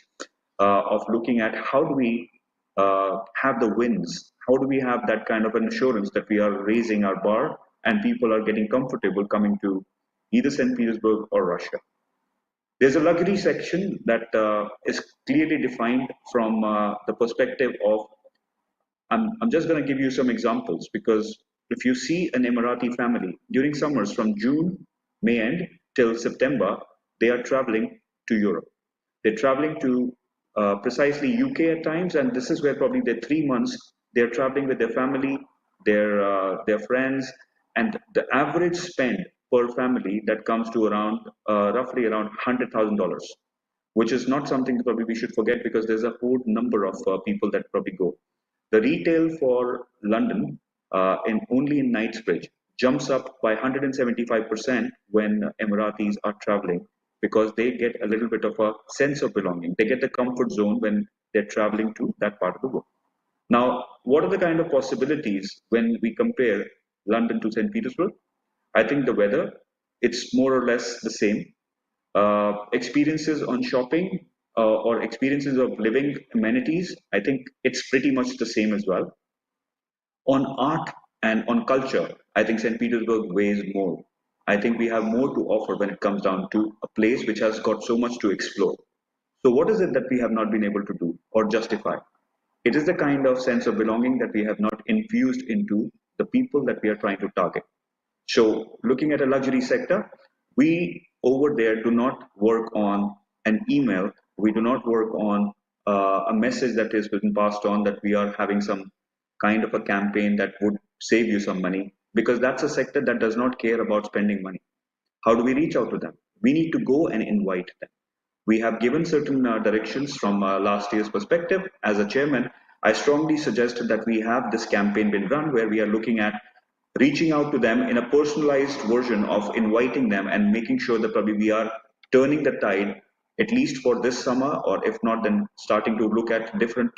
of looking at how do we have the wins, how do we have that kind of an assurance that we are raising our bar and people are getting comfortable coming to either St. Petersburg or Russia. There's a luxury section that is clearly defined from the perspective of, I'm just going to give you some examples because if you see an Emirati family during summers from June, May end till September, they are traveling to Europe. They're traveling to precisely UK at times, and this is where probably the 3 months they're traveling with their family, their friends, and the average spend per family that comes to around roughly around $100,000, which is not something that probably we should forget because there's a whole number of people that probably go. The retail for London in only in Knightsbridge jumps up by 175% when Emiratis are traveling because they get a little bit of a sense of belonging. They get the comfort zone when they're traveling to that part of the world. Now, what are the kind of possibilities when we compare London to St. Petersburg? I think the weather, it's more or less the same. Experiences on shopping or experiences of living amenities, I think it's pretty much the same as well. On art and on culture, I think St. Petersburg weighs more. I think we have more to offer when it comes down to a place which has got so much to explore. So what is it that we have not been able to do or justify? It is the kind of sense of belonging that we have not infused into the people that we are trying to target. So looking at a luxury sector, we over there do not work on an email. We do not work on a message that has been passed on that we are having some kind of a campaign that would save you some money, because that's a sector that does not care about spending money. How do we reach out to them? We need to go and invite them. We have given certain directions from last year's perspective. As a chairman, I strongly suggested that we have this campaign been run where we are looking at reaching out to them in a personalized version of inviting them and making sure that probably we are turning the tide at least for this summer, or if not then starting to look at different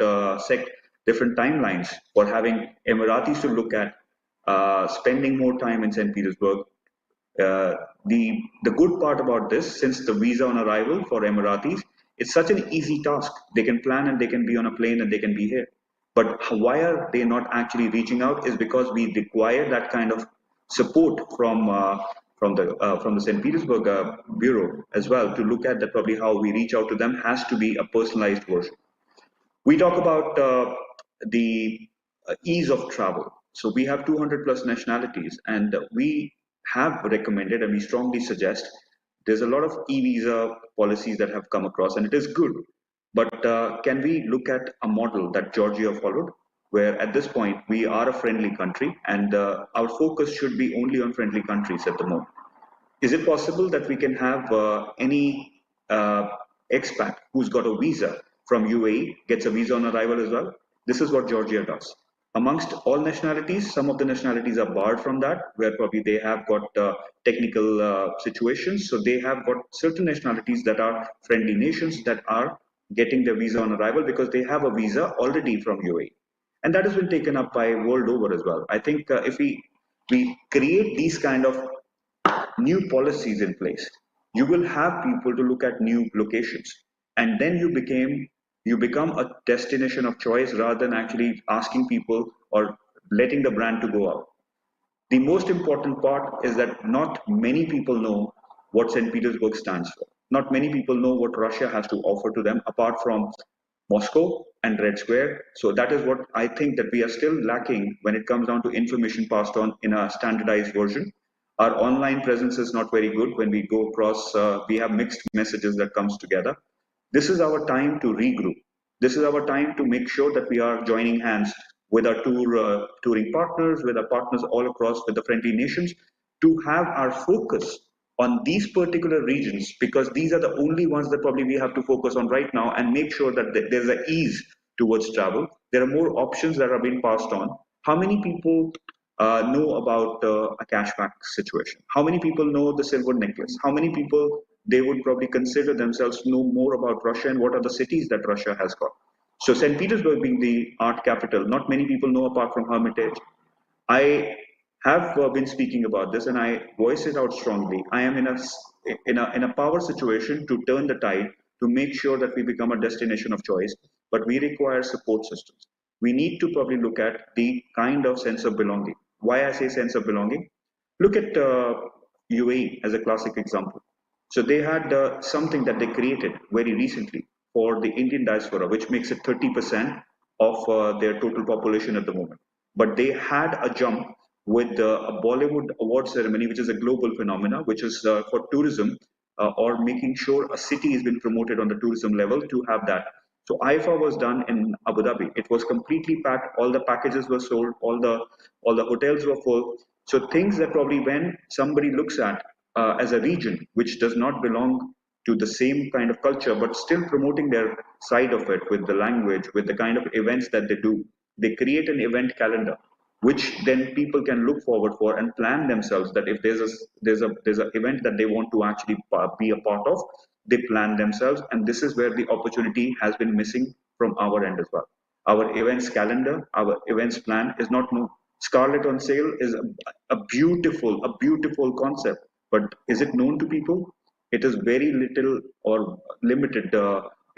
different timelines for having Emiratis to look at spending more time in St. Petersburg. The good part about this, since the visa on arrival for Emiratis, it's such an easy task. They can plan and they can be on a plane and they can be here. But why are they not actually reaching out is because we require that kind of support from the St. Petersburg Bureau as well to look at that probably how we reach out to them has to be a personalized version. We talk about the ease of travel. So we have 200 plus nationalities, and we have recommended and we strongly suggest there's a lot of e-visa policies that have come across, and it is good. But can we look at a model that Georgia followed, where at this point we are a friendly country and our focus should be only on friendly countries at the moment? Is it possible that we can have any expat who's got a visa from UAE gets a visa on arrival as well? This is what Georgia does. Amongst all nationalities, some of the nationalities are barred from that, where probably they have got technical situations. So they have got certain nationalities that are friendly nations that are getting their visa on arrival because they have a visa already from UAE. And that has been taken up by world over as well. I think if we create these kind of new policies in place, you will have people to look at new locations, and then you become a destination of choice rather than actually asking people or letting the brand to go out. The most important part is that not many people know what St. Petersburg stands for. Not many people know what Russia has to offer to them apart from Moscow and Red Square. So that is what I think that we are still lacking when it comes down to information passed on in a standardized version. Our online presence is not very good. When we go across, we have mixed messages that comes together. This is our time to regroup. This is our time to make sure that we are joining hands with our touring partners, with our partners all across with the friendly nations, to have our focus on these particular regions, because these are the only ones that probably we have to focus on right now and make sure that there's an ease towards travel. There are more options that are being passed on. How many people know about a cashback situation? How many people know the silver necklace? How many people they would probably consider themselves know more about Russia and what are the cities that Russia has got? So St. Petersburg being the art capital, not many people know apart from Hermitage. I have been speaking about this and I voice it out strongly. I am in a power situation to turn the tide to make sure that we become a destination of choice, but we require support systems. We need to probably look at the kind of sense of belonging. Why I say sense of belonging? Look at UAE as a classic example. So they had something that they created very recently for the Indian diaspora, which makes it 30% of their total population at the moment. But they had a jump with a Bollywood award ceremony, which is a global phenomena, which is for tourism or making sure a city has been promoted on the tourism level to have that. So IFA was done in Abu Dhabi. It was completely packed. All the packages were sold. All the hotels were full. So things that probably when somebody looks at as a region which does not belong to the same kind of culture, but still promoting their side of it with the language, with the kind of events that they do, they create an event calendar which then people can look forward for and plan themselves that if there's a event that they want to actually be a part of, they plan themselves, and this is where the opportunity has been missing from our end as well. Our events calendar, our events plan is not known. Scarlet on sale is a beautiful concept, but is it known to people? It is very little or limited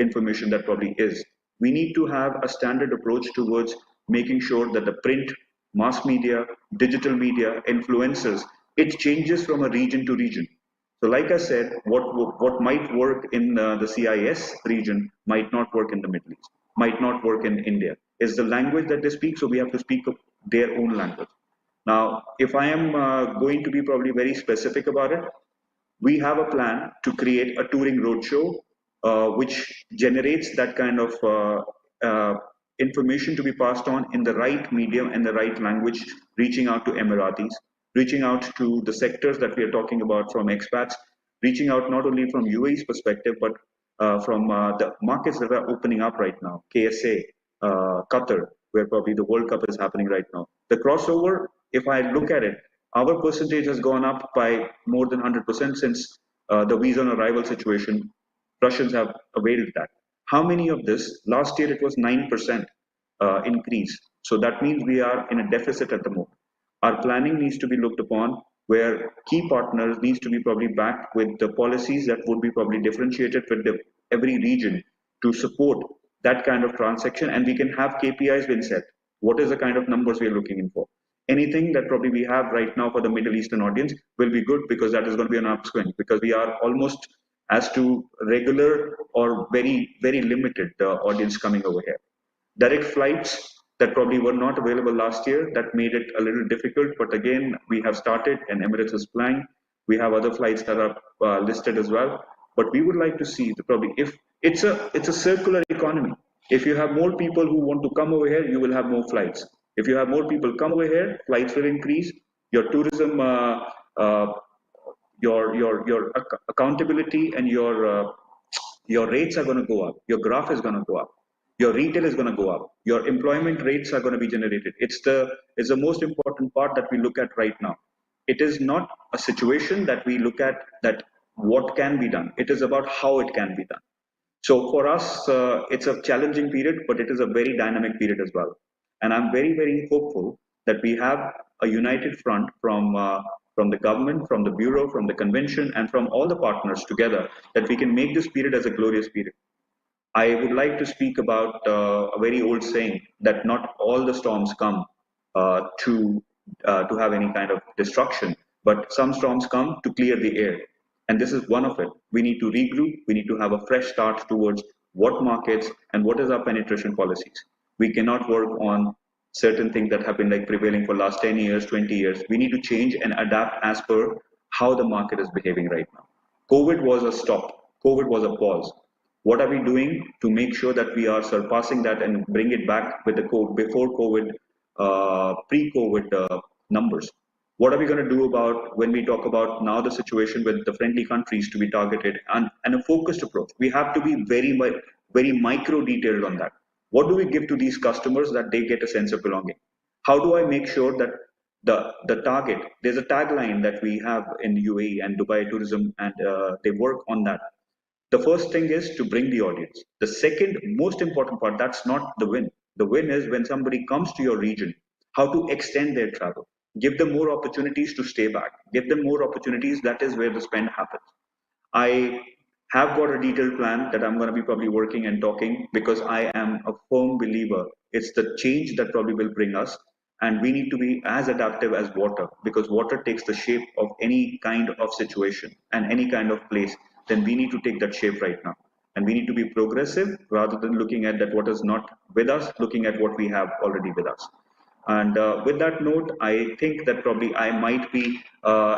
information that probably is. We need to have a standard approach towards making sure that the print, mass media, digital media, influencers, it changes from a region to region. So, like I said, what might work in the CIS region might not work in the Middle East, might not work in India. It's the language that they speak, so we have to speak their own language. Now, if I am going to be probably very specific about it, we have a plan to create a touring roadshow which generates that kind of information to be passed on in the right medium and the right language, reaching out to Emiratis, reaching out to the sectors that we are talking about from expats, reaching out not only from UAE's perspective, but from the markets that are opening up right now, KSA, Qatar, where probably the World Cup is happening right now. The crossover, if I look at it, our percentage has gone up by more than 100% since the visa on arrival situation. Russians have availed that. How many of this? Last year it was 9% increase. So that means we are in a deficit at the moment. Our planning needs to be looked upon where key partners needs to be probably backed with the policies that would be probably differentiated with every region to support that kind of transaction, and we can have KPIs being set. What is the kind of numbers we are looking in for? Anything that probably we have right now for the Middle Eastern audience will be good because that is going to be an upswing because we are almost as to regular or very limited audience coming over here. Direct flights that probably were not available last year, that made it a little difficult, but again we have started and Emirates is flying. We have other flights that are listed as well. But we would like to see the probably if it's a circular economy. If you have more people who want to come over here, you will have more flights. If you have more people come over here, flights will increase. Your tourism, uh, your accountability and your rates are going to go up. Your graph is going to go up. Your retail is going to go up. Your employment rates are going to be generated. It's the most important part that we look at right now. It is not a situation that we look at that what can be done. It is about how it can be done. So for us, it's a challenging period, but it is a very dynamic period as well. And I'm very, very hopeful that we have a united front from the government, from the bureau, from the convention, and from all the partners together that we can make this period as a glorious period. I would like to speak about a very old saying that not all the storms come to have any kind of destruction, but some storms come to clear the air, and this is one of it. We need to regroup. We need to have a fresh start towards what markets and what is our penetration policies. We cannot work on certain things that have been like prevailing for last 10 years, 20 years. We need to change and adapt as per how the market is behaving right now. COVID was a stop. COVID was a pause. What are we doing to make sure that we are surpassing that and bring it back with the before COVID, pre-COVID numbers? What are we going to do about when we talk about now the situation with the friendly countries to be targeted and a focused approach? We have to be very micro detailed on that. What do we give to these customers that they get a sense of belonging? How do I make sure that the target, there's a tagline that we have in UAE and Dubai Tourism, and they work on that. The first thing is to bring the audience. The second most important part, that's not the win. The win is when somebody comes to your region, how to extend their travel. Give them more opportunities to stay back. Give them more opportunities. That is where the spend happens. I have got a detailed plan that I'm going to be probably working and talking, because I am a firm believer it's the change that probably will bring us. And we need to be as adaptive as water, because water takes the shape of any kind of situation and any kind of place. Then we need to take that shape right now. And we need to be progressive rather than looking at that what is not with us, looking at what we have already with us. And with that note, I think that probably I might be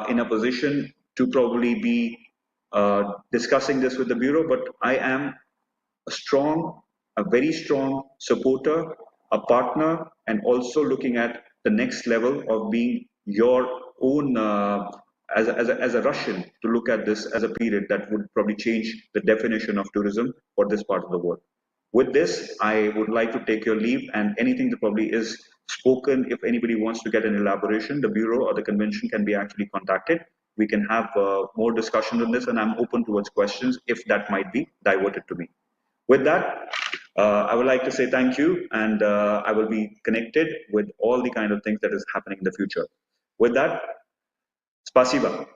in a position to probably be discussing this with the Bureau, but I am a very strong supporter, a partner, and also looking at the next level of being your own, as a Russian, to look at this as a period that would probably change the definition of tourism for this part of the world. With this, I would like to take your leave, and anything that probably is spoken, if anybody wants to get an elaboration, the Bureau or the convention can be actually contacted. We can have more discussion on this, and I'm open towards questions if that might be diverted to me. With that, I would like to say thank you, and I will be connected with all the kind of things that is happening in the future. With that, spasiba.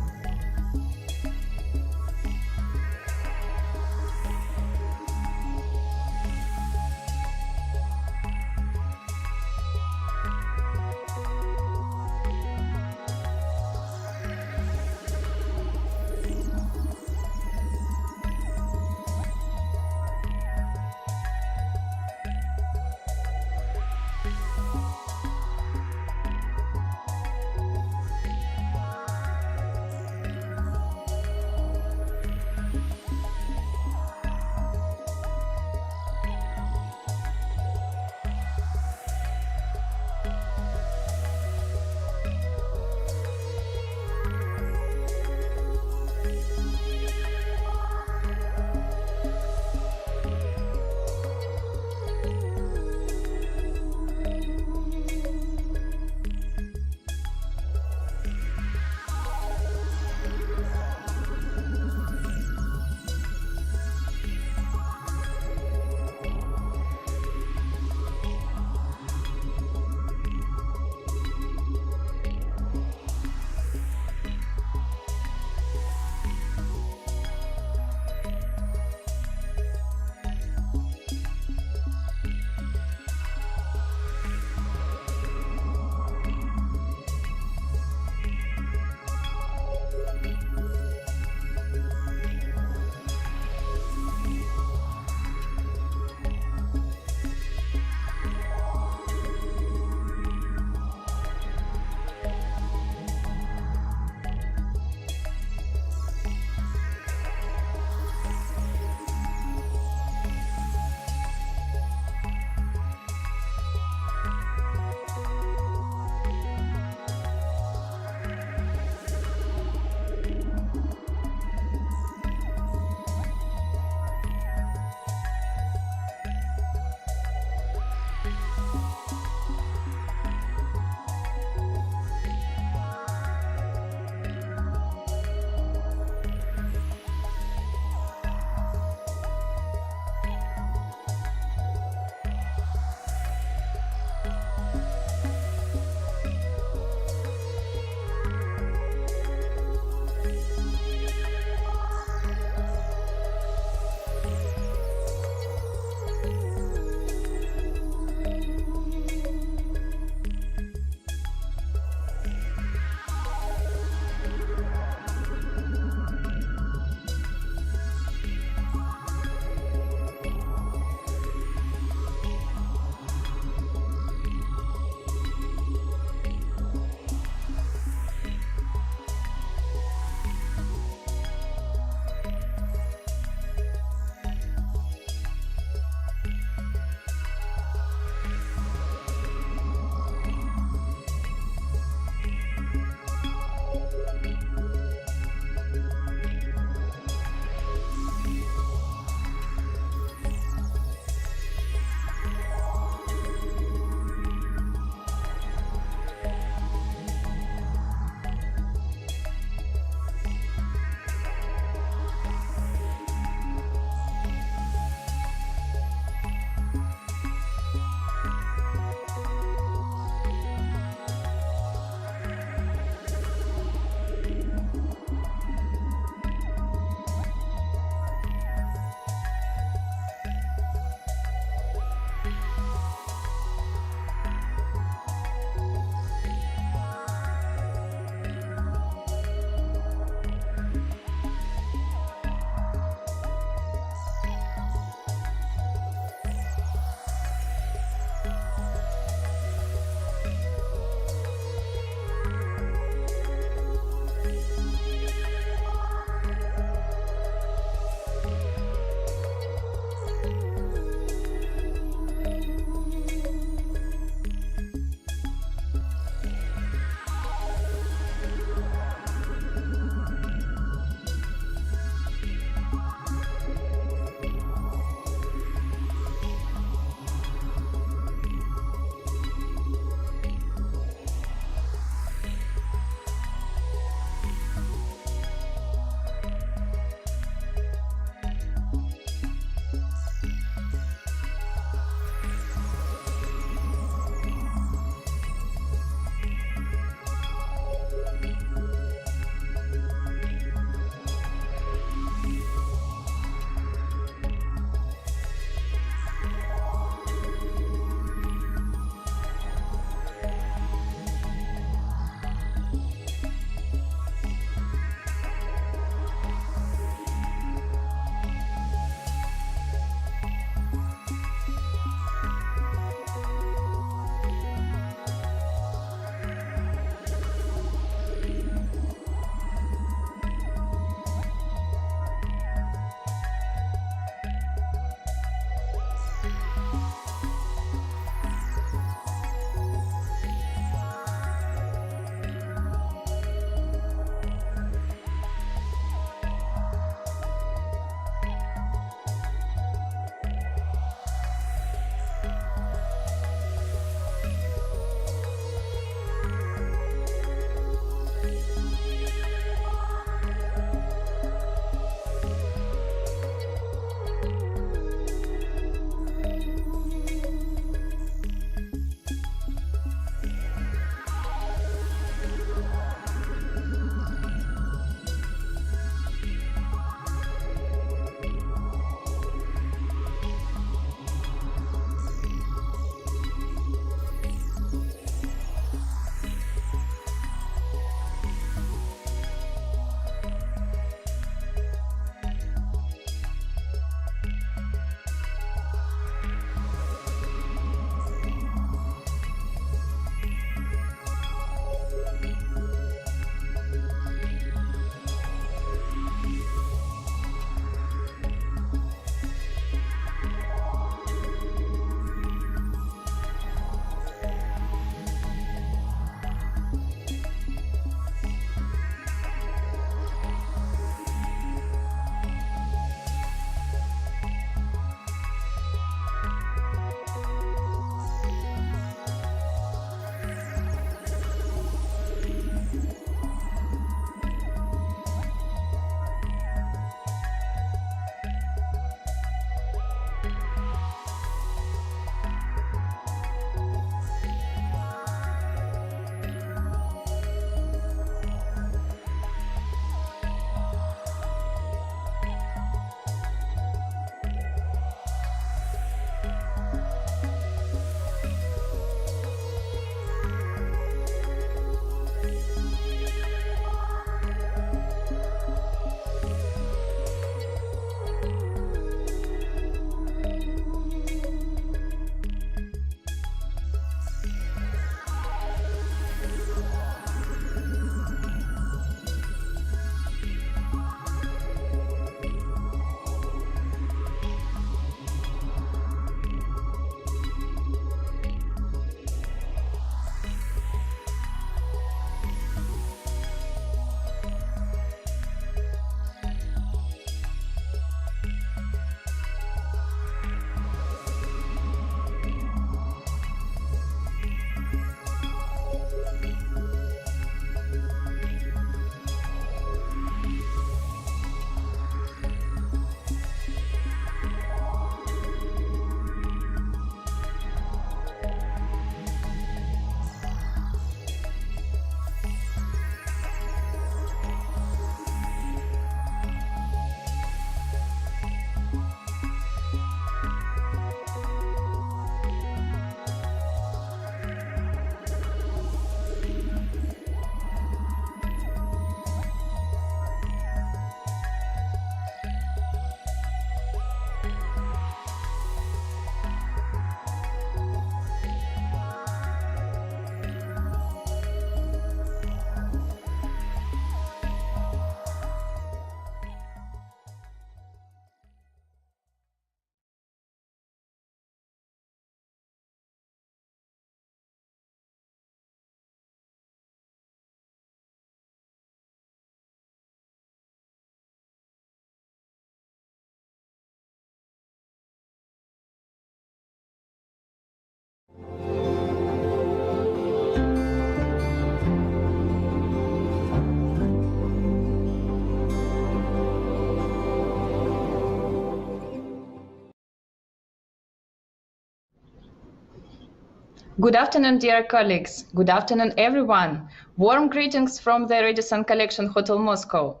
Good afternoon, dear colleagues. Good afternoon, everyone. Warm greetings from the Radisson Collection Hotel Moscow.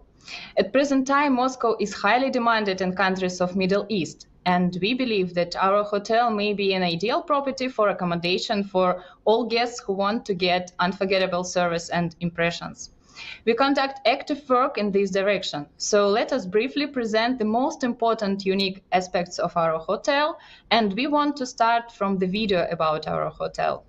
At present time, Moscow is highly demanded in countries of Middle East, and we believe that our hotel may be an ideal property for accommodation for all guests who want to get unforgettable service and impressions. We conduct active work in this direction, so let us briefly present the most important unique aspects of our hotel, and we want to start from the video about our hotel.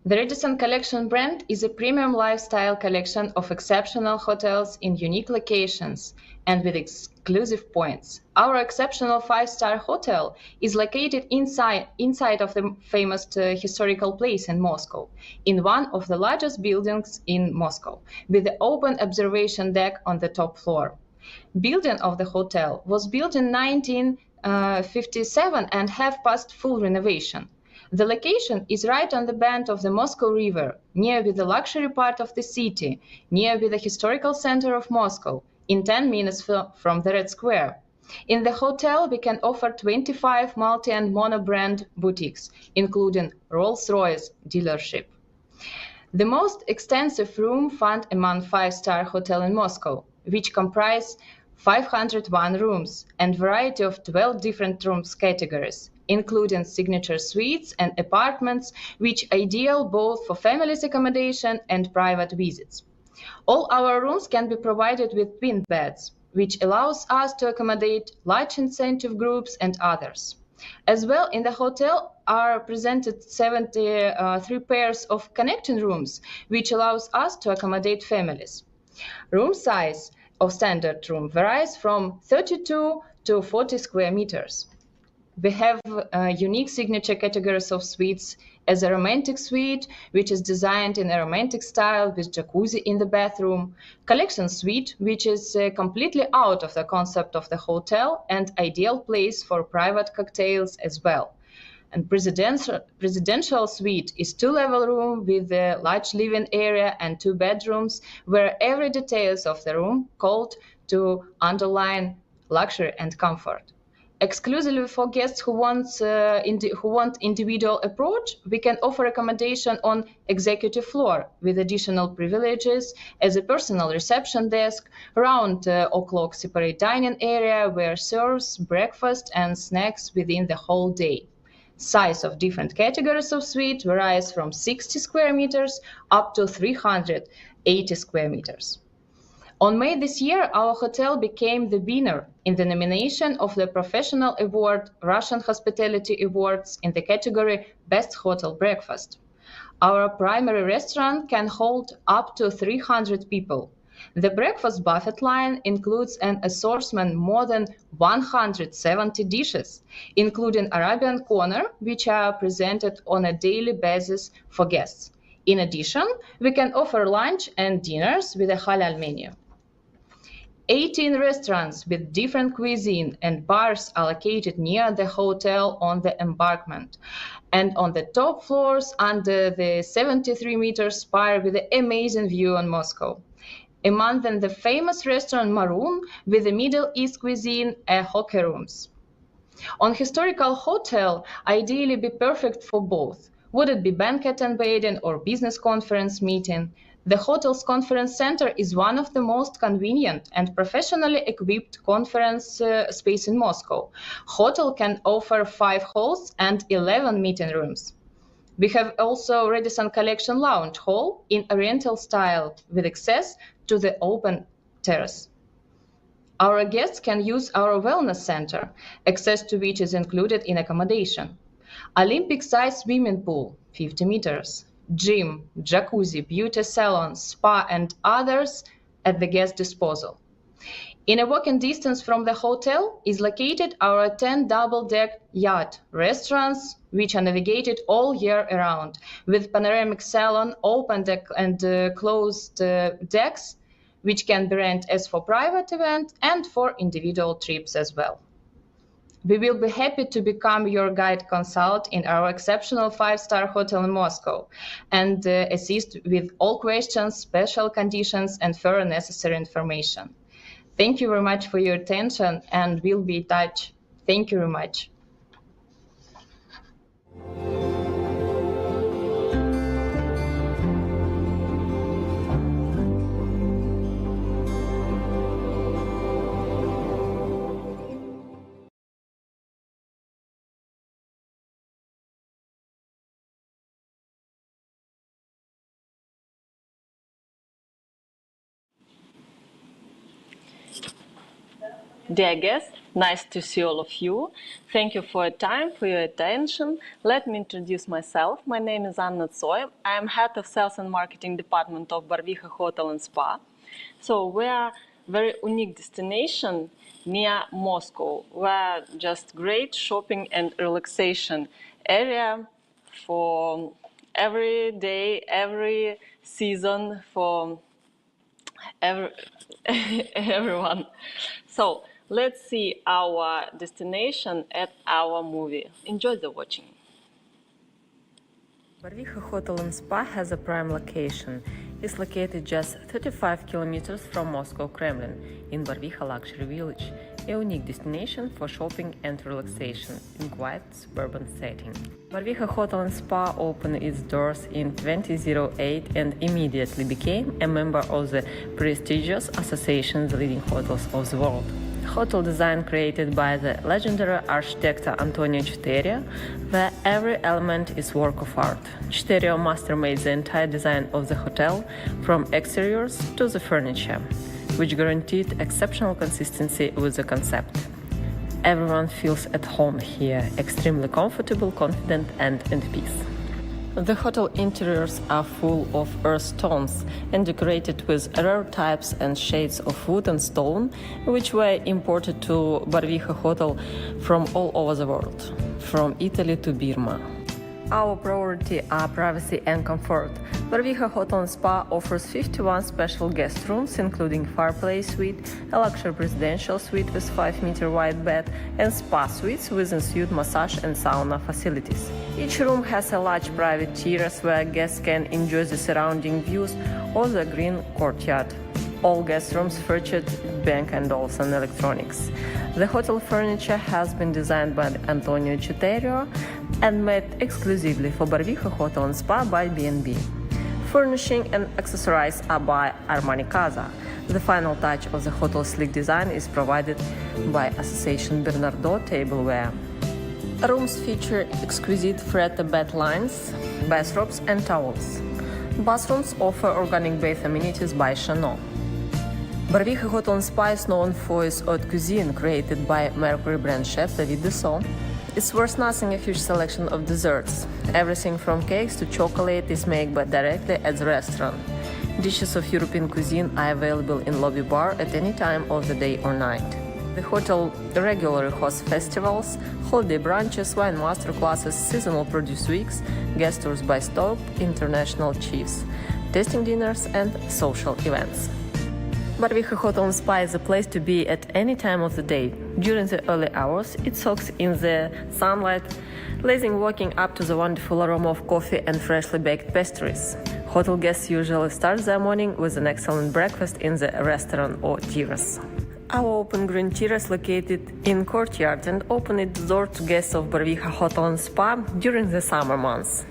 The Radisson Collection brand is a premium lifestyle collection of exceptional hotels in unique locations and with exclusive points. Our exceptional five-star hotel is located inside of the famous historical place in Moscow, in one of the largest buildings in Moscow, with the open observation deck on the top floor. Building of the hotel was built in 1957 and have passed full renovation. The location is right on the bank of the Moscow River, near with the luxury part of the city, near with the historical center of Moscow, in 10 minutes from the Red Square. In the hotel, we can offer 25 multi- and mono-brand boutiques, including Rolls-Royce dealership. The most extensive room found among five-star hotel in Moscow, which comprise 501 rooms and variety of 12 different rooms categories, including signature suites and apartments, which ideal both for families accommodation and private visits. All our rooms can be provided with twin beds, which allows us to accommodate large incentive groups and others. As well, in the hotel are presented 73 pairs of connecting rooms, which allows us to accommodate families. Room size of standard room varies from 32 to 40 square meters. We have unique signature categories of suites as a romantic suite, which is designed in a romantic style with jacuzzi in the bathroom, collection suite, which is completely out of the concept of the hotel and ideal place for private cocktails as well. And presidential suite is two-level room with a large living area and 2 bedrooms, where every details of the room called to underline luxury and comfort. Exclusively for guests who want individual approach, we can offer accommodation on executive floor with additional privileges as a personal reception desk, round-o'clock separate dining area where serves breakfast and snacks within the whole day. Size of different categories of suite varies from 60 square meters up to 380 square meters. On May this year, our hotel became the winner in the nomination of the Professional Award Russian Hospitality Awards in the category Best Hotel Breakfast. Our primary restaurant can hold up to 300 people. The breakfast buffet line includes an assortment more than 170 dishes, including Arabian corner, which are presented on a daily basis for guests. In addition, we can offer lunch and dinners with a halal menu. 18 restaurants with different cuisine and bars are located near the hotel on the embankment and on the top floors under the 73-meter spire with an amazing view on Moscow. Among them, the famous restaurant Maroon with the Middle East cuisine and hockey rooms. On historical hotel, ideally be perfect for both. Would it be banquet and wedding or business conference meeting? The hotel's conference center is one of the most convenient and professionally equipped conference space in Moscow. Hotel can offer 5 halls and 11 meeting rooms. We have also Radisson Collection Lounge Hall in Oriental style with access to the open terrace. Our guests can use our wellness center, access to which is included in accommodation. Olympic-sized swimming pool, 50 meters, gym, jacuzzi, beauty salon, spa, and others at the guest disposal. In a walking distance from the hotel is located our 10 double-deck yacht restaurants, which are navigated all year around, with panoramic salon, open deck, and closed decks, which can be rented as for private event and for individual trips as well. We will be happy to become your guide consult in our exceptional 5-star hotel in Moscow and assist with all questions, special conditions, and further necessary information. Thank you very much for your attention, and we'll be in touch. Thank you very much. Dear guests, nice to see all of you. Thank you for your time, for your attention. Let me introduce myself. My name is Anna Tsoy. I am head of sales and marketing department of Barvicha Hotel and Spa. So we are a very unique destination near Moscow. We are just great shopping and relaxation area for every day, every season, for everyone. So let's see our destination at our movie. Enjoy the watching. Barvicha Hotel and Spa has a prime location. It's located just 35 kilometers from Moscow Kremlin in Barvicha Luxury Village, a unique destination for shopping and relaxation in quiet suburban setting. Barvicha Hotel and Spa opened its doors in 2008 and immediately became a member of the prestigious association The Leading Hotels of the World. Hotel design created by the legendary architect Antonio Citerio, where every element is work of art. Citerio master-made the entire design of the hotel, from exteriors to the furniture, which guaranteed exceptional consistency with the concept. Everyone feels at home here, extremely comfortable, confident, and at peace. The hotel interiors are full of earth tones and decorated with rare types and shades of wood and stone, which were imported to Barvicha Hotel from all over the world, from Italy to Burma. Our priority are privacy and comfort. Barvicha Hotel and Spa offers 51 special guest rooms, including fireplace suite, a luxury presidential suite with 5-meter wide bed, and spa suites with ensuite massage and sauna facilities. Each room has a large private terrace where guests can enjoy the surrounding views or the green courtyard. All guest rooms featured bank and Olsen electronics. The hotel furniture has been designed by Antonio Citerio and made exclusively for Barvicha Hotel and Spa by B&B. Furnishing and accessories are by Armani Casa. The final touch of the hotel's sleek design is provided by Association Bernardo tableware. Rooms feature exquisite fret bed lines, bathrobes and towels. Bathrooms offer organic bath amenities by Chanel. Barvicha Hotel and Spa is known for its haute cuisine created by Mercury brand chef David Dessau. It's worth nothing a huge selection of desserts. Everything from cakes to chocolate is made directly at the restaurant. Dishes of European cuisine are available in lobby bar at any time of the day or night. The hotel regularly hosts festivals, holiday brunches, wine master classes, seasonal produce weeks, guest tours by top international chiefs, tasting dinners and social events. Barvicha Hotel and Spa is a place to be at any time of the day. During the early hours, it soaks in the sunlight, lazing walking up to the wonderful aroma of coffee and freshly baked pastries. Hotel guests usually start their morning with an excellent breakfast in the restaurant or terrace. Our open green terrace located in courtyard and open its door to guests of Barvicha Hotel and Spa during the summer months.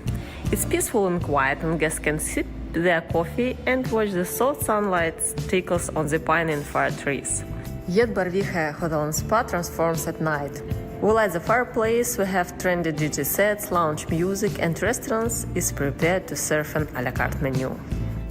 It's peaceful and quiet, and guests can sip their coffee and watch the soft sunlight trickles on the pine and fir trees. Yet Barvicha Hotel and Spa transforms at night. We light the fireplace, we have trendy DJ sets, lounge music, and restaurants is prepared to serve an a la carte menu.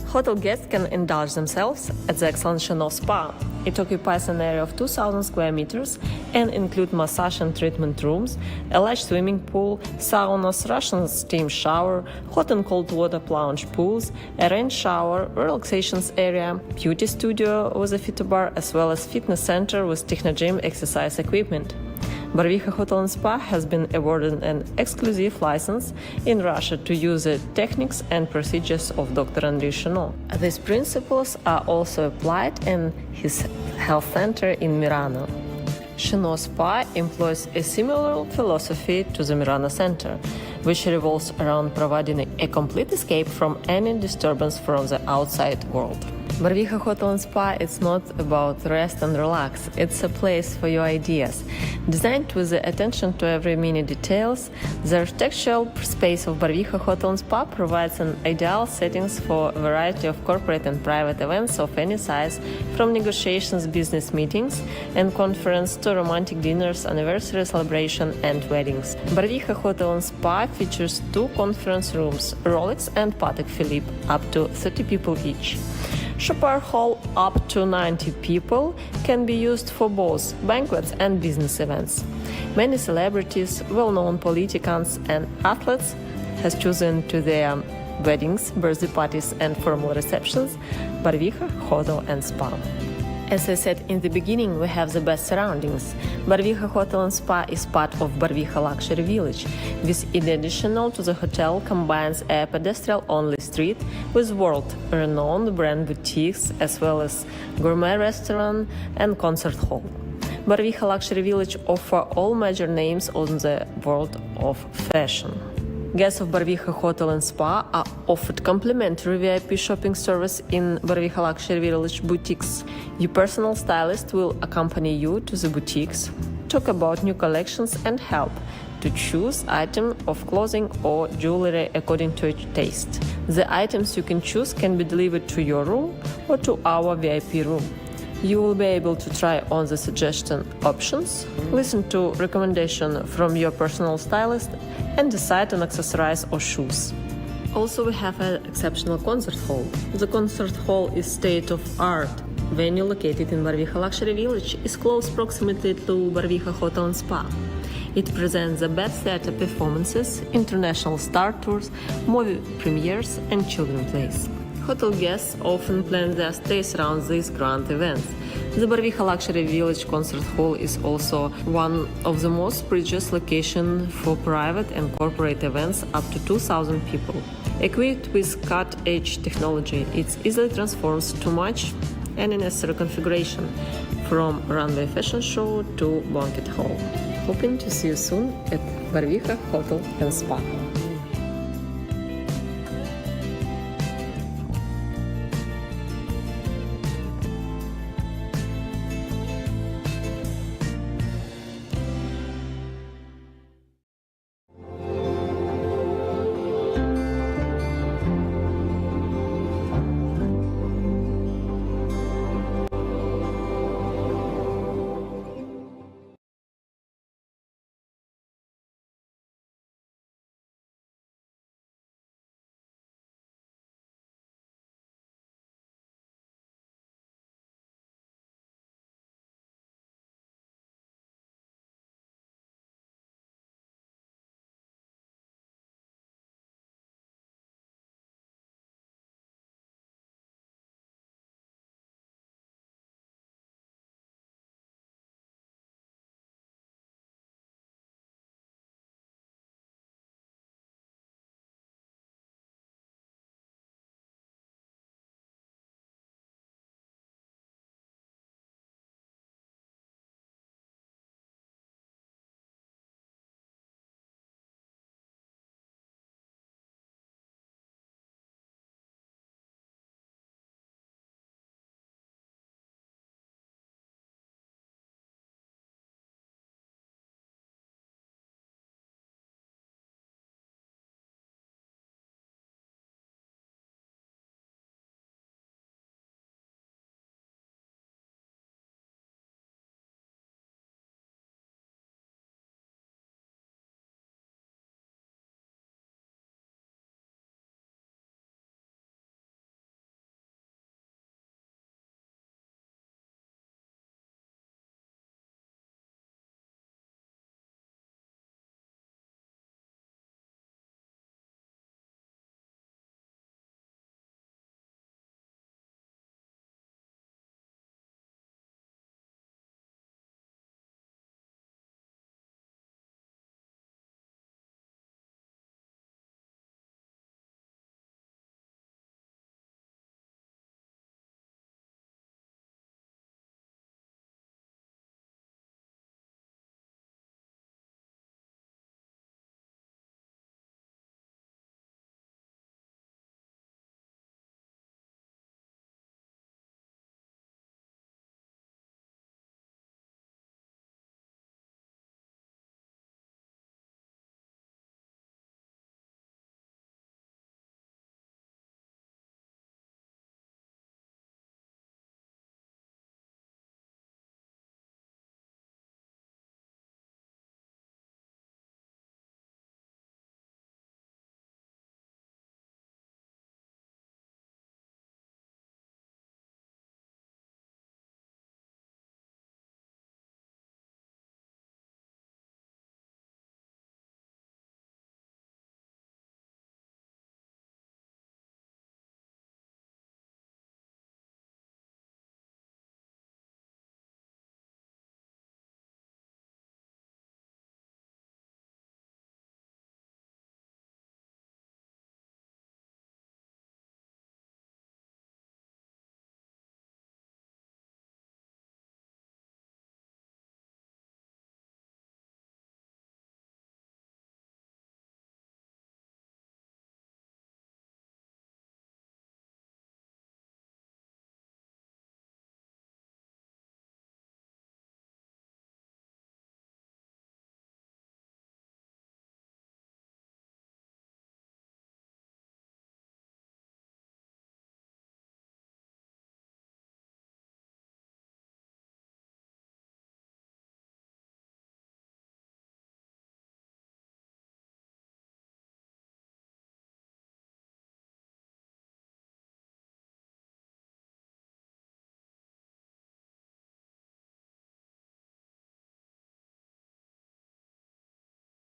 Hotel guests can indulge themselves at the excellent Chenov Spa. It occupies an area of 2,000 square meters and includes massage and treatment rooms, a large swimming pool, saunas, Russian steam shower, hot and cold water plunge pools, a rain shower, relaxations area, beauty studio with a fit bar, as well as fitness center with techno gym exercise equipment. Barvicha Hotel and Spa has been awarded an exclusive license in Russia to use the techniques and procedures of Dr. Andrei Chenov. These principles are also applied in his health center in Mirano. Chenov Spa employs a similar philosophy to the Mirano Center, which revolves around providing a complete escape from any disturbance from the outside world. Barvicha Hotel and Spa is not about rest and relax, it's a place for your ideas. Designed with the attention to every mini details, the architectural space of Barvicha Hotel and Spa provides an ideal settings for a variety of corporate and private events of any size, from negotiations, business meetings and conference to romantic dinners, anniversary celebration and weddings. Barvicha Hotel and Spa features 2 conference rooms, Rolex and Patek Philippe, up to 30 people each. Chopard Hall, up to 90 people, can be used for both banquets and business events. Many celebrities, well-known politicians and athletes have chosen to their weddings, birthday parties and formal receptions Barvicha Hotel and Spa. As I said in the beginning, we have the best surroundings. Barvicha Hotel and Spa is part of Barvicha Luxury Village, which in addition to the hotel combines a pedestrian-only street with world-renowned brand boutiques as well as gourmet restaurant and concert hall. Barvicha Luxury Village offers all major names on the world of fashion. Guests of Barvicha Hotel and Spa are offered complimentary VIP shopping service in Barvicha Luxury Village boutiques. Your personal stylist will accompany you to the boutiques, talk about new collections and help to choose item of clothing or jewelry according to your taste. The items you can choose can be delivered to your room or to our VIP room. You will be able to try on the suggested options, listen to recommendations from your personal stylist, and decide on accessories or shoes. Also, we have an exceptional concert hall. The concert hall is state-of-art venue located in Barvicha Luxury Village is close proximity to Barvicha Hotel and Spa. It presents the best theater performances, international star tours, movie premieres, and children plays. Hotel guests often plan their stays around these grand events. The Barvicha Luxury Village Concert Hall is also one of the most prestigious locations for private and corporate events up to 2,000 people. Equipped with cut-edge technology, it easily transforms to match any necessary configuration, from runway fashion show to banquet hall. Hoping to see you soon at Barvicha Hotel and Spa.